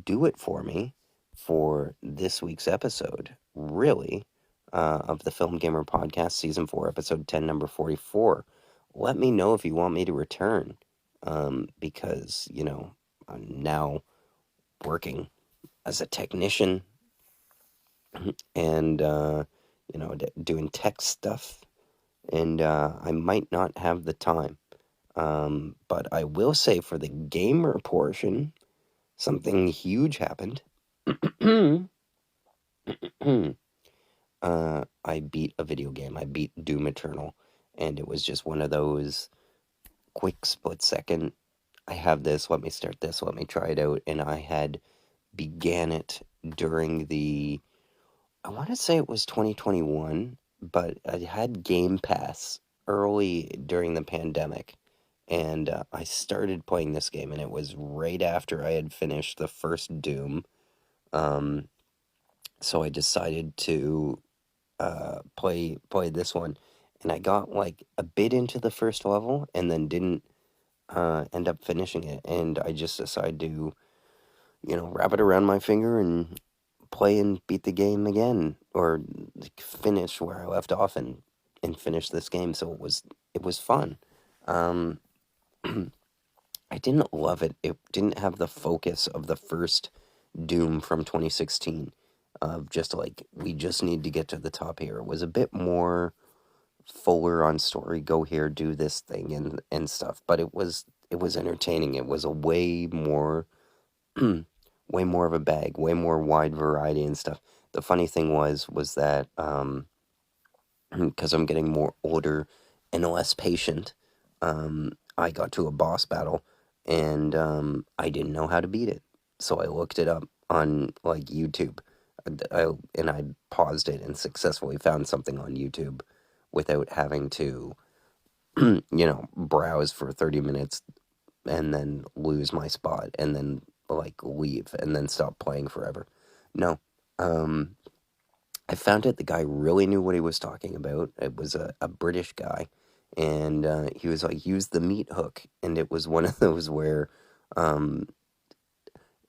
do it for me for this week's episode, really, of the Film Gamer Podcast, Season 4, Episode 10, Number 44. Let me know if you want me to return, because, I'm now working as a technician and, doing tech stuff, and I might not have the time. But I will say for the gamer portion, something huge happened. I beat a video game. I beat Doom Eternal, and it was just one of those quick split second, I have this, let me start this, let me try it out, and I had began it during I want to say it was 2021, but I had Game Pass early during the pandemic, and I started playing this game, and it was right after I had finished the first Doom. So I decided to play this one, and I got like a bit into the first level and then didn't end up finishing it, and I just decided to, wrap it around my finger and play and beat the game again, or like, finish where I left off and finish this game. So it was fun. Um, I didn't love it. It didn't have the focus of the first Doom from 2016 of just like, we just need to get to the top here. It was a bit more fuller on story, go here, do this thing and stuff, but it was entertaining. It was a way more way more of a bag, way more wide variety and stuff. The funny thing was that because I'm getting more older and less patient, I got to a boss battle and I didn't know how to beat it. So I looked it up on like YouTube. And I paused it and successfully found something on YouTube without having to, browse for 30 minutes and then lose my spot and then like leave and then stop playing forever. No. Um, I found it. The guy really knew what he was talking about. It was a British guy, and he was like, use the meat hook. And it was one of those where um,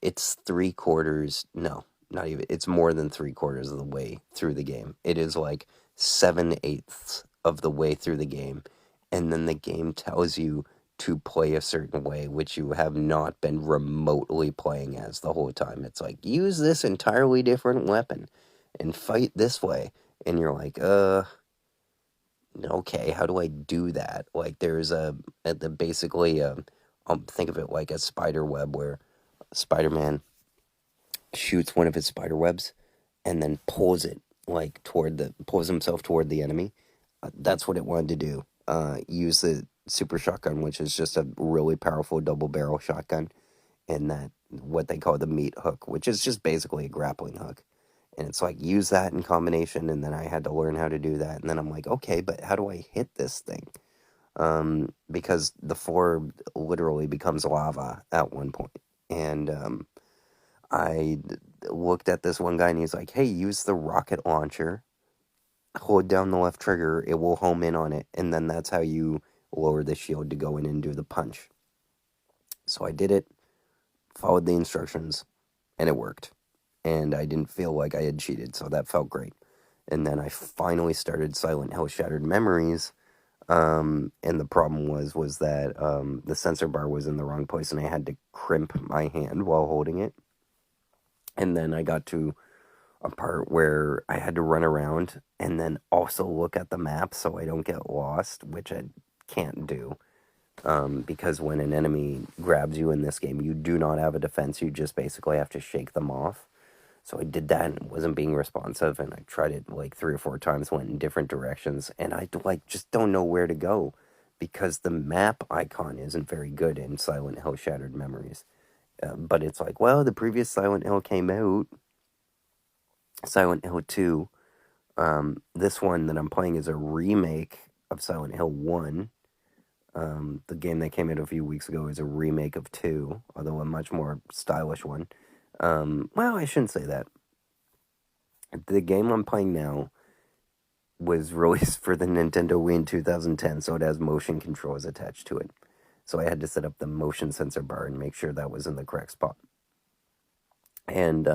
it's 3/4, no, not even, it's more than 3/4 of the way through the game. It is like 7/8 of the way through the game. And then the game tells you to play a certain way, which you have not been remotely playing as the whole time. It's like, use this entirely different weapon and fight this way. And you're like, okay, how do I do that? Like, there's basically, think of it like a spider web where Spider-Man shoots one of his spider webs and then pulls it like pulls himself toward the enemy. That's what it wanted to do. Use the super shotgun, which is just a really powerful double barrel shotgun, and that what they call the meat hook, which is just basically a grappling hook. And it's like, use that in combination, and then I had to learn how to do that. And then I'm like, okay, but how do I hit this thing? Because the floor literally becomes lava at one point. And I looked at this one guy, and he's like, hey, use the rocket launcher, hold down the left trigger, it will home in on it, and then that's how you lower the shield to go in and do the punch. So I did it, followed the instructions, and it worked. And I didn't feel like I had cheated, so that felt great. And then I finally started Silent Hill Shattered Memories, and the problem was that the sensor bar was in the wrong place, and I had to crimp my hand while holding it. And then I got to a part where I had to run around and then also look at the map so I don't get lost, which I can't do. Because when an enemy grabs you in this game, you do not have a defense. You just basically have to shake them off. So I did that and wasn't being responsive, and I tried it like 3 or 4 times, went in different directions, and I like just don't know where to go because the map icon isn't very good in Silent Hill Shattered Memories. But it's like, well, the previous Silent Hill came out, Silent Hill 2. This one that I'm playing is a remake of Silent Hill 1. The game that came out a few weeks ago is a remake of 2, although a much more stylish one. Well, I shouldn't say that. The game I'm playing now was released for the Nintendo Wii in 2010, so it has motion controls attached to it. So I had to set up the motion sensor bar and make sure that was in the correct spot. And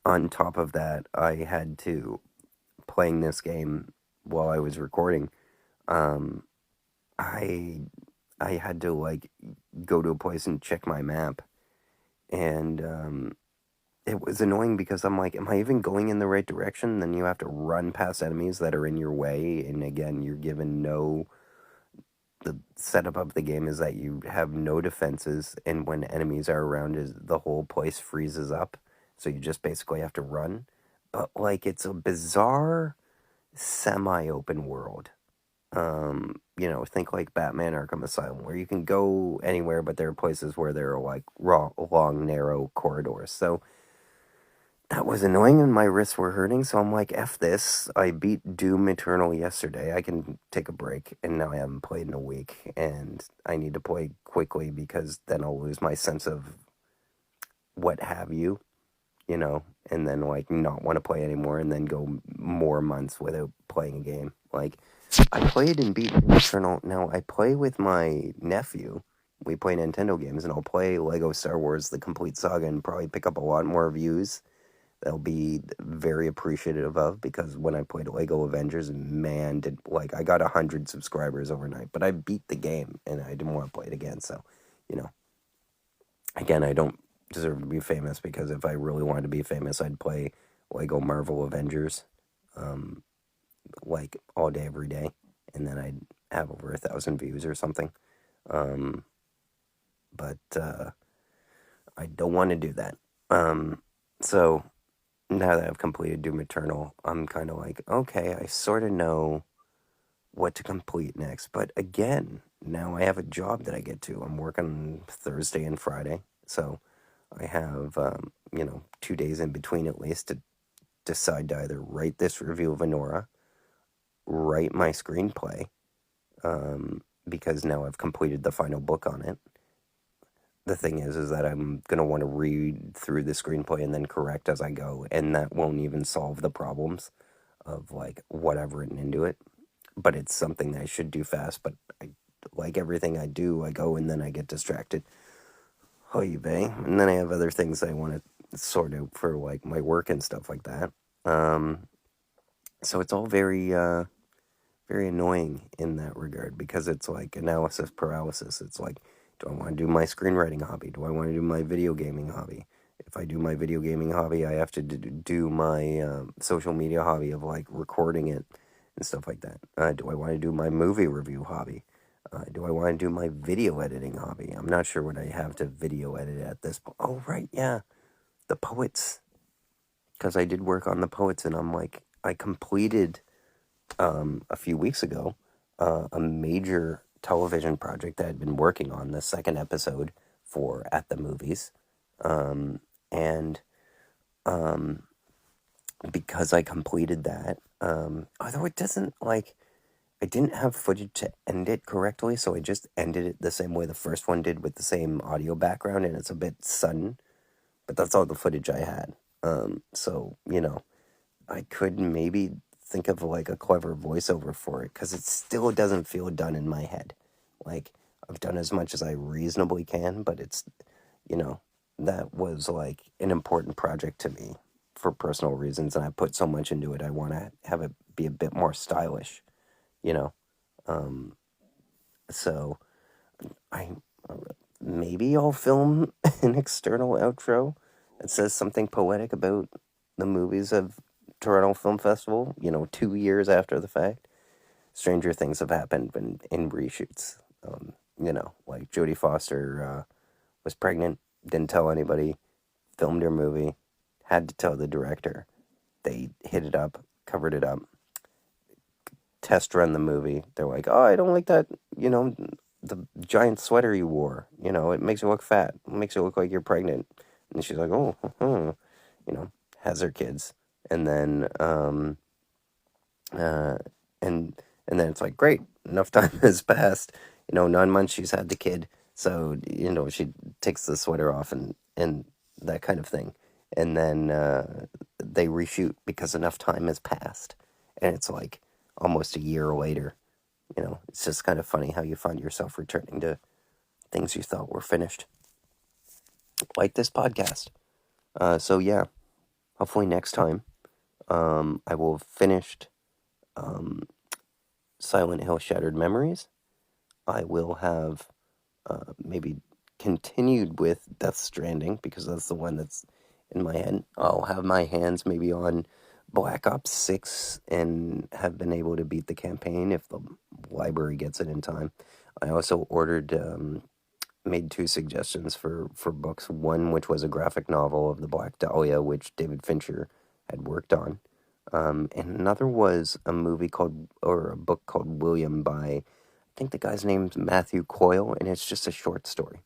on top of that, I had to, playing this game while I was recording, um, I had to like go to a place and check my map, and it was annoying because I'm like, am I even going in the right direction? Then you have to run past enemies that are in your way, and again, you're given no. The setup of the game is that you have no defenses, and when enemies are around, is the whole place freezes up, so you just basically have to run. But like, it's a bizarre semi-open world. Think like Batman Arkham Asylum, where you can go anywhere, but there are places where there are like long, narrow corridors. So that was annoying, and my wrists were hurting. So I'm like, F this. I beat Doom Eternal yesterday. I can take a break, and now I haven't played in a week, and I need to play quickly because then I'll lose my sense of what have you. you know, and then like not want to play anymore and then go more months without playing a game. Like, I played and beat Eternal. Now, I play with my nephew. We play Nintendo games, and I'll play Lego Star Wars The Complete Saga and probably pick up a lot more views they'll be very appreciative of, because when I played Lego Avengers, man, did like I got 100 subscribers overnight, but I beat the game and I didn't want to play it again. So, you know, again, I don't deserve to be famous, because if I really wanted to be famous, I'd play Lego Marvel Avengers, like all day, every day, and then I'd have over 1,000 views or something. But I don't want to do that. So now that I've completed Doom Eternal, I'm kind of like, okay, I sort of know what to complete next. But again, now I have a job that I get to. I'm working Thursday and Friday, so I have, 2 days in between at least to decide to either write this review of Anora, write my screenplay, because now I've completed the final book on it. The thing is that I'm going to want to read through the screenplay and then correct as I go, and that won't even solve the problems of, like, what I've written into it. But it's something that I should do fast, but like everything I do, I go and then I get distracted. Oy vey. And then I have other things I want to sort out for, like, my work and stuff like that. So it's all very, very annoying in that regard, because it's like analysis paralysis. It's like, do I want to do my screenwriting hobby? Do I want to do my video gaming hobby? If I do my video gaming hobby, I have to do my social media hobby of, like, recording it and stuff like that. Do I want to do my movie review hobby? Do I want to do my video editing hobby? I'm not sure what I have to video edit at this point. Oh, right, yeah. The Poets. Because I did work on The Poets, and I'm like, I completed a few weeks ago a major television project that I'd been working on, the second episode for At the Movies. And because I completed that, although it doesn't, like, I didn't have footage to end it correctly, so I just ended it the same way the first one did, with the same audio background, and it's a bit sudden, but that's all the footage I had. So, I could maybe think of, like, a clever voiceover for it, because it still doesn't feel done in my head. Like, I've done as much as I reasonably can, but it's, that was, like, an important project to me for personal reasons, and I put so much into it, I want to have it be a bit more stylish, you know? So, I maybe I'll film an external outro that says something poetic about the movies of Toronto Film Festival, 2 years after the fact. Stranger things have happened in reshoots. Like Jodie Foster was pregnant, didn't tell anybody, filmed her movie, had to tell the director. They hit it up, covered it up, test run the movie. They're like, oh, I don't like that, the giant sweater you wore. It makes you look fat. It makes you look like you're pregnant. And she's like, oh, has her kids. And then, and then it's like, great, enough time has passed. 9 months she's had the kid. So, she takes the sweater off and that kind of thing. And then they reshoot because enough time has passed. And it's like almost a year later. It's just kind of funny how you find yourself returning to things you thought were finished. Like this podcast. So yeah, hopefully next time I will have finished Silent Hill Shattered Memories. I will have maybe continued with Death Stranding, because that's the one that's in my head. I'll have my hands maybe on Black Ops 6 and have been able to beat the campaign if the library gets it in time. I also made 2 suggestions for books. One, which was a graphic novel of the Black Dahlia, which David Fincher had worked on. And another was a book called William by, I think the guy's name's Matthew Coyle, and it's just a short story.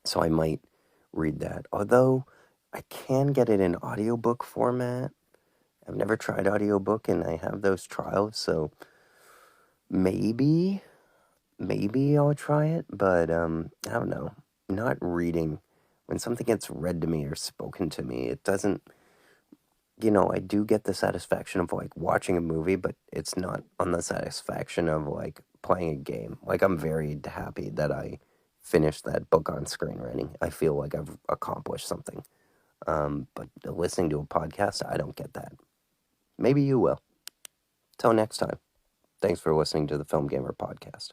So I might read that. Although I can get it in audiobook format. I've never tried audiobook, and I have those trials, so maybe I'll try it, but I don't know. Not reading when something gets read to me or spoken to me, it doesn't, I do get the satisfaction of like watching a movie, but it's not on the satisfaction of like playing a game. Like, I'm very happy that I finished that book on screenwriting. I feel like I've accomplished something. But listening to a podcast, I don't get that. Maybe you will. Till next time. Thanks for listening to the FilmGamer podcast.